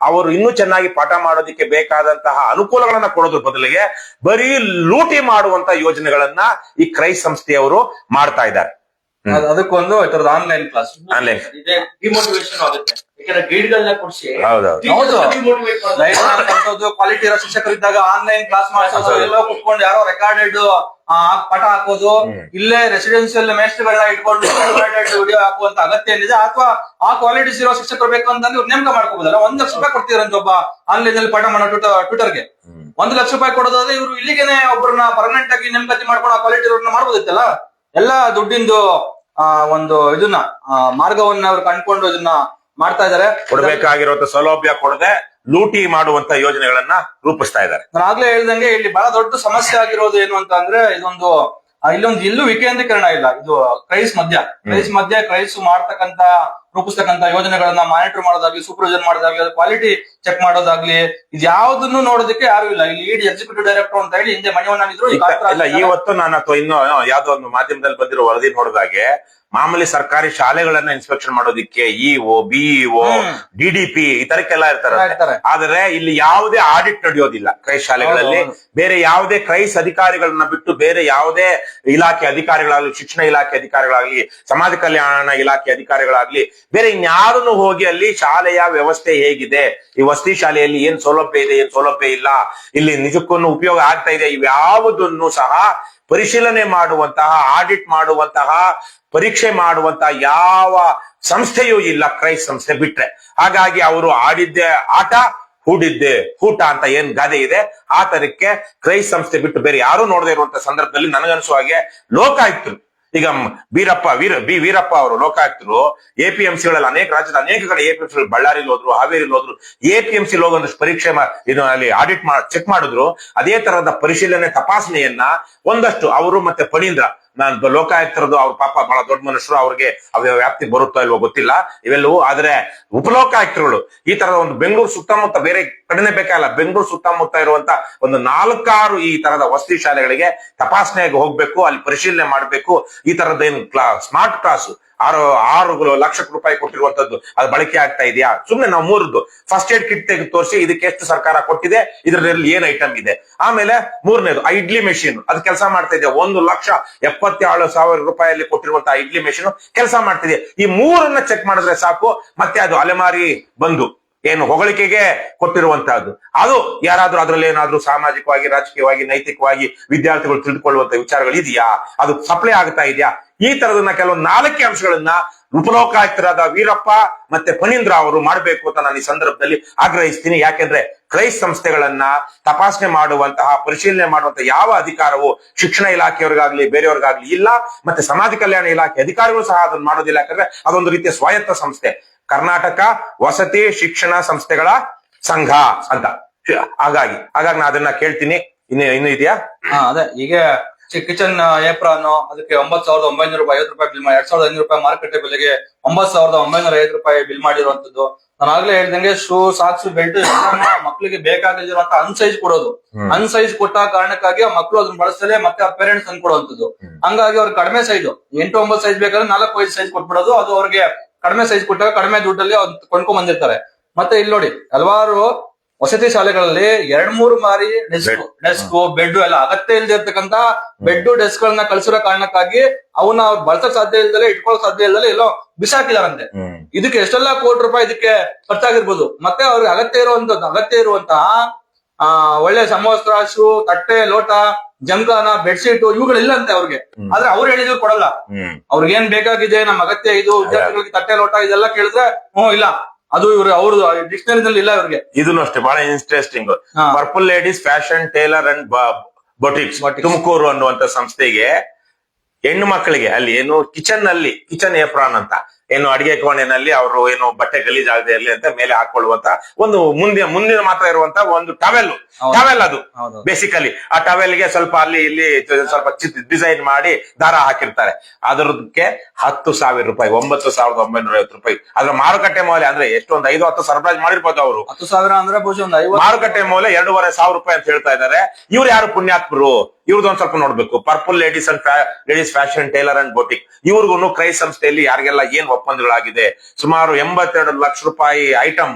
ಅವರು ಇನ್ನೂ ಚೆನ್ನಾಗಿ ಪಾಠ ಮಾಡೋದಕ್ಕೆ ಬೇಕಾದಂತಹ ಅನುಕೂಲಗಳನ್ನ ಕೊಡೋದ್ರ ಬದಲಿಗೆ ಬರೀ ಲೂಟಿ ಮಾಡುವಂತ ಯೋಜನೆಗಳನ್ನ ಈ ಕ್ರೈ ಸಂಸ್ಥೆಯವರು ಮಾಡ್ತಾ ಇದ್ದಾರೆ. ಅದಕ್ಕೊಂದು ಇತರದ ಆನ್ಲೈನ್ ಕ್ಲಾಸ್ ಡಿಮೋಟಿವೇಶನ್ ಆಗುತ್ತೆ. ಯಾಕಂದ್ರೆ ಗೈಡ್ಗಳನ್ನ ಕೊಡಿಸಿ ಕ್ವಾಲಿಟಿ ಇರೋ ಶಿಕ್ಷಕರಿದ್ದಾಗ ಆನ್ಲೈನ್ ಕ್ಲಾಸ್ ಮಾಡಿಸೋದು, ಎಲ್ಲೋ ಕುತ್ಕೊಂಡು ಯಾರೋ ರೆಕಾರ್ಡೆಡ್ ಪಾಠ ಹಾಕೋದು, ಇಲ್ಲೇ ರೆಸಿಡೆನ್ಸಿಯಲ್ ಮೇಸ್ಟ್ಗಳನ್ನ ಇಟ್ಕೊಂಡು ವಿಡಿಯೋ ಹಾಕುವಂತ ಅಗತ್ಯ ಏನಿದೆ. ಅಥವಾ ಆ ಕ್ವಾಲಿಟೀಸ್ ಇರೋ ಶಿಕ್ಷಕರು ಬೇಕು ಅಂತಂದ್ರೆ ಇವ್ರು ನೇಮಕ ಮಾಡ್ಕೋಬಹುದಲ್ಲ. 1 ಲಕ್ಷ ರೂಪಾಯಿ ಕೊಡ್ತಿರಂತ ಒಬ್ಬ ಆನ್ಲೈನ್ ಅಲ್ಲಿ ಪಾಠ ಮಾಡೋ ಟ್ವಿಟರ್ಗೆ 1 ಲಕ್ಷ ರೂಪಾಯಿ ಕೊಡೋದಾದ್ರೆ ಇವ್ರು ಇಲ್ಲಿಗೆನೆ ಒಬ್ಬರನ್ನ ಪರ್ಮನೆಂಟ್ ಆಗಿ ನೇಮಕಾತಿ ಮಾಡ್ಕೊಂಡು ಆ ಕ್ವಾಲಿಟಿ ಇರೋರ್ನ ಮಾಡ್ಬೋದಿತ್ತಲ್ಲ. ಎಲ್ಲ ದುಡ್ಡಿಂದು ಒಂದು ಇದನ್ನ ಮಾರ್ಗವನ್ನ ಅವ್ರು ಕಂಡ್ಕೊಂಡು ಇದನ್ನ ಮಾಡ್ತಾ ಇದಾರೆ. ಕೊಡಬೇಕಾಗಿರುವಂತ ಸೌಲಭ್ಯ ಕೊಡದೆ ಲೂಟಿ ಮಾಡುವಂತ ಯೋಜನೆಗಳನ್ನ ರೂಪಿಸ್ತಾ ಇದ್ದಾರೆ. ನಾನು ಆಗ್ಲೇ ಹೇಳ್ದಂಗೆ ಇಲ್ಲಿ ಬಹಳ ದೊಡ್ಡ ಸಮಸ್ಯೆ ಆಗಿರೋದು ಏನು ಅಂತ ಅಂದ್ರೆ, ಇಲ್ಲೊಂದು ಎಲ್ಲೂ ವಿಕೇಂದ್ರೀಕರಣ ಇಲ್ಲ. ಇದು ಕ್ರೈಸ್ ಮಧ್ಯ ರೂಪಿಸ್ತಕ್ಕಂತ ಯೋಜನೆಗಳನ್ನ ಮಾನಿಟರ್ ಮಾಡೋದಾಗ್ಲಿ, ಸೂಪರ್ವಿಷನ್ ಮಾಡೋದಾಗ್ಲಿ, ಕ್ವಾಲಿಟಿ ಚೆಕ್ ಮಾಡೋದಾಗ್ಲಿ, ಇದು ಯಾವ್ದನ್ನು ನೋಡೋದಕ್ಕೆ ಯಾರು ಇಲ್ಲ. ಇಲ್ಲಿ ಲೀಡ್ ಎಕ್ಸಿಕ್ಯೂಟಿವ್ ಡೈರೆಕ್ಟರ್ ಅಂತ ಹೇಳಿ ಹಿಂದೆ ಮಣಿವಣ್ಣನಿದ್ರು. ಇವತ್ತು ನಾನು ಅಥವಾ ಇನ್ನು ಯಾವ್ದೋ ಒಂದು ಮಾಧ್ಯಮದಲ್ಲಿ ಬಂದಿರೋ ವರದಿ ನೋಡಿದಾಗೆ ಮಾಮೂಲಿ ಸರ್ಕಾರಿ ಶಾಲೆಗಳನ್ನ ಇನ್ಸ್ಪೆಕ್ಷನ್ ಮಾಡೋದಿಕ್ಕೆ ಇಒ, ಬಿಇಒ, DDP ಈ ತರಕ್ಕೆಲ್ಲ ಇರ್ತಾರೆ. ಆದ್ರೆ ಇಲ್ಲಿ ಯಾವುದೇ ಆಡಿಟ್ ನಡೆಯೋದಿಲ್ಲ ಕ್ರೈಸ್ ಶಾಲೆಗಳಲ್ಲಿ. ಬೇರೆ ಯಾವುದೇ ಕ್ರೈಸ್ ಅಧಿಕಾರಿಗಳನ್ನ ಬಿಟ್ಟು ಬೇರೆ ಯಾವುದೇ ಇಲಾಖೆ ಅಧಿಕಾರಿಗಳಾಗ್ಲಿ, ಶಿಕ್ಷಣ ಇಲಾಖೆ ಅಧಿಕಾರಿಗಳಾಗ್ಲಿ, ಸಮಾಜ ಕಲ್ಯಾಣ ಇಲಾಖೆ ಅಧಿಕಾರಿಗಳಾಗ್ಲಿ, ಬೇರೆ ಇನ್ಯಾರನ್ನು ಹೋಗಿ ಅಲ್ಲಿ ಶಾಲೆಯ ವ್ಯವಸ್ಥೆ ಹೇಗಿದೆ, ಈ ವಸತಿ ಶಾಲೆಯಲ್ಲಿ ಏನ್ ಸೌಲಭ್ಯ ಇದೆ, ಏನ್ ಸೌಲಭ್ಯ ಇಲ್ಲ, ಇಲ್ಲಿ ನಿಜಕ್ಕೂ ಉಪಯೋಗ ಆಗ್ತಾ ಇದೆ, ಇವ್ಯಾವುದನ್ನು ಸಹ ಪರಿಶೀಲನೆ ಮಾಡುವಂತಹ, ಆಡಿಟ್ ಮಾಡುವಂತಹ, ಪರೀಕ್ಷೆ ಮಾಡುವಂತಹ ಯಾವ ಸಂಸ್ಥೆಯೂ ಇಲ್ಲ ಕ್ರೈಸ್ ಸಂಸ್ಥೆ ಬಿಟ್ರೆ. ಹಾಗಾಗಿ ಅವರು ಆಡಿದ್ದೆ ಆಟ, ಹೂಡಿದ್ದೆ ಹೂಟ ಅಂತ ಏನ್ ಗಾದೆ ಇದೆ, ಆ ತರಕ್ಕೆ ಕ್ರೈಸ್ ಸಂಸ್ಥೆ ಬಿಟ್ಟು ಬೇರೆ ಯಾರು ನೋಡದೇ ಇರುವಂತ ಸಂದರ್ಭದಲ್ಲಿ ನನಗನ್ಸುವ ಹಾಗೆ ಲೋಕಾಯುಕ್ತರು, ಈಗ ವೀರಪ್ಪ ಅವರು ಲೋಕಾಯುಕ್ತರು APMCಗಳಲ್ಲಿ ರಾಜ್ಯದ ಅನೇಕ ಕಡೆ APMC ಬಳ್ಳಾರಿಲಿ ಹೋದ್ರು, ಹಾವೇರಿಲಿ ಹೋದ್ರು, APMC ಒಂದಷ್ಟು ಪರೀಕ್ಷೆ ಅಲ್ಲಿ ಆಡಿಟ್ ಚೆಕ್ ಮಾಡಿದ್ರು. ಅದೇ ತರಹದ ಪರಿಶೀಲನೆ ತಪಾಸಣೆಯನ್ನ ಒಂದಷ್ಟು ಅವರು ಮತ್ತೆ ಫಣೀಂದ್ರ, ನಾನು ಲೋಕಾಯುಕ್ತರದು ಅವ್ರ ಪಾಪ ಬಹಳ ದೊಡ್ಡ ಮನುಷ್ಯರು, ಅವ್ರಿಗೆ ಅವ್ಯ ವ್ಯಾಪ್ತಿ ಬರುತ್ತೋ ಇಲ್ವೋ ಗೊತ್ತಿಲ್ಲ ಇವೆಲ್ಲವೂ. ಆದ್ರೆ ಉಪಲೋಕಾಯುಕ್ತರುಗಳು ಈ ತರದ ಒಂದು ಬೆಂಗಳೂರು ಸುತ್ತಮುತ್ತ, ಬೇರೆ ಕಡೆನೆ ಬೇಕಾಗಿಲ್ಲ, ಬೆಂಗಳೂರು ಸುತ್ತಮುತ್ತ ಇರುವಂತ ಒಂದು 4-6 ಈ ತರದ ವಸತಿ ಶಾಲೆಗಳಿಗೆ ತಪಾಸಣೆಗೆ ಹೋಗ್ಬೇಕು, ಅಲ್ಲಿ ಪರಿಶೀಲನೆ ಮಾಡ್ಬೇಕು. ಈ ತರದ ಏನು ಸ್ಮಾರ್ಟ್ ಕ್ಲಾಸ್ 6 ಲಕ್ಷ ರೂಪಾಯಿ ಕೊಟ್ಟಿರುವಂತದ್ದು ಅದು ಬಳಕೆ ಆಗ್ತಾ ಇದೆಯಾ? ಸುಮ್ನೆ ನಾವು 3 ಫಸ್ಟ್ ಏಡ್ ಕಿಟ್ ತೆಗೆದು ತೋರಿಸಿ ಇದಕ್ಕೆ ಎಷ್ಟು ಸರ್ಕಾರ ಕೊಟ್ಟಿದೆ, ಇದರಲ್ಲಿ ಏನ್ ಐಟಮ್ ಇದೆ. ಆಮೇಲೆ 3ನೇದು ಇಡ್ಲಿ ಮೆಷಿನ್ ಅದು ಕೆಲಸ ಮಾಡ್ತಾ ಇದೆ. 1,77,000 ರೂಪಾಯಲ್ಲಿ ಕೊಟ್ಟಿರುವಂತಹ ಇಡ್ಲಿ ಮೆಷಿನ್ ಕೆಲಸ ಮಾಡ್ತಿದೆ. ಈ 3 ಚೆಕ್ ಮಾಡಿದ್ರೆ ಸಾಕು, ಮತ್ತೆ ಅದು ಅಲೆಮಾರಿ ಬಂದು ಏನು ಹೊಗಳಿಕೆಗೆ ಕೊಟ್ಟಿರುವಂತಹದ್ದು. ಅದು ಯಾರಾದ್ರೂ ಅದ್ರಲ್ಲಿ ಏನಾದ್ರೂ ಸಾಮಾಜಿಕವಾಗಿ, ರಾಜಕೀಯವಾಗಿ, ನೈತಿಕವಾಗಿ ವಿದ್ಯಾರ್ಥಿಗಳು ತಿಳಿದುಕೊಳ್ಳುವಂತ ವಿಚಾರಗಳು ಇದೆಯಾ, ಅದು ಸಪ್ಲೈ ಆಗ್ತಾ ಇದೆಯಾ, ಈ ತರದನ್ನ ಕೆಲವೊಂದು 4 ಅಂಶಗಳನ್ನ ಉಪಲೋಕಾಯುಕ್ತರಾದ ವೀರಪ್ಪ ಮತ್ತೆ ಫಣೀಂದ್ರ ಅವರು ಮಾಡಬೇಕು ಅಂತ ನಾನು ಈ ಸಂದರ್ಭದಲ್ಲಿ ಆಗ್ರಹಿಸ್ತೀನಿ. ಯಾಕೆಂದ್ರೆ ಕ್ರೈಸ್ಟ್ ಸಂಸ್ಥೆಗಳನ್ನ ತಪಾಸಣೆ ಮಾಡುವಂತಹ, ಪರಿಶೀಲನೆ ಮಾಡುವಂತಹ ಯಾವ ಅಧಿಕಾರವು ಶಿಕ್ಷಣ ಇಲಾಖೆಯವರಿಗಾಗ್ಲಿ ಬೇರೆಯವ್ರಿಗಾಗ್ಲಿ ಇಲ್ಲ. ಮತ್ತೆ ಸಮಾಜ ಕಲ್ಯಾಣ ಇಲಾಖೆ ಅಧಿಕಾರಿಗಳು ಸಹ ಅದನ್ನ ಮಾಡೋದಿಲ್ಲ. ಯಾಕಂದ್ರೆ ಅದೊಂದು ರೀತಿಯ ಸ್ವಾಯತ್ತ ಸಂಸ್ಥೆ, ಕರ್ನಾಟಕ ವಸತಿ ಶಿಕ್ಷಣ ಸಂಸ್ಥೆಗಳ ಸಂಘ ಅಂತ. ಹಾಗಾಗಿ ನಾ ಅದನ್ನ ಕೇಳ್ತೀನಿ. ಇನ್ನು ಇದೆಯಾ? ಅದೇ ಈಗ ಕಿಚನ್ ಏಪ್ರಾನ್ ಅದಕ್ಕೆ 9,950 ರೂಪಾಯಿ ಬಿಲ್ ಮಾಡಿ, 2,500 ರೂಪಾಯಿ ಮಾರುಕಟ್ಟೆ ಬೆಲೆಗೆ 9,950 ರೂಪಾಯಿ ಬಿಲ್ ಮಾಡಿರುವಂತದ್ದು. ನಾನು ಆಗ್ಲೇ ಹೇಳ್ದಂಗೆ ಶೂ, ಸಾಕ್ಸ್, ಬೆಲ್ಟ್ ಮಕ್ಕಳಿಗೆ ಬೇಕಾಗಿರುವಂತ ಅನ್ಸೈಜ್ ಕೊಡೋದು. ಅನ್ಸೈಜ್ ಕೊಟ್ಟ ಕಾರಣಕ್ಕಾಗಿ ಆ ಮಕ್ಕಳು ಅದನ್ನ ಬಳಸಲೇ ಮತ್ತೆ ಆ ಪೇರೆಂಟ್ಸ್ ಅನ್ಕೊಡುವಂತದ್ದು. ಹಂಗಾಗಿ ಅವ್ರಿಗೆ ಕಡಿಮೆ ಸೈಜ್ 8-9 ಸೈಜ್ ಬೇಕಾದ್ರೆ 4-5 ಸೈಜ್ ಕೊಟ್ಬಿಡೋದು. ಅದು ಅವ್ರಿಗೆ ಕಡಿಮೆ ಸೈಜ್ ಕೊಟ್ಟಾಗ ಕಡಿಮೆ ದುಡ್ಡಲ್ಲಿ ಕೊಂಡ್ಕೊಂಡ್ ಬಂದಿರ್ತಾರೆ. ಮತ್ತೆ ಇಲ್ಲಿ ನೋಡಿ, ಹಲವಾರು ವಸತಿ ಶಾಲೆಗಳಲ್ಲಿ 2-3 ಮಾರಿ ಡೆಸ್ಕ್ ಬೆಡ್ ಎಲ್ಲ ಅಗತ್ಯ ಇಲ್ಲದೆ ಇರ್ತಕ್ಕಂತ ಬೆಡ್ ಡೆಸ್ಕ್ ಗಳನ್ನ ಕಳ್ಸಿರೋ ಕಾರಣಕ್ಕಾಗಿ ಅವನ್ನ ಅವ್ರು ಬಳಸಕ್ ಸಾಧ್ಯ ಇಲ್ದಲೆ, ಇಟ್ಕೊಳಕ್ ಸಾಧ್ಯ ಇಲ್ದಲೆ ಎಲ್ಲೋ ಬಿಸಾಕಿದಾರಂತೆ. ಇದಕ್ಕೆ ಎಷ್ಟೆಲ್ಲಾ ಕೋಟಿ ರೂಪಾಯಿ ಇದಕ್ಕೆ ಖರ್ಚಾಗಿರ್ಬೋದು. ಮತ್ತೆ ಅವ್ರಿಗೆ ಅಗತ್ಯ ಇರುವಂತಹ ಒಳ್ಳೆ ಸಮವಸ್ತ್ರ, ಶೂ, ತಟ್ಟೆ, ಲೋಟ, ಜಂಕಾನ, ಬೆಡ್ಶೀಟ್ ಇವುಗಳಿಲ್ಲ ಅಂತೆ ಅವ್ರಿಗೆ. ಆದ್ರೆ ಅವ್ರು ಹೇಳಿದ್ರು ಕೊಡಲ್ಲ. ಅವ್ರಿಗೆ ಏನ್ ಬೇಕಾಗಿದೆ, ನಮ್ಮ ಅಗತ್ಯ ಇದು, ವಿದ್ಯಾರ್ಥಿಗಳಿಗೆ ತಟ್ಟೆ, ಲೋಟ ಇದೆಲ್ಲ ಕೇಳಿದ್ರೆ ಇಲ್ಲ, ಅದು ಅವ್ರದ್ದು ಡಿಕ್ಷನರಿನಲ್ಲಿ ಇಲ್ಲ ಇವ್ರಿಗೆ. ಇದನ್ನು ಅಷ್ಟೇ ಬಹಳ interesting. Purple ladies fashion tailor and boutiques Tumakuru ಅನ್ನುವಂತ ಸಂಸ್ಥೆಗೆ ಹೆಣ್ಣು ಮಕ್ಕಳಿಗೆ ಅಲ್ಲಿ ಏನು ಕಿಚನ್ ಏಪ್ರಾನ್ ಅಂತ ಏನು ಅಡಿಗೆ ಕೋಣೆನಲ್ಲಿ ಅವರು ಏನು ಬಟ್ಟೆ ಗಲೀಜಾಗದೆ ಇರಲಿ ಅಂತ ಮೇಲೆ ಹಾಕೊಳ್ಳುವಂತ ಒಂದು ಮುಂದಿನ ಮಾತ್ರ ಇರುವಂತ ಒಂದು ಟವೆಲ್ ಅದು ಬೇಸಿಕಲಿ. ಆ ಟವೆಲ್ಗೆ ಸ್ವಲ್ಪ ಅಲ್ಲಿ ಇಲ್ಲಿ ಸ್ವಲ್ಪ ಡಿಸೈನ್ ಮಾಡಿ ದಾರ ಹಾಕಿರ್ತಾರೆ. ಅದಕ್ಕೆ 10,000 ರೂಪಾಯಿ, 9,950 ರೂಪಾಯಿ. ಅದ್ರ ಮಾರುಕಟ್ಟೆ ಮೌಲ್ಯ ಅಂದ್ರೆ ಎಷ್ಟೊಂದು 5-10 ಸರಬರಾಜು ಮಾಡಿರ್ಬೋದು ಅವರು. 10,000 ಅಂದ್ರೆ ಮಾರುಕಟ್ಟೆ ಮೌಲ್ಯ 2,500 ರೂಪಾಯಿ ಅಂತ ಹೇಳ್ತಾ ಇದ್ದಾರೆ. ಇವ್ರು ಯಾರು ಪುಣ್ಯಾತ್ಮರು? ಇವ್ರದೊಂದ್ ಸ್ವಲ್ಪ ನೋಡ್ಬೇಕು. Purple ladies fashion tailor and boutique ಇವ್ರಿಗೂ ಕ್ರೈಸ್ಟ್ ಸಂಸ್ಥೆಯಲ್ಲಿ ಯಾರಿಗೆಲ್ಲ ಏನ್ ಒಪ್ಪಂದಗಳಾಗಿದೆ, ಸುಮಾರು 82 ಲಕ್ಷ ರೂಪಾಯಿ ಐಟಮ್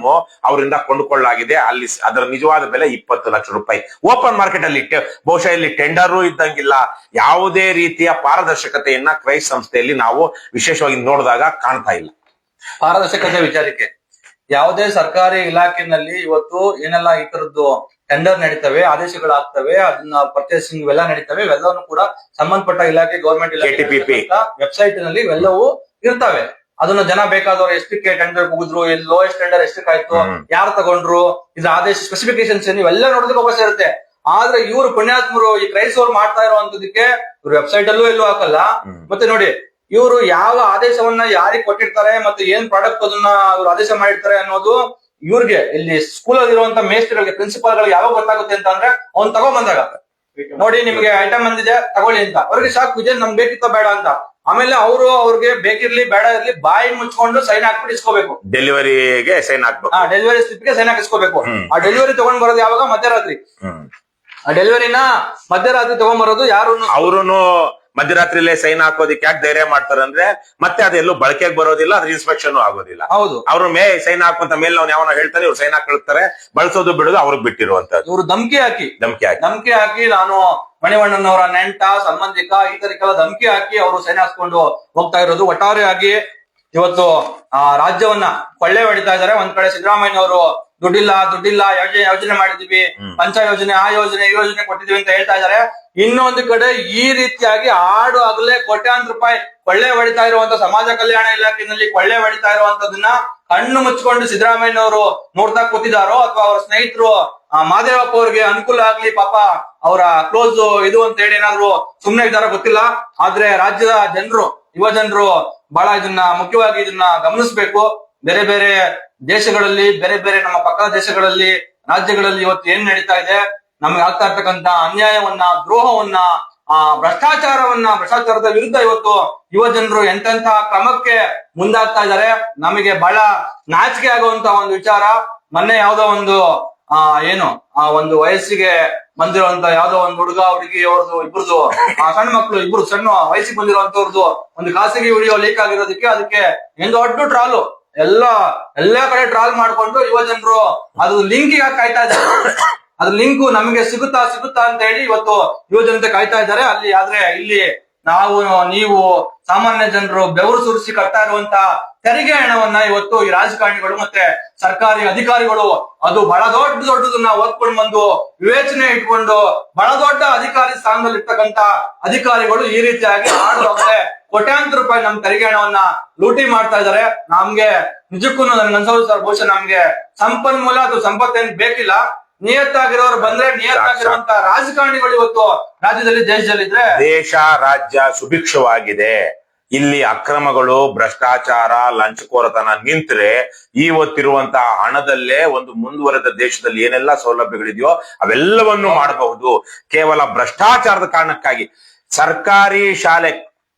ಅವರಿಂದ ಕೊಂಡುಕೊಳ್ಳಲಾಗಿದೆ. ಅಲ್ಲಿ ಅದರ ನಿಜವಾದ ಬೆಲೆ 20 ಲಕ್ಷ ರೂಪಾಯಿ. ಓಪನ್ ಮಾರ್ಕೆಟ್ ಅಲ್ಲಿ ಬಹುಶಃ ಇಲ್ಲಿ ಟೆಂಡರು ಇದ್ದಂಗಿಲ್ಲ. ಯಾವುದೇ ರೀತಿಯ ಪಾರದರ್ಶಕತೆಯನ್ನ ಕ್ರೈಸ್ಟ್ ಸಂಸ್ಥೆಯಲ್ಲಿ ನಾವು ವಿಶೇಷವಾಗಿ ನೋಡಿದಾಗ ಕಾಣ್ತಾ ಇಲ್ಲ. ಪಾರದರ್ಶಕತೆ ವಿಚಾರಕ್ಕೆ ಯಾವುದೇ ಸರ್ಕಾರಿ ಇಲಾಖೆನಲ್ಲಿ ಇವತ್ತು ಏನೆಲ್ಲ ಈ ತರದ್ದು ಟೆಂಡರ್ ನಡೀತವೆ, ಆದೇಶಗಳಾಗ್ತವೆ, ಅದನ್ನ ಪರ್ಚೇಸಿಂಗ್ ಇವೆಲ್ಲ ನಡೀತವೆ. ಇವೆಲ್ಲವೂ ಕೂಡ ಸಂಬಂಧಪಟ್ಟ ಇಲಾಖೆ, ಗೌರ್ಮೆಂಟ್ ಇಲಾಖೆ ವೆಬ್ಸೈಟ್ ನಲ್ಲಿ ಇವೆಲ್ಲವೂ ಇರ್ತವೆ. ಅದನ್ನ ಜನ ಬೇಕಾದವ್ರು ಎಷ್ಟಕ್ಕೆ ಟೆಂಡರ್ ಹೋಗಿದ್ರು, ಲೋಯೆಸ್ಟ್ ಟೆಂಡರ್ ಎಷ್ಟಕ್ಕಾಯ್ತು, ಯಾರು ತಗೊಂಡ್ರು, ಇದ್ರ ಆದೇಶ ಸ್ಪೆಸಿಫಿಕೇಶನ್ಸ್ ಇವೆಲ್ಲ ನೋಡೋದಕ್ಕೆ ಅವಕಾಶ ಇರುತ್ತೆ. ಆದ್ರೆ ಇವರು ಪುಣ್ಯಾತ್ಮರು ಈ ಕ್ರೈಸ್ಟ್ ಅವ್ರು ಮಾಡ್ತಾ ಇರುವಂತದಕ್ಕೆ ಇವ್ರ ವೆಬ್ಸೈಟ್ ಅಲ್ಲೂ ಎಲ್ಲೂ ಹಾಕಲ್ಲ. ಮತ್ತೆ ನೋಡಿ, ಇವರು ಯಾವ ಆದೇಶವನ್ನ ಯಾರಿಗೆ ಕೊಟ್ಟಿರ್ತಾರೆ ಮತ್ತೆ ಏನ್ ಪ್ರಾಡಕ್ಟ್ ಅದನ್ನ ಇವ್ರು ಆದೇಶ ಮಾಡಿರ್ತಾರೆ ಅನ್ನೋದು ಇವ್ರಿಗೆ ಇಲ್ಲಿ ಸ್ಕೂಲ್ ಅಲ್ಲಿ ಇರುವಂತ ಮೇಸ್ಟ್ರಿಗೆ, ಪ್ರಿನ್ಸಿಪಾಲ್ ಗಳಿಗೆ ಯಾವಾಗ ಗೊತ್ತಾಗುತ್ತೆ ಅಂತ ಅಂದ್ರೆ ಅವ್ನ್ ತಗೊಂಡ್ಬಂದಾಗ ನೋಡಿ ನಿಮ್ಗೆ ಐಟಮ್ ಬಂದಿದೆ ತಗೊಳ್ಳಿ ಅಂತ ಅವ್ರಿಗೆ ಶಾಕ್ ಇದೆ, ನಮ್ಗೆ ಬೇಕಿತ್ತ ಬೇಡ ಅಂತ. ಆಮೇಲೆ ಅವ್ರಿಗೆ ಬೇಕಿರ್ಲಿ ಬೇಡ ಇರ್ಲಿ ಬಾಯಿ ಮುಚ್ಕೊಂಡು ಸೈನ್ ಹಾಕ್ಬಿಟ್ಟು ಇಸ್ಕೋಬೇಕು. ಡೆಲಿವರಿಗೆ ಸೈನ್ ಹಾಕ್ಬೇಕು. ಡೆಲಿವರಿ ಸ್ಲಿಪ್ ಗೆ ಸೈನ್ ಹಾಕಿಸ್ಕೋಬೇಕು. ಆ ಡೆಲಿವರಿ ತಗೊಂಡ್ ಬರೋದು ಯಾವಾಗ? ಮಧ್ಯರಾತ್ರಿ. ಆ ಡೆಲಿವರಿನ ಮಧ್ಯರಾತ್ರಿ ತಗೊಂಡ್ಬರೋದು ಯಾರು? ಅವ್ರು ಮಧ್ಯರಾತ್ರಿಲೇ ಸೈನ್ ಹಾಕೋದಿಕ್ಕೆ ಯಾಕೆ ಧೈರ್ಯ ಮಾಡ್ತಾರೆ ಅಂದ್ರೆ ಮತ್ತೆ ಅದೆಲ್ಲೂ ಬಳಕೆಗೆ ಬರೋದಿಲ್ಲ, ಅದ್ರ ಇನ್ಸ್ಪೆಕ್ಷನ್ ಆಗೋದಿಲ್ಲ. ಹೌದು, ಅವ್ರ ಸೈನ್ ಹಾಕುವಂತ ಮೇಲೆ ನಾವು ಯಾವನ ಹೇಳ್ತಾರೆ, ಇವ್ರು ಸೈನ್ ಹಾಕಿರ್ತಾರೆ. ಬಳಸೋದು ಬಿಡೋದು ಅವ್ರಿಗೆ ಬಿಟ್ಟಿರುವಂತದ್ದು. ಇವ್ರು ಧಮಕಿ ಹಾಕಿ ನಾನು ಮಣಿವಣ್ಣನವರ ನೆಂಟ ಸಂಬಂಧಿಕ ಈ ತರಕ್ಕೆಲ್ಲ ಧಮಕಿ ಹಾಕಿ ಅವರು ಸೈನ್ ಹಾಕ್ಸ್ಕೊಂಡು ಹೋಗ್ತಾ ಇರೋದು. ಒಟ್ಟಾರೆಯಾಗಿ ಇವತ್ತು ರಾಜ್ಯವನ್ನ ಕೊಳ್ಳೆ ಹೊಡಿತಾ ಇದ್ದಾರೆ. ಒಂದ್ ಕಡೆ ಸಿದ್ದರಾಮಯ್ಯನವರು ದುಡ್ಡಿಲ್ಲ ಯೋಜನೆ ಮಾಡಿದೀವಿ, ಪಂಚ ಯೋಜನೆ, ಆ ಯೋಜನೆ, ಈ ಯೋಜನೆ ಕೊಟ್ಟಿದೀವಿ ಅಂತ ಹೇಳ್ತಾ ಇದ್ದಾರೆ. ಇನ್ನೊಂದು ಕಡೆ ಈ ರೀತಿಯಾಗಿ ಆಡು ಆಗಲೇ ಕೋಟ್ಯಾಂತರ ರೂಪಾಯಿ ಕೊಳ್ಳೆ ಹೊಡಿತಾ ಇರುವಂತ ಸಮಾಜ ಕಲ್ಯಾಣ ಇಲಾಖೆಯಲ್ಲಿ ಕೊಳ್ಳೆ ಹೊಡಿತಾ ಇರುವಂತದನ್ನ ಕಣ್ಣು ಮುಚ್ಕೊಂಡು ಸಿದ್ದರಾಮಯ್ಯನವರು ನೋಡ್ತಾ ಕೂತಿದಾರೋ ಅಥವಾ ಅವರ ಸ್ನೇಹಿತರು ಮಾದೇವಪ್ಪ ಅವ್ರಿಗೆ ಅನುಕೂಲ ಆಗ್ಲಿ, ಪಾಪ ಅವರ ಕ್ಲೋಸ್ ಇದು ಅಂತ ಹೇಳಿ ಏನಾದ್ರು ಸುಮ್ನೆ ಇದ್ದಾರೋ ಗೊತ್ತಿಲ್ಲ. ಆದ್ರೆ ರಾಜ್ಯದ ಜನರು, ಯುವ ಜನರು ಬಹಳ ಮುಖ್ಯವಾಗಿ ಇದನ್ನ ಗಮನಿಸಬೇಕು. ಬೇರೆ ಬೇರೆ ದೇಶಗಳಲ್ಲಿ, ಬೇರೆ ಬೇರೆ ನಮ್ಮ ಪಕ್ಕದ ದೇಶಗಳಲ್ಲಿ, ರಾಜ್ಯಗಳಲ್ಲಿ ಇವತ್ತು ಏನ್ ನಡೀತಾ ಇದೆ, ನಮ್ಗೆ ಆಗ್ತಾ ಇರ್ತಕ್ಕಂತ ಅನ್ಯಾಯವನ್ನ, ದ್ರೋಹವನ್ನ, ಭ್ರಷ್ಟಾಚಾರದ ವಿರುದ್ಧ ಇವತ್ತು ಯುವ ಜನರು ಎಂತೆಂತ ಕ್ರಮಕ್ಕೆ ಮುಂದಾಗ್ತಾ ಇದ್ದಾರೆ. ನಮಗೆ ಬಹಳ ನಾಚಿಕೆ ಆಗುವಂತ ಒಂದು ವಿಚಾರ. ಮೊನ್ನೆ ಯಾವ್ದೋ ಒಂದು ಏನು ಆ ಒಂದು ವಯಸ್ಸಿಗೆ ಬಂದಿರುವಂತ ಯಾವ್ದೋ ಒಂದು ಹುಡುಗ ಹುಡುಗಿ ಅವ್ರದ್ದು ಇಬ್ರದ್ದು ಸಣ್ಣ ಮಕ್ಳು ಇಬ್ರು ಸಣ್ಣ ವಯಸ್ಸಿಗೆ ಬಂದಿರುವಂತವ್ರದ್ದು ಒಂದು ಖಾಸಗಿ ವಿಡಿಯೋ ಲೀಕ್ ಆಗಿರೋದಕ್ಕೆ ಅದಕ್ಕೆ ಏನ್ ದೊಡ್ಡ ಟ್ರಾಲು ಎಲ್ಲಾ ಕಡೆ ಟ್ರಾಲ್ ಮಾಡ್ಕೊಂಡು ಯುವ ಜನರು ಅದು ಲಿಂಕ್ ಕಾಯ್ತಾ ಇದ್ದಾರೆ. ಅದ್ರ ಲಿಂಕ್ ನಮಗೆ ಸಿಗುತ್ತಾ ಅಂತ ಹೇಳಿ ಇವತ್ತು ಯುವ ಜನತೆ ಕಾಯ್ತಾ ಇದ್ದಾರೆ. ಆದ್ರೆ ಇಲ್ಲಿ ನೀವು ಸಾಮಾನ್ಯ ಜನರು ಬೆವರು ಸುರಿಸಿ ಕಟ್ತಾ ಇರುವಂತ ತೆರಿಗೆ ಹಣವನ್ನ ಇವತ್ತು ಈ ರಾಜಕಾರಣಿಗಳು ಮತ್ತೆ ಸರ್ಕಾರಿ ಅಧಿಕಾರಿಗಳು ಅದು ಬಹಳ ದೊಡ್ಡದನ್ನ ಓದ್ಕೊಂಡು ಬಂದು ವಿವೇಚನೆ ಇಟ್ಕೊಂಡು ಬಹಳ ದೊಡ್ಡ ಅಧಿಕಾರಿ ಸ್ಥಾನದಲ್ಲಿ ಇರ್ತಕ್ಕಂತ ಅಧಿಕಾರಿಗಳು ಈ ರೀತಿಯಾಗಿ ಆಡುವಾಗಲೇ ಕೋಟ್ಯಾಂತರ ರೂಪಾಯಿ ನಮ್ ತೆರಿಗೆ ಹಣವನ್ನ ಲೂಟಿ ಮಾಡ್ತಾ ಇದಾರೆ. ನಮ್ಗೆ ನಿಜಕ್ಕೂ ನನ್ಗೆ ಅನ್ಸೋದು ಸರ್, ಬಹುಶಃ ನಮ್ಗೆ ಸಂಪನ್ಮೂಲ ಅಥವಾ ಸಂಪತ್ತೇನು ಬೇಕಿಲ್ಲ, ನಿಯತ್ತಾಗಿರೋರು ಬಂದ್ರೆ ನಿಯತ್ತಾಗಿರುವಂತ ರಾಜಕಾರಣಿಗಳು ಇವತ್ತು ರಾಜ್ಯದಲ್ಲಿ ದೇಶದಲ್ಲಿದ್ರೆ ದೇಶ ರಾಜ್ಯ ಸುಭಿಕ್ಷವಾಗಿದೆ. ಇಲ್ಲಿ ಅಕ್ರಮಗಳು, ಭ್ರಷ್ಟಾಚಾರ, ಲಂಚಕೋರತನ ನಿಂತ್ರೆ ಇವತ್ತಿರುವಂತಹ ಹಣದಲ್ಲೇ ಒಂದು ಮುಂದುವರೆದ ದೇಶದಲ್ಲಿ ಏನೆಲ್ಲ ಸೌಲಭ್ಯಗಳಿದೆಯೋ ಅವೆಲ್ಲವನ್ನು ಮಾಡಬಹುದು. ಕೇವಲ ಭ್ರಷ್ಟಾಚಾರದ ಕಾರಣಕ್ಕಾಗಿ ಸರ್ಕಾರಿ ಶಾಲೆ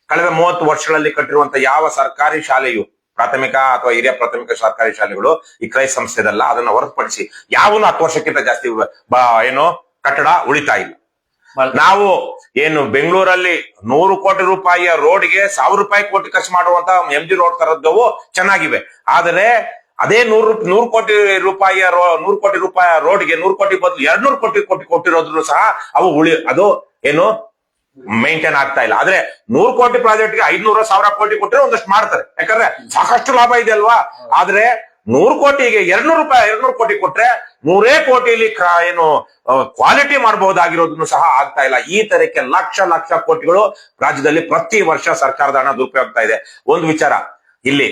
ಕಳೆದ 30 ವರ್ಷಗಳಲ್ಲಿ ಕಟ್ಟಿರುವಂತ ಯಾವ ಸರ್ಕಾರಿ ಶಾಲೆಯು ಪ್ರಾಥಮಿಕ ಅಥವಾ ಹಿರಿಯ ಪ್ರಾಥಮಿಕ ಸರ್ಕಾರಿ ಶಾಲೆಗಳು ಈ ಕ್ರೈ ಸಂಸ್ಥೆದಲ್ಲ, ಅದನ್ನ ಹೊರತುಪಡಿಸಿ ಯಾವನು 10 ವರ್ಷಕ್ಕಿಂತ ಜಾಸ್ತಿ ಏನು ಕಟ್ಟಡ ಉಳಿತಾ ಇಲ್ಲ. ನಾವು ಏನು ಬೆಂಗಳೂರಲ್ಲಿ 100 ಕೋಟಿ ರೂಪಾಯಿಯ ರೋಡ್ಗೆ 1000 ರೂಪಾಯಿ ಕೋಟಿ ಖರ್ಚು ಮಾಡುವಂತ MG ರೋಡ್ ತರದ್ದವು ಚೆನ್ನಾಗಿವೆ. ಆದರೆ ಅದೇ 100 ಕೋಟಿ ರೂಪಾಯಿಯ 100 ಕೋಟಿ ರೂಪಾಯಿ ರೋಡ್ಗೆ 100 ಕೋಟಿ ಬದಲು 200 ಕೋಟಿ ಕೊಟ್ಟಿರೋದ್ರು ಸಹ ಅವು ಅದು ಏನು ಮೇಂಟೈನ್ ಆಗ್ತಾ ಇಲ್ಲ. ಆದ್ರೆ 100 ಕೋಟಿ ಪ್ರಾಜೆಕ್ಟ್ಗೆ 500,000 ಕೋಟಿ ಕೊಟ್ಟರೆ ಒಂದಷ್ಟು ಮಾಡ್ತಾರೆ, ಯಾಕಂದ್ರೆ ಸಾಕಷ್ಟು ಲಾಭ ಇದೆ ಅಲ್ವಾ. ಆದ್ರೆ 100 ಕೋಟಿಗೆ 200 ಕೋಟಿ ಕೊಟ್ರೆ 100 ಕೋಟಿಲಿ ಏನು ಕ್ವಾಲಿಟಿ ಮಾಡಬಹುದಾಗಿರೋದನ್ನು ಸಹ ಆಗ್ತಾ ಇಲ್ಲ. ಈ ತರಕ್ಕೆ ಲಕ್ಷ ಕೋಟಿಗಳು ರಾಜ್ಯದಲ್ಲಿ ಪ್ರತಿ ವರ್ಷ ಸರ್ಕಾರದ ಹಣ ದುರುಪಯೋಗ ಇದೆ. ಒಂದು ವಿಚಾರ ಇಲ್ಲಿ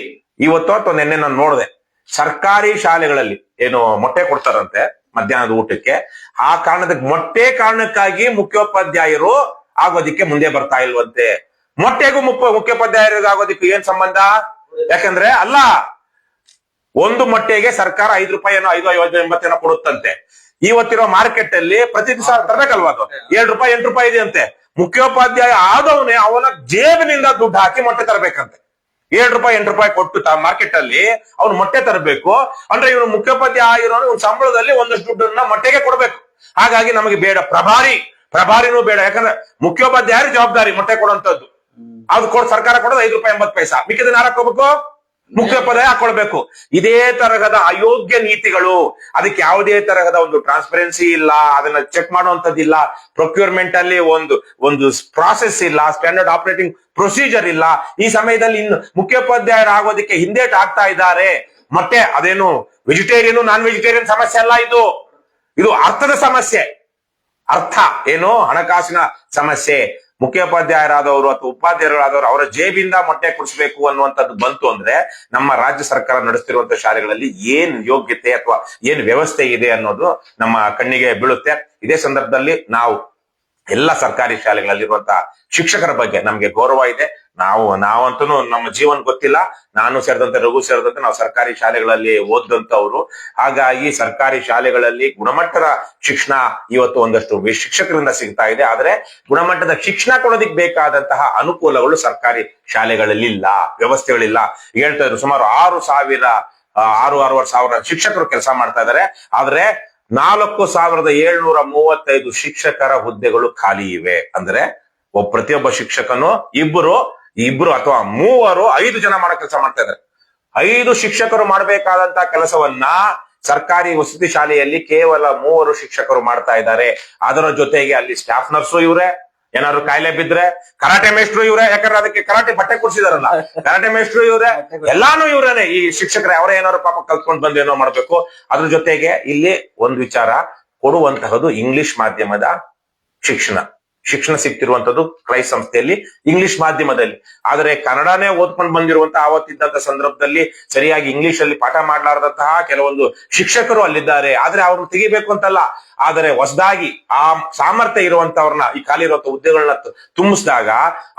ಇವತ್ತು ಅಥವಾ ನಿನ್ನೆ ನಾನು ನೋಡಿದೆ, ಸರ್ಕಾರಿ ಶಾಲೆಗಳಲ್ಲಿ ಏನು ಮೊಟ್ಟೆ ಕೊಡ್ತಾರಂತೆ ಮಧ್ಯಾಹ್ನದ ಊಟಕ್ಕೆ. ಆ ಮೊಟ್ಟೆ ಕಾರಣಕ್ಕಾಗಿ ಮುಖ್ಯೋಪಾಧ್ಯಾಯರು ಆಗೋದಿಕ್ಕೆ ಮುಂದೆ ಬರ್ತಾ ಇಲ್ವಂತೆ. ಮೊಟ್ಟೆಗೂ ಮುಖ್ಯೋಪಾಧ್ಯಾಯರಿಗೆ ಆಗೋದಿಕ್ಕೆ ಏನ್ ಸಂಬಂಧ? ಯಾಕಂದ್ರೆ ಅಲ್ಲ, ಒಂದು ಮೊಟ್ಟೆಗೆ ಸರ್ಕಾರ 5 ರೂಪಾಯಿ 5.80 ಕೊಡುತ್ತಂತೆ. ಇವತ್ತಿರೋ ಮಾರ್ಕೆಟ್ ಅಲ್ಲಿ ಪ್ರತಿ ದಿವಸ ತರಬೇಕಲ್ವಾ, ಅದು 7 ರೂಪಾಯಿ 8 ರೂಪಾಯಿ ಇದೆ ಅಂತೆ. ಮುಖ್ಯೋಪಾಧ್ಯಾಯ ಆದವನೇ ಅವನ ಜೇಬಿನಿಂದ ದುಡ್ಡು ಹಾಕಿ ಮೊಟ್ಟೆ ತರಬೇಕಂತೆ. 7 ರೂಪಾಯಿ 8 ರೂಪಾಯಿ ಕೊಟ್ಟು ಮಾರ್ಕೆಟ್ ಅಲ್ಲಿ ಅವ್ನು ಮೊಟ್ಟೆ ತರಬೇಕು ಅಂದ್ರೆ ಇವನು ಮುಖ್ಯೋಪಾಧ್ಯಾಯ ಆಗಿರೋನು ಒಂದು ಸಂಬಳದಲ್ಲಿ ಒಂದಷ್ಟು ದುಡ್ಡನ್ನ ಮೊಟ್ಟೆಗೆ ಕೊಡ್ಬೇಕು. ಹಾಗಾಗಿ ನಮಗೆ ಬೇಡ ಪ್ರಭಾರಿನೂ ಬೇಡ, ಯಾಕಂದ್ರೆ ಮುಖ್ಯೋಪಾಧ್ಯಾಯರ ಜವಾಬ್ದಾರಿ ಮೊಟ್ಟೆ ಕೊಡುವಂತದ್ದು. ಅದು ಸರ್ಕಾರ ಕೊಡೋದು 5 ರೂಪಾಯಿ 80 ಪೈಸಾ, ಮಿಕ್ಕಿದ ಹಾಕೋಬೇಕು ಮುಖ್ಯೋಪಾಧ್ಯಾಯ ಹಾಕೊಳ್ಬೇಕು. ಇದೇ ತರಹದ ಅಯೋಗ್ಯ ನೀತಿಗಳು, ಅದಕ್ಕೆ ಯಾವುದೇ ತರಹದ ಒಂದು ಟ್ರಾನ್ಸ್ಪರೆನ್ಸಿ ಇಲ್ಲ, ಅದನ್ನ ಚೆಕ್ ಮಾಡುವಂತದ್ದಿಲ್ಲ, ಪ್ರೊಕ್ಯೂರ್ಮೆಂಟ್ ಅಲ್ಲಿ ಒಂದು ಪ್ರಾಸೆಸ್ ಇಲ್ಲ, ಸ್ಟ್ಯಾಂಡರ್ಡ್ ಆಪರೇಟಿಂಗ್ ಪ್ರೊಸೀಜರ್ ಇಲ್ಲ. ಈ ಸಮಯದಲ್ಲಿ ಇನ್ನು ಮುಖ್ಯೋಪಾಧ್ಯಾಯರಾಗೋದಕ್ಕೆ ಹಿಂದೇಟ್ ಆಗ್ತಾ ಇದ್ದಾರೆ. ಮತ್ತೆ ಅದೇನು ವೆಜಿಟೇರಿಯನ್ ನಾನ್ ವೆಜಿಟೇರಿಯನ್ ಸಮಸ್ಯೆ ಅಲ್ಲ, ಇದು ಅರ್ಥದ ಸಮಸ್ಯೆ. ಅರ್ಥ ಏನು, ಹಣಕಾಸಿನ ಸಮಸ್ಯೆ. ಮುಖ್ಯೋಪಾಧ್ಯಾಯರಾದವರು ಅಥವಾ ಉಪಾಧ್ಯಾಯರಾದವರು ಅವರ ಜೇಬಿಂದ ಮೊಟ್ಟೆ ಕೊಡಿಸ್ಬೇಕು ಅನ್ನುವಂಥದ್ದು ಬಂತು ಅಂದ್ರೆ ನಮ್ಮ ರಾಜ್ಯ ಸರ್ಕಾರ ನಡೆಸ್ತಿರುವಂತಹ ಶಾಲೆಗಳಲ್ಲಿ ಏನ್ ಯೋಗ್ಯತೆ ಅಥವಾ ಏನ್ ವ್ಯವಸ್ಥೆ ಇದೆ ಅನ್ನೋದು ನಮ್ಮ ಕಣ್ಣಿಗೆ ಬೀಳುತ್ತೆ. ಇದೇ ಸಂದರ್ಭದಲ್ಲಿ ನಾವು ಎಲ್ಲ ಸರ್ಕಾರಿ ಶಾಲೆಗಳಲ್ಲಿರುವಂತಹ ಶಿಕ್ಷಕರ ಬಗ್ಗೆ ನಮ್ಗೆ ಗೌರವ ಇದೆ. ನಾವಂತೂ ನಮ್ಮ ಜೀವನ ಗೊತ್ತಿಲ್ಲ, ನಾನು ಸೇರಿದಂತೆ ರಘು ಸೇರಿದಂತೆ ನಾವು ಸರ್ಕಾರಿ ಶಾಲೆಗಳಲ್ಲಿ ಓದಂತವ್ರು. ಹಾಗಾಗಿ ಸರ್ಕಾರಿ ಶಾಲೆಗಳಲ್ಲಿ ಗುಣಮಟ್ಟದ ಶಿಕ್ಷಣ ಇವತ್ತು ಒಂದಷ್ಟು ಶಿಕ್ಷಕರಿಂದ ಸಿಗ್ತಾ ಇದೆ. ಆದ್ರೆ ಗುಣಮಟ್ಟದ ಶಿಕ್ಷಣ ಕೊಡೋದಿಕ್ ಬೇಕಾದಂತಹ ಅನುಕೂಲಗಳು ಸರ್ಕಾರಿ ಶಾಲೆಗಳಲ್ಲಿ ಇಲ್ಲ, ವ್ಯವಸ್ಥೆಗಳಿಲ್ಲ. ಹೇಳ್ತಾ ಇದ್ರು ಸುಮಾರು 6,000 ಶಿಕ್ಷಕರು ಕೆಲಸ ಮಾಡ್ತಾ ಇದ್ದಾರೆ. ಆದ್ರೆ 4,735 ಶಿಕ್ಷಕರ ಹುದ್ದೆಗಳು ಖಾಲಿ ಇವೆ. ಅಂದ್ರೆ ಪ್ರತಿಯೊಬ್ಬ ಶಿಕ್ಷಕನು ಇಬ್ರು ಅಥವಾ 5 ಜನ ಮಾಡೋ ಕೆಲಸ ಮಾಡ್ತಾ ಇದ್ದಾರೆ. 5 ಶಿಕ್ಷಕರು ಮಾಡಬೇಕಾದಂತ ಕೆಲಸವನ್ನ ಸರ್ಕಾರಿ ವಸತಿ ಶಾಲೆಯಲ್ಲಿ ಕೇವಲ 3 ಶಿಕ್ಷಕರು ಮಾಡ್ತಾ ಇದ್ದಾರೆ. ಅದರ ಜೊತೆಗೆ ಅಲ್ಲಿ ಸ್ಟಾಫ್ ನರ್ಸು ಇವ್ರೆ, ಏನಾದ್ರು ಕಾಯಿಲೆ ಬಿದ್ರೆ ಕರಾಟೆ ಮೇಸ್ಟ್ರು ಇವ್ರೆ, ಯಾಕಂದ್ರೆ ಅದಕ್ಕೆ ಕರಾಟೆ ಬಟ್ಟೆ ಕೊಡ್ಸಿದಾರಲ್ಲ, ಕರಾಟೆ ಮೇಸ್ಟ್ರು ಇವ್ರೆ, ಎಲ್ಲಾನು ಇವ್ರೇನೆ. ಈ ಶಿಕ್ಷಕರು ಅವರೇ ಏನಾದ್ರು ಪಾಪ ಕಲ್ತ್ಕೊಂಡ್ ಬಂದು ಏನೋ ಮಾಡ್ಬೇಕು. ಅದ್ರ ಜೊತೆಗೆ ಇಲ್ಲಿ ಒಂದು ವಿಚಾರ ಕೊಡುವಂತಹದ್ದು ಇಂಗ್ಲಿಷ್ ಮಾಧ್ಯಮದ ಶಿಕ್ಷಣ ಸಿಗ್ತಿರುವಂತದ್ದು ಕ್ರೈ ಸಂಸ್ಥೆಯಲ್ಲಿ ಇಂಗ್ಲಿಷ್ ಮಾಧ್ಯಮದಲ್ಲಿ. ಆದರೆ ಕನ್ನಡನೇ ಓದ್ಕೊಂಡು ಬಂದಿರುವಂತಹ ಆವತ್ತಿದ್ದಂತ ಸಂದರ್ಭದಲ್ಲಿ ಸರಿಯಾಗಿ ಇಂಗ್ಲಿಷ್ ಅಲ್ಲಿ ಪಾಠ ಮಾಡಲಾರದಂತಹ ಕೆಲವೊಂದು ಶಿಕ್ಷಕರು ಅಲ್ಲಿದ್ದಾರೆ. ಆದ್ರೆ ಅವ್ರನ್ನ ತೆಗಿಬೇಕು ಅಂತಲ್ಲ, ಆದರೆ ಹೊಸದಾಗಿ ಆ ಸಾಮರ್ಥ್ಯ ಇರುವಂತವ್ರನ್ನ ಈ ಖಾಲಿ ಇರುವಂತ ಹುದ್ದೆಗಳನ್ನ ತುಂಬಿಸಿದಾಗ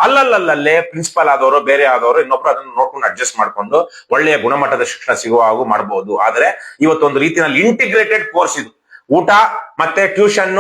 ಅಲ್ಲಲ್ಲೇ ಪ್ರಿನ್ಸಿಪಲ್ ಆದವರು ಬೇರೆ ಆದವರು ಇನ್ನೊಬ್ರು ಅದನ್ನ ನೋಡ್ಕೊಂಡು ಅಡ್ಜಸ್ಟ್ ಮಾಡ್ಕೊಂಡು ಒಳ್ಳೆಯ ಗುಣಮಟ್ಟದ ಶಿಕ್ಷಣ ಸಿಗುವ ಹಾಗೂ ಮಾಡಬಹುದು. ಆದ್ರೆ ಇವತ್ತೊಂದು ರೀತಿಯಲ್ಲಿ ಇಂಟಿಗ್ರೇಟೆಡ್ ಕೋರ್ಸ್ ಇದು, ಊಟ ಮತ್ತೆ ಟ್ಯೂಷನ್,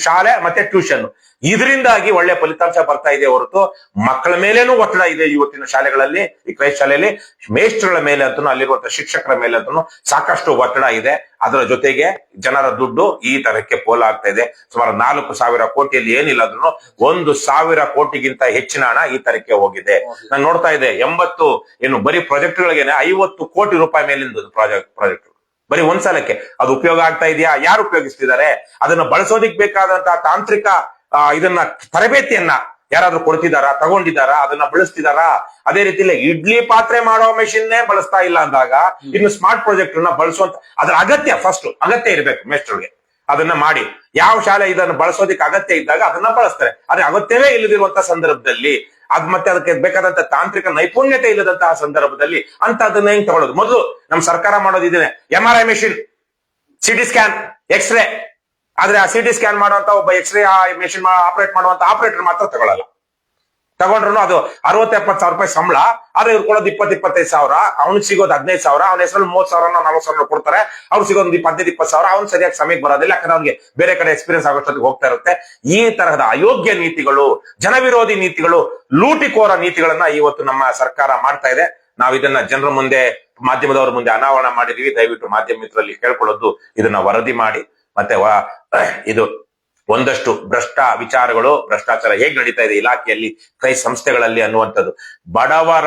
ಶಾಲೆ ಮತ್ತೆ ಟ್ಯೂಷನ್, ಇದರಿಂದಾಗಿ ಒಳ್ಳೆ ಫಲಿತಾಂಶ ಬರ್ತಾ ಇದೆ ಹೊರತು ಮಕ್ಕಳ ಮೇಲೇನೂ ಒತ್ತಡ ಇದೆ ಇವತ್ತಿನ ಶಾಲೆಗಳಲ್ಲಿ. ಈ ಕ್ರೈಸ್ಟ್ ಶಾಲೆಯಲ್ಲಿ ಮೇಷ್ಟ್ರಗಳ ಮೇಲೆ ಅಂತೂ, ಅಲ್ಲಿರುವಂತಹ ಶಿಕ್ಷಕರ ಮೇಲೆ ಅಂತೂ ಸಾಕಷ್ಟು ಒತ್ತಡ ಇದೆ. ಅದರ ಜೊತೆಗೆ ಜನರ ದುಡ್ಡು ಈ ತರಕ್ಕೆ ಪೋಲಾಗ್ತಾ ಇದೆ. ಸುಮಾರು 4,000 ಕೋಟಿಯಲ್ಲಿ ಏನಿಲ್ಲ ಅಂದ್ರೂ 1,000 ಕೋಟಿಗಿಂತ ಹೆಚ್ಚಿನ ಹಣ ಈ ತರಕ್ಕೆ ಹೋಗಿದೆ. ನಾನು ನೋಡ್ತಾ ಇದ್ದೆ 80 ಏನು ಬರೀ ಪ್ರಾಜೆಕ್ಟ್ ಗಳಿಗೇನೆ 50 ಕೋಟಿ ರೂಪಾಯಿ ಮೇಲಿಂದ ಪ್ರಾಜೆಕ್ಟ್ ಬರೀ ಒಂದ್ಸಲಕ್ಕೆ. ಅದು ಉಪಯೋಗ ಆಗ್ತಾ ಇದೆಯಾ? ಯಾರು ಉಪಯೋಗಿಸ್ತಿದ್ದಾರೆ? ಅದನ್ನ ಬಳಸೋದಿಕ್ ಬೇಕಾದಂತಹ ತಾಂತ್ರಿಕ ಇದನ್ನ ತರಬೇತಿಯನ್ನ ಯಾರಾದ್ರೂ ಕೊಡ್ತಿದಾರಾ, ತಗೊಂಡಿದಾರಾ, ಅದನ್ನ ಬಳಸ್ತಿದಾರಾ? ಅದೇ ರೀತಿಯಲ್ಲಿ ಇಡ್ಲಿ ಪಾತ್ರೆ ಮಾಡೋ ಮೆಷಿನ್ನೇ ಬಳಸ್ತಾ ಇಲ್ಲ ಅಂದಾಗ ಇನ್ನು ಸ್ಮಾರ್ಟ್ ಪ್ರಾಜೆಕ್ಟ್ ನ ಬಳಸುವಂತ ಅದ್ರ ಅಗತ್ಯ ಇರಬೇಕು ಮೇಸ್ಟ್ರಿಗೆ. ಅದನ್ನ ಮಾಡಿ ಯಾವ ಶಾಲೆ ಇದನ್ನು ಬಳಸೋದಿಕ್ ಅಗತ್ಯ ಇದ್ದಾಗ ಅದನ್ನ ಬಳಸ್ತಾರೆ. ಆದ್ರೆ ಅಗತ್ಯವೇ ಇಲ್ಲದಿರುವಂತಹ ಸಂದರ್ಭದಲ್ಲಿ ಮತ್ತೆ ಅದಕ್ಕೆ ಬೇಕಾದಂತ ತಾಂತ್ರಿಕ ನೈಪುಣ್ಯತೆ ಇಲ್ಲದಂತಹ ಸಂದರ್ಭದಲ್ಲಿ ಅಂತ ಅದನ್ನ ಹೆಂಗ್ ತಗೊಳ್ಳೋದು? ಮೊದಲು ನಮ್ ಸರ್ಕಾರ ಮಾಡೋದಿದ್ದೇನೆ MRI machine, CT scan, x-ray. ಆದ್ರೆ ಆ CT ಸ್ಕ್ಯಾನ್ ಮಾಡುವಂತ ಒಬ್ಬ ಎಕ್ಸ್ರೇ ಮೆಷಿನ್ ಆಪರೇಟ್ ಮಾಡುವಂತ ಆಪರೇಟರ್ ಮಾತ್ರ ತಗೊಳ್ಳಲ್ಲ. ತಗೊಂಡ್ರು ಅದು 60-70 ಸಾವಿರ ರೂಪಾಯಿ ಸಂಬಳ. ಆದ್ರೆ ಇವ್ರು ಕೊಡೋದು 20-25 ಸಾವಿರ, ಅವ್ನಿಗೆ ಸಿಗೋದು 15 ಸಾವಿರ, ಅವ್ನ ಹೆಸರಲ್ಲಿ 30,000-40 ಸಾವಿರ ಕೊಡ್ತಾರೆ. ಅವ್ರು ಸಿಗೋದು 15-20 ಸಾವಿರ. ಅವ್ನು ಸರಿಯಾಗಿ ಸಮಯಕ್ಕೆ ಬರೋದಿಲ್ಲ, ಯಾಕಂದ್ರೆ ಅವ್ನಿಗೆ ಬೇರೆ ಕಡೆ ಎಕ್ಸ್ಪೀರಿಯನ್ಸ್ ಆಗೋಷ್ಟೊತ್ತಿಗೆ ಹೋಗ್ತಾ ಇರುತ್ತೆ. ಈ ತರಹದ ಅಯೋಗ್ಯ ನೀತಿಗಳು, ಜನವಿರೋಧಿ ನೀತಿಗಳು, ಲೂಟಿಕೋರ ನೀತಿಗಳನ್ನ ಇವತ್ತು ನಮ್ಮ ಸರ್ಕಾರ ಮಾಡ್ತಾ ಇದೆ. ನಾವು ಇದನ್ನ ಜನರ ಮುಂದೆ, ಮಾಧ್ಯಮದವರ ಮುಂದೆ ಅನಾವರಣ ಮಾಡಿದೀವಿ. ದಯವಿಟ್ಟು ಮಾಧ್ಯಮ ಮಿತ್ರರಲ್ಲಿ ಕೇಳ್ಕೊಳ್ಳೋದು, ಇದನ್ನ ವರದಿ ಮಾಡಿ. ಮತ್ತೆ ಇದು ಒಂದಷ್ಟು ಭ್ರಷ್ಟಾಚಾರ ಹೇಗ್ ನಡೀತಾ ಇದೆ ಇಲಾಖೆಯಲ್ಲಿ, ಕೈ ಸಂಸ್ಥೆಗಳಲ್ಲಿ ಅನ್ನುವಂಥದ್ದು. ಬಡವರ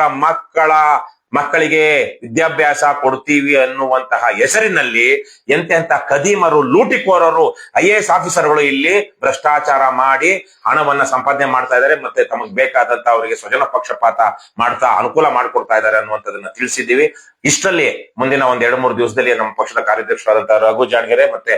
ಮಕ್ಕಳಿಗೆ ವಿದ್ಯಾಭ್ಯಾಸ ಕೊಡ್ತೀವಿ ಅನ್ನುವಂತಹ ಹೆಸರಿನಲ್ಲಿ ಎಂತೆಂತ ಕದೀಮರು, ಲೂಟಿಕೋರರು, IAS ಆಫೀಸರ್ಗಳು ಇಲ್ಲಿ ಭ್ರಷ್ಟಾಚಾರ ಮಾಡಿ ಹಣವನ್ನ ಸಂಪಾದನೆ ಮಾಡ್ತಾ ಇದ್ದಾರೆ. ಮತ್ತೆ ತಮಗೆ ಬೇಕಾದಂತ ಅವರಿಗೆ ಸ್ವಜನ ಪಕ್ಷಪಾತ ಮಾಡ್ತಾ ಅನುಕೂಲ ಮಾಡ್ಕೊಡ್ತಾ ಇದ್ದಾರೆ ಅನ್ನುವಂಥದ್ದನ್ನ ತಿಳಿಸಿದ್ದೀವಿ. ಇಷ್ಟರಲ್ಲಿ ಮುಂದಿನ 1-2-3 ದಿವಸದಲ್ಲಿ ನಮ್ಮ ಪಕ್ಷದ ಕಾರ್ಯದರ್ಶಿಯಾದಂತಹ ರಘು ಜಾಣಗೆರೆ ಮತ್ತೆ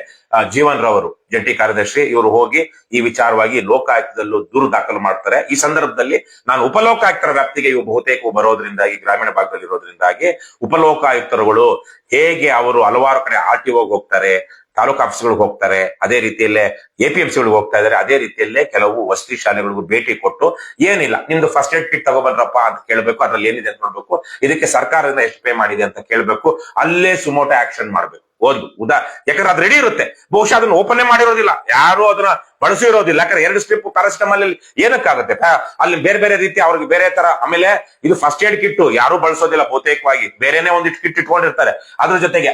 ಜೀವನ್ ರವರು, ಜಂಟಿ ಕಾರ್ಯದರ್ಶಿ, ಇವರು ಹೋಗಿ ಈ ವಿಚಾರವಾಗಿ ಲೋಕಾಯುಕ್ತದಲ್ಲೂ ದೂರು ದಾಖಲು ಮಾಡ್ತಾರೆ. ಈ ಸಂದರ್ಭದಲ್ಲಿ ನಾನು ಉಪಲೋಕಾಯುಕ್ತರ ವ್ಯಾಪ್ತಿಗೆ ಇವು ಬಹುತೇಕ ಬರೋದ್ರಿಂದಾಗಿ, ಗ್ರಾಮೀಣ ಭಾಗದಲ್ಲಿ ಇರೋದ್ರಿಂದಾಗಿ ಉಪಲೋಕಾಯುಕ್ತರುಗಳು ಹೇಗೆ ಅವರು ಹಲವಾರು ಕಡೆ RTOಗೆ ಹೋಗ್ತಾರೆ, ತಾಲೂಕು ಆಫೀಸ್ಗಳಿಗೆ ಹೋಗ್ತಾರೆ, ಅದೇ ರೀತಿಯಲ್ಲೇ APMCಗಳಿಗೆ ಹೋಗ್ತಾ ಇದ್ದಾರೆ. ಅದೇ ರೀತಿಯಲ್ಲೇ ಕೆಲವು ವಸತಿ ಶಾಲೆಗಳಿಗೂ ಭೇಟಿ ಕೊಟ್ಟು, ಏನಿಲ್ಲ ನಿಮ್ದು ಫಸ್ಟ್ ಏಡ್ ಕಿಟ್ ತಗೊಬಂದ್ರಪ್ಪ ಅಂತ ಕೇಳ್ಬೇಕು, ಅದ್ರಲ್ಲಿ ಏನಿದೆ ಅಂತ ನೋಡ್ಬೇಕು, ಇದಕ್ಕೆ ಸರ್ಕಾರದಿಂದ ಎಷ್ಟು ಪೇ ಮಾಡಿದೆ ಅಂತ ಕೇಳ್ಬೇಕು, ಅಲ್ಲೇ ಸುಮೋಟೋ ಆಕ್ಷನ್ ಮಾಡ್ಬೇಕು. ಯಾಕಂದ್ರೆ ಅದು ರೆಡಿ ಇರುತ್ತೆ, ಬಹುಶಃ ಅದನ್ನ ಓಪನ್ ಮಾಡಿರೋದಿಲ್ಲ, ಯಾರು ಅದನ್ನ ಬಳಸಿರೋದಿಲ್ಲ. ಯಾಕಂದ್ರೆ 2 ಸ್ಟ್ರಿಪ್ ಪ್ಯಾರಾಸಿಟಮಾಲ್ ಅಲ್ಲಿ ಏನಕ್ಕಾಗುತ್ತೆ? ಅಲ್ಲಿ ಬೇರೆ ಬೇರೆ ರೀತಿ ಅವ್ರಿಗೆ ಬೇರೆ ತರ. ಆಮೇಲೆ ಇದು ಫಸ್ಟ್ ಏಡ್ ಕಿಟ್ ಯಾರು ಬಳಸೋದಿಲ್ಲ, ಬಹುತೇಕವಾಗಿ ಬೇರೆನೆ ಒಂದಿಟ್ಟು ಕಿಟ್ ಇಟ್ಕೊಂಡಿರ್ತಾರೆ. ಅದ್ರ ಜೊತೆಗೆ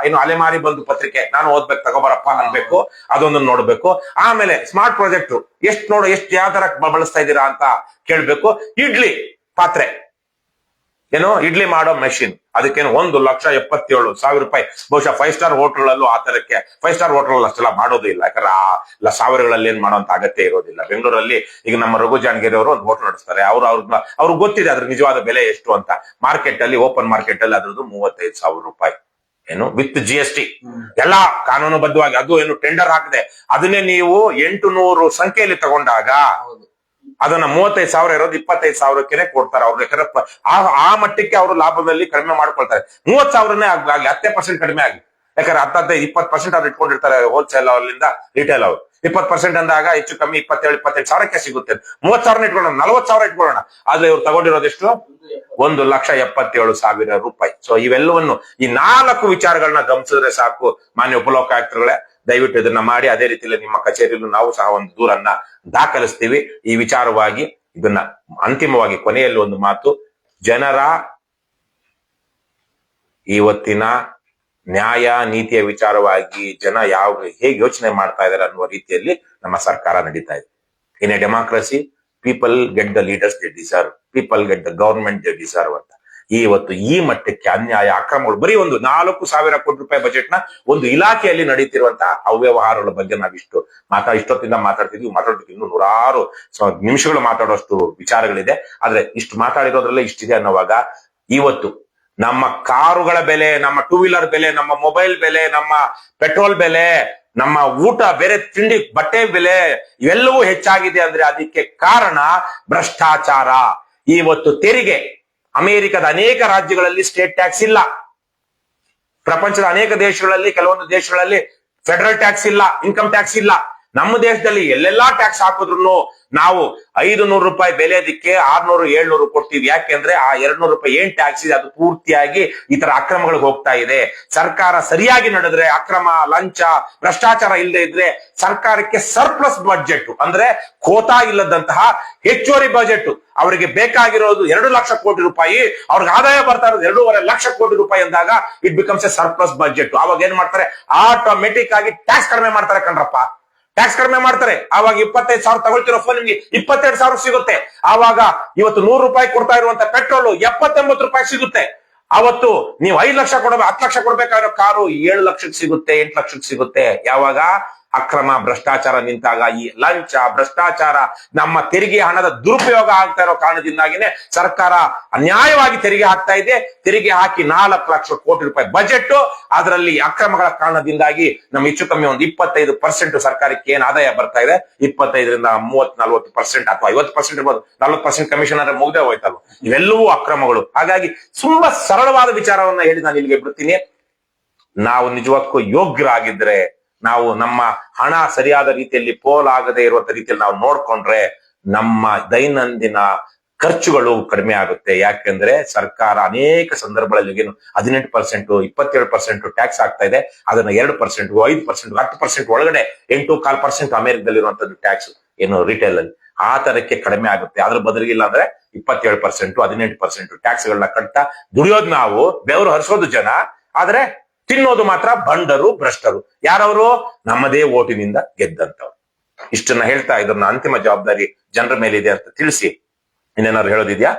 ಏನು ಅಲೆಮಾರಿ ಬಂದು ಪತ್ರಿಕೆ ನಾನು ಓದ್ಬೇಕು, ತಗೋಬರಪ್ಪ ಅನ್ಬೇಕು, ಅದೊಂದನ್ನು ನೋಡ್ಬೇಕು. ಆಮೇಲೆ ಸ್ಮಾರ್ಟ್ ಪ್ರಾಜೆಕ್ಟ್ ಎಷ್ಟು ಯಾವ ತರ ಬಳಸ್ತಾ ಇದ್ದೀರಾ ಅಂತ ಕೇಳ್ಬೇಕು. ಇಡ್ಲಿ ಪಾತ್ರೆ, ಏನೋ ಇಡ್ಲಿ ಮಾಡೋ ಮೆಷಿನ್, ಅದಕ್ಕೇನು 1,77,000 ರೂಪಾಯಿ. ಬಹುಶಃ 5 ಸ್ಟಾರ್ ಹೋಟೆಲ್ ಆ ತರಕ್ಕೆ, 5 ಸ್ಟಾರ್ ಹೋಟೆಲ್ ಅಷ್ಟೆಲ್ಲ ಮಾಡೋದು ಇಲ್ಲ, ಯಾಕಂದ್ರೆ ಆ ಸಾವಿರಗಳಲ್ಲಿ ಏನ್ ಮಾಡೋಂತ ಅಗತ್ಯ ಇರೋದಿಲ್ಲ. ಬೆಂಗಳೂರಲ್ಲಿ ಈಗ ನಮ್ಮ ರಘು ಜಾಣಗೆರೆ ಅವರು ಒಂದು ಹೋಟೆಲ್ ನಡೆಸ್ತಾರೆ. ಅವ್ರಿಗೆ ಗೊತ್ತಿದೆ ಅದ್ರ ನಿಜವಾದ ಬೆಲೆ ಎಷ್ಟು ಅಂತ. ಮಾರ್ಕೆಟ್ ಅಲ್ಲಿ, ಓಪನ್ ಮಾರ್ಕೆಟ್ ಅಲ್ಲಿ ಅದ್ರದ್ದು 35,000 ರೂಪಾಯಿ, ಏನು ವಿತ್ GST ಎಲ್ಲಾ ಕಾನೂನುಬದ್ಧವಾಗಿ. ಅದು ಏನು ಟೆಂಡರ್ ಹಾಕಿದೆ, ಅದನ್ನೇ ನೀವು 800 ಸಂಖ್ಯೆಯಲ್ಲಿ ತಗೊಂಡಾಗ ಅದನ್ನ 35,000 ಇರೋದು 25,000ಕ್ಕೆ ಕೊಡ್ತಾರೆ ಅವ್ರು. ಯಾಕಂದ್ರೆ ಆ ಮಟ್ಟಕ್ಕೆ ಅವರು ಲಾಭದಲ್ಲಿ ಕಡಿಮೆ ಮಾಡ್ಕೊಳ್ತಾರೆ. 30,000ನೇ ಆಗ್ಲಿ, 10% ಕಡಿಮೆ ಆಗ್ಲಿ. ಯಾಕಂದ್ರೆ 10-20% ಅವ್ರು ಇಟ್ಕೊಂಡಿರ್ತಾರೆ ಹೋಲ್ಸೇಲ್ ಅವರಿಂದ ರಿಟೇಲ್ ಅವರು. 20% ಅಂದಾಗ ಹೆಚ್ಚು ಕಮ್ಮಿ 27-28,000ಕ್ಕೆ ಸಿಗುತ್ತೆ. 30,000 ಇಟ್ಕೊಳ್ಳೋಣ, 40,000 ಇಟ್ಕೊಳ್ಳೋಣ. ಆದ್ರೆ ಇವ್ರು ತಗೊಂಡಿರೋದೆಷ್ಟು? 1,77,000 ರೂಪಾಯಿ. ಸೊ ಇವೆಲ್ಲವನ್ನು, ಈ 4 ವಿಚಾರಗಳನ್ನ ಗಮನಿಸಿದ್ರೆ ಸಾಕು ಮಾನ್ಯ ಉಪಲೋಕಾಯುಕ್ತರುಗಳೇ. ದಯವಿಟ್ಟು ಇದನ್ನ ಮಾಡಿ. ಅದೇ ರೀತಿಯಲ್ಲಿ ನಿಮ್ಮ ಕಚೇರಿಯಲ್ಲೂ ನಾವು ಸಹ ಒಂದು ದೂರನ್ನ ದಾಖಲಿಸ್ತೀವಿ ಈ ವಿಚಾರವಾಗಿ. ಇದನ್ನ ಅಂತಿಮವಾಗಿ ಕೊನೆಯಲ್ಲಿ ಒಂದು ಮಾತು, ಜನರ ಇವತ್ತಿನ ನ್ಯಾಯ ನೀತಿಯ ವಿಚಾರವಾಗಿ ಜನ ಹೇಗೆ ಯೋಚನೆ ಮಾಡ್ತಾ ಇದ್ದಾರೆ ಅನ್ನುವ ರೀತಿಯಲ್ಲಿ ನಮ್ಮ ಸರ್ಕಾರ ನಡೀತಾ ಇದೆ. In a democracy people get the leaders they deserve, people get the government they deserve ಅಂತ. ಇವತ್ತು ಈ ಮಟ್ಟಕ್ಕೆ ಅನ್ಯಾಯ, ಅಕ್ರಮಗಳು, ಬರೀ ಒಂದು 4,000 ಕೋಟಿ ರೂಪಾಯಿ ಬಜೆಟ್ ನ ಒಂದು ಇಲಾಖೆಯಲ್ಲಿ ನಡೀತಿರುವಂತಹ ಅವ್ಯವಹಾರಗಳ ಬಗ್ಗೆ ನಾವು ಇಷ್ಟೊತ್ತಿಂದ ಮಾತಾಡ್ತಿದ್ವಿ. ಇನ್ನು 100 ನಿಮಿಷಗಳು ಮಾತಾಡುವಷ್ಟು ವಿಚಾರಗಳಿದೆ. ಆದ್ರೆ ಇಷ್ಟು ಮಾತಾಡಿರೋದ್ರಲ್ಲೇ ಇಷ್ಟಿದೆ ಅನ್ನೋವಾಗ, ಇವತ್ತು ನಮ್ಮ ಕಾರುಗಳ ಬೆಲೆ, ನಮ್ಮ 2 ವೀಲರ್ ಬೆಲೆ, ನಮ್ಮ ಮೊಬೈಲ್ ಬೆಲೆ, ನಮ್ಮ ಪೆಟ್ರೋಲ್ ಬೆಲೆ, ನಮ್ಮ ಊಟ, ಬೇರೆ ತಿಂಡಿ, ಬಟ್ಟೆ ಬೆಲೆ ಇವೆಲ್ಲವೂ ಹೆಚ್ಚಾಗಿದೆ ಅಂದ್ರೆ ಅದಕ್ಕೆ ಕಾರಣ ಭ್ರಷ್ಟಾಚಾರ. ಇವತ್ತು ತೆರಿಗೆ, ಅಮೆರಿಕದ ಅನೇಕ ರಾಜ್ಯಗಳಲ್ಲಿ ಸ್ಟೇಟ್ ಟ್ಯಾಕ್ಸ್ ಇಲ್ಲ. ಪ್ರಪಂಚದ ಅನೇಕ ದೇಶಗಳಲ್ಲಿ, ಕೆಲವೊಂದು ದೇಶಗಳಲ್ಲಿ ಫೆಡರಲ್ ಟ್ಯಾಕ್ಸ್ ಇಲ್ಲ, ಇನ್ಕಮ್ ಟ್ಯಾಕ್ಸ್ ಇಲ್ಲ. ನಮ್ಮ ದೇಶದಲ್ಲಿ ಎಲ್ಲೆಲ್ಲಾ ಟ್ಯಾಕ್ಸ್ ಹಾಕಿದ್ರು ನಾವು 500 ರೂಪಾಯಿ ಬೆಲೆದಕ್ಕೆ 600 700 ಕೊಡ್ತೀವಿ. ಯಾಕೆಂದ್ರೆ ಆ 200 ರೂಪಾಯಿ ಏನ್ ಟ್ಯಾಕ್ಸ್ ಇದೆ ಅದು ಪೂರ್ತಿಯಾಗಿ ಈ ತರ ಅಕ್ರಮಗಳಿಗೆ ಹೋಗ್ತಾ ಇದೆ. ಸರ್ಕಾರ ಸರಿಯಾಗಿ ನಡೆದ್ರೆ, ಅಕ್ರಮ, ಲಂಚ, ಭ್ರಷ್ಟಾಚಾರ ಇಲ್ಲದೆ ಇದ್ರೆ ಸರ್ಕಾರಕ್ಕೆ ಸರ್ಪ್ಲಸ್ ಬಜೆಟ್ ಅಂದ್ರೆ ಖೋತಾ ಇಲ್ಲದಂತಹ ಹೆಚ್ಚುವರಿ ಬಜೆಟ್. ಅವರಿಗೆ ಬೇಕಾಗಿರೋದು 2 ಲಕ್ಷ ಕೋಟಿ ರೂಪಾಯಿ, ಅವ್ರಿಗೆ ಆದಾಯ ಬರ್ತಾ ಇರೋದು 2.5 ಲಕ್ಷ ಕೋಟಿ ರೂಪಾಯಿ ಅಂದಾಗ it becomes A surplus budget. ಅವಾಗ ಏನ್ ಮಾಡ್ತಾರೆ, ಆಟೋಮೆಟಿಕ್ ಆಗಿ ಟ್ಯಾಕ್ಸ್ ಕಡಿಮೆ ಮಾಡ್ತಾರೆ ಕಣ್ರಪ್ಪ. ಟ್ಯಾಕ್ಸ್ ಕಡಿಮೆ ಮಾಡ್ತಾರೆ. ಆವಾಗ 25,000 ತಗೊಳ್ತಿರೋ ಫೋನ್ ನಿಮ್ಗೆ 22,000 ಸಿಗುತ್ತೆ. ಆವಾಗ ಇವತ್ತು 100 ರೂಪಾಯಿ ಕೊಡ್ತಾ ಇರುವಂತ ಪೆಟ್ರೋಲ್ 70-80 ರೂಪಾಯಿ ಸಿಗುತ್ತೆ. ಅವತ್ತು ನೀವು 5 ಲಕ್ಷ 10 ಲಕ್ಷ ಕೊಡ್ಬೇಕಾಗಿರೋ ಕಾರು 7 ಲಕ್ಷಕ್ಕೆ ಸಿಗುತ್ತೆ, 8 ಲಕ್ಷಕ್ಕೆ ಸಿಗುತ್ತೆ. ಯಾವಾಗ ಅಕ್ರಮ ಭ್ರಷ್ಟಾಚಾರ ನಿಂತಾಗ, ಈ ಲಂಚ ಭ್ರಷ್ಟಾಚಾರ ನಮ್ಮ ತೆರಿಗೆ ಹಣದ ದುರುಪಯೋಗ ಆಗ್ತಾ ಇರೋ ಕಾರಣದಿಂದಾಗಿನೇ ಸರ್ಕಾರ ಅನ್ಯಾಯವಾಗಿ ತೆರಿಗೆ ಹಾಕ್ತಾ ಇದೆ. ತೆರಿಗೆ ಹಾಕಿ 4 ಲಕ್ಷ ಕೋಟಿ ರೂಪಾಯಿ ಬಜೆಟ್, ಅದರಲ್ಲಿ ಅಕ್ರಮಗಳ ಕಾರಣದಿಂದಾಗಿ ನಮ್ಮ ಹೆಚ್ಚು ಕಮ್ಮಿ ಒಂದು 25% ಸರ್ಕಾರಕ್ಕೆ ಏನ್ ಆದಾಯ ಬರ್ತಾ ಇದೆ, 25ರಿಂದ 30-40% ಅಥವಾ 50% ಇರ್ಬೋದು. 40% ಕಮಿಷನ್ ಅಂದ್ರೆ ಮುಗ್ದೇ ಹೋಯ್ತಲ್ವ. ಇವೆಲ್ಲವೂ ಅಕ್ರಮಗಳು. ಹಾಗಾಗಿ ತುಂಬಾ ಸರಳವಾದ ವಿಚಾರವನ್ನ ಹೇಳಿ ನಾನು ಇಲ್ಲಿಗೆ ಬಿಡ್ತೀನಿ. ನಾವು ನಿಜಕ್ಕೂ ಯೋಗ್ಯರಾಗಿದ್ರೆ, ನಾವು ನಮ್ಮ ಹಣ ಸರಿಯಾದ ರೀತಿಯಲ್ಲಿ ಪೋಲಾಗದೆ ಇರುವಂತ ರೀತಿಯಲ್ಲಿ ನಾವು ನೋಡ್ಕೊಂಡ್ರೆ ನಮ್ಮ ದೈನಂದಿನ ಖರ್ಚುಗಳು ಕಡಿಮೆ ಆಗುತ್ತೆ. ಯಾಕೆಂದ್ರೆ ಸರ್ಕಾರ ಅನೇಕ ಸಂದರ್ಭಗಳಲ್ಲಿ ಏನು 18%, 27% ಟ್ಯಾಕ್ಸ್ ಆಗ್ತಾ ಇದೆ. ಅದನ್ನ 2%, 5%, 10% ಒಳಗಡೆ 8.25% ಅಮೆರಿಕದಲ್ಲಿರುವಂತದ್ದು ಟ್ಯಾಕ್ಸ್ ಏನು ರಿಟೇಲ್ ಅಲ್ಲಿ ಆ ತರಕ್ಕೆ ಕಡಿಮೆ ಆಗುತ್ತೆ. ಅದ್ರ ಬದಲಿಗಿಲ್ಲ ಅಂದ್ರೆ 27%, 18% ಟ್ಯಾಕ್ಸ್ ಗಳನ್ನ ಕಟ್ತಾ ದುಡಿಯೋದು ನಾವು, ಬೆವರು ಹರಿಸೋದು ಜನ, ಆದ್ರೆ ತಿನ್ನೋದು ಮಾತ್ರ ಬಂಡರು, ಭ್ರಷ್ಟರು. ಯಾರವರು? ನಮ್ಮದೇ ಓಟಿನಿಂದ ಗೆದ್ದಂತವ್ರು. ಇಷ್ಟನ್ನ ಹೇಳ್ತಾ ಇದನ್ನ ಅಂತಿಮ ಜವಾಬ್ದಾರಿ ಜನರ ಮೇಲಿದೆ ಅಂತ ತಿಳಿಸಿ ಇನ್ನೇನಾದ್ರು ಹೇಳೋದಿದ್ಯಾ?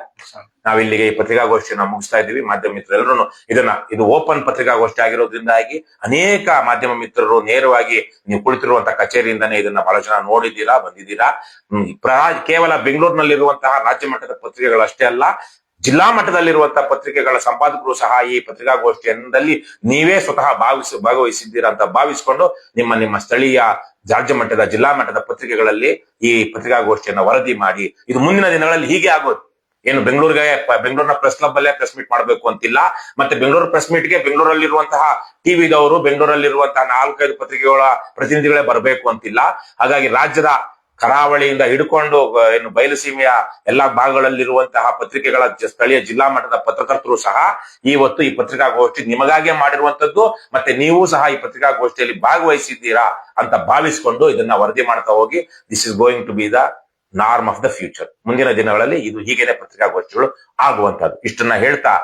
ನಾವಿಲ್ಲಿಗೆ ಈ ಪತ್ರಿಕಾಗೋಷ್ಠಿಯನ್ನ ಮುಗಿಸ್ತಾ ಇದ್ದೀವಿ. ಮಾಧ್ಯಮ ಮಿತ್ರರೆಲ್ಲರೂ ಇದು ಓಪನ್ ಪತ್ರಿಕಾಗೋಷ್ಠಿ ಆಗಿರೋದ್ರಿಂದಾಗಿ ಅನೇಕ ಮಾಧ್ಯಮ ಮಿತ್ರರು ನೇರವಾಗಿ ನೀವು ಕುಳಿತಿರುವಂತಹ ಕಚೇರಿಯಿಂದಾನೇ ಇದನ್ನ ಬಹಳ ಜನ ನೋಡಿದ್ದೀರಾ, ಬಂದಿದ್ದೀರಾ. ಕೇವಲ ಬೆಂಗಳೂರಿನಲ್ಲಿರುವಂತಹ ರಾಜ್ಯ ಮಟ್ಟದ ಪತ್ರಿಕೆಗಳಷ್ಟೇ ಅಲ್ಲ, ಜಿಲ್ಲಾ ಮಟ್ಟದಲ್ಲಿರುವಂತಹ ಪತ್ರಿಕೆಗಳ ಸಂಪಾದಕರು ಸಹ ಈ ಪತ್ರಿಕಾಗೋಷ್ಠಿಯಲ್ಲಿ ನೀವೇ ಸ್ವತಃ ಭಾಗವಹಿಸಿದ್ದೀರಾ ಅಂತ ಭಾವಿಸಿಕೊಂಡು ನಿಮ್ಮ ಸ್ಥಳೀಯ ರಾಜ್ಯ ಮಟ್ಟದ, ಜಿಲ್ಲಾ ಮಟ್ಟದ ಪತ್ರಿಕೆಗಳಲ್ಲಿ ಈ ಪತ್ರಿಕಾಗೋಷ್ಠಿಯನ್ನ ವರದಿ ಮಾಡಿ. ಇದು ಮುಂದಿನ ದಿನಗಳಲ್ಲಿ ಹೀಗೆ ಆಗೋದು. ಏನು ಬೆಂಗಳೂರಿನ ಪ್ರೆಸ್ ಕ್ಲಬ್ ಅಲ್ಲೇ ಪ್ರೆಸ್ ಮೀಟ್ ಮಾಡಬೇಕು ಅಂತಿಲ್ಲ. ಮತ್ತೆ ಬೆಂಗಳೂರು ಪ್ರೆಸ್ ಮೀಟ್ಗೆ ಬೆಂಗಳೂರಲ್ಲಿರುವಂತಹ ಟಿವಿದವರು, ಬೆಂಗಳೂರಲ್ಲಿರುವಂತಹ 4-5 ಪತ್ರಿಕೆಗಳ ಪ್ರತಿನಿಧಿಗಳೇ ಬರಬೇಕು ಅಂತಿಲ್ಲ. ಹಾಗಾಗಿ ರಾಜ್ಯದ ಕರಾವಳಿಯಿಂದ ಹಿಡ್ಕೊಂಡು ಏನು ಬಯಲುಸೀಮೆಯ ಎಲ್ಲಾ ಭಾಗಗಳಲ್ಲಿರುವಂತಹ ಪತ್ರಿಕೆಗಳ ಸ್ಥಳೀಯ ಜಿಲ್ಲಾ ಮಟ್ಟದ ಪತ್ರಕರ್ತರು ಸಹ ಇವತ್ತು ಈ ಪತ್ರಿಕಾಗೋಷ್ಠಿ ನಿಮಗಾಗೆ ಮಾಡಿರುವಂತದ್ದು, ಮತ್ತೆ ನೀವು ಸಹ ಈ ಪತ್ರಿಕಾಗೋಷ್ಠಿಯಲ್ಲಿ ಭಾಗವಹಿಸಿದ್ದೀರಾ ಅಂತ ಭಾವಿಸಿಕೊಂಡು ಇದನ್ನ ವರದಿ ಮಾಡ್ತಾ ಹೋಗಿ. This is going to be the norm of the future. ಮುಂದಿನ ದಿನಗಳಲ್ಲಿ ಇದು ಹೀಗೇನೆ ಪತ್ರಿಕಾಗೋಷ್ಠಿಗಳು ಆಗುವಂತದ್ದು. ಇಷ್ಟನ್ನ ಹೇಳ್ತಾ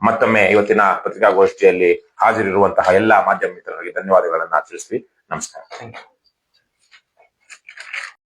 ಮತ್ತೊಮ್ಮೆ ಇವತ್ತಿನ ಪತ್ರಿಕಾಗೋಷ್ಠಿಯಲ್ಲಿ ಹಾಜರಿರುವಂತಹ ಎಲ್ಲಾ ಮಾಧ್ಯಮ ಮಿತ್ರರಿಗೆ ಧನ್ಯವಾದಗಳನ್ನ ತಿಳಿಸ್ತೀವಿ. ನಮಸ್ಕಾರ.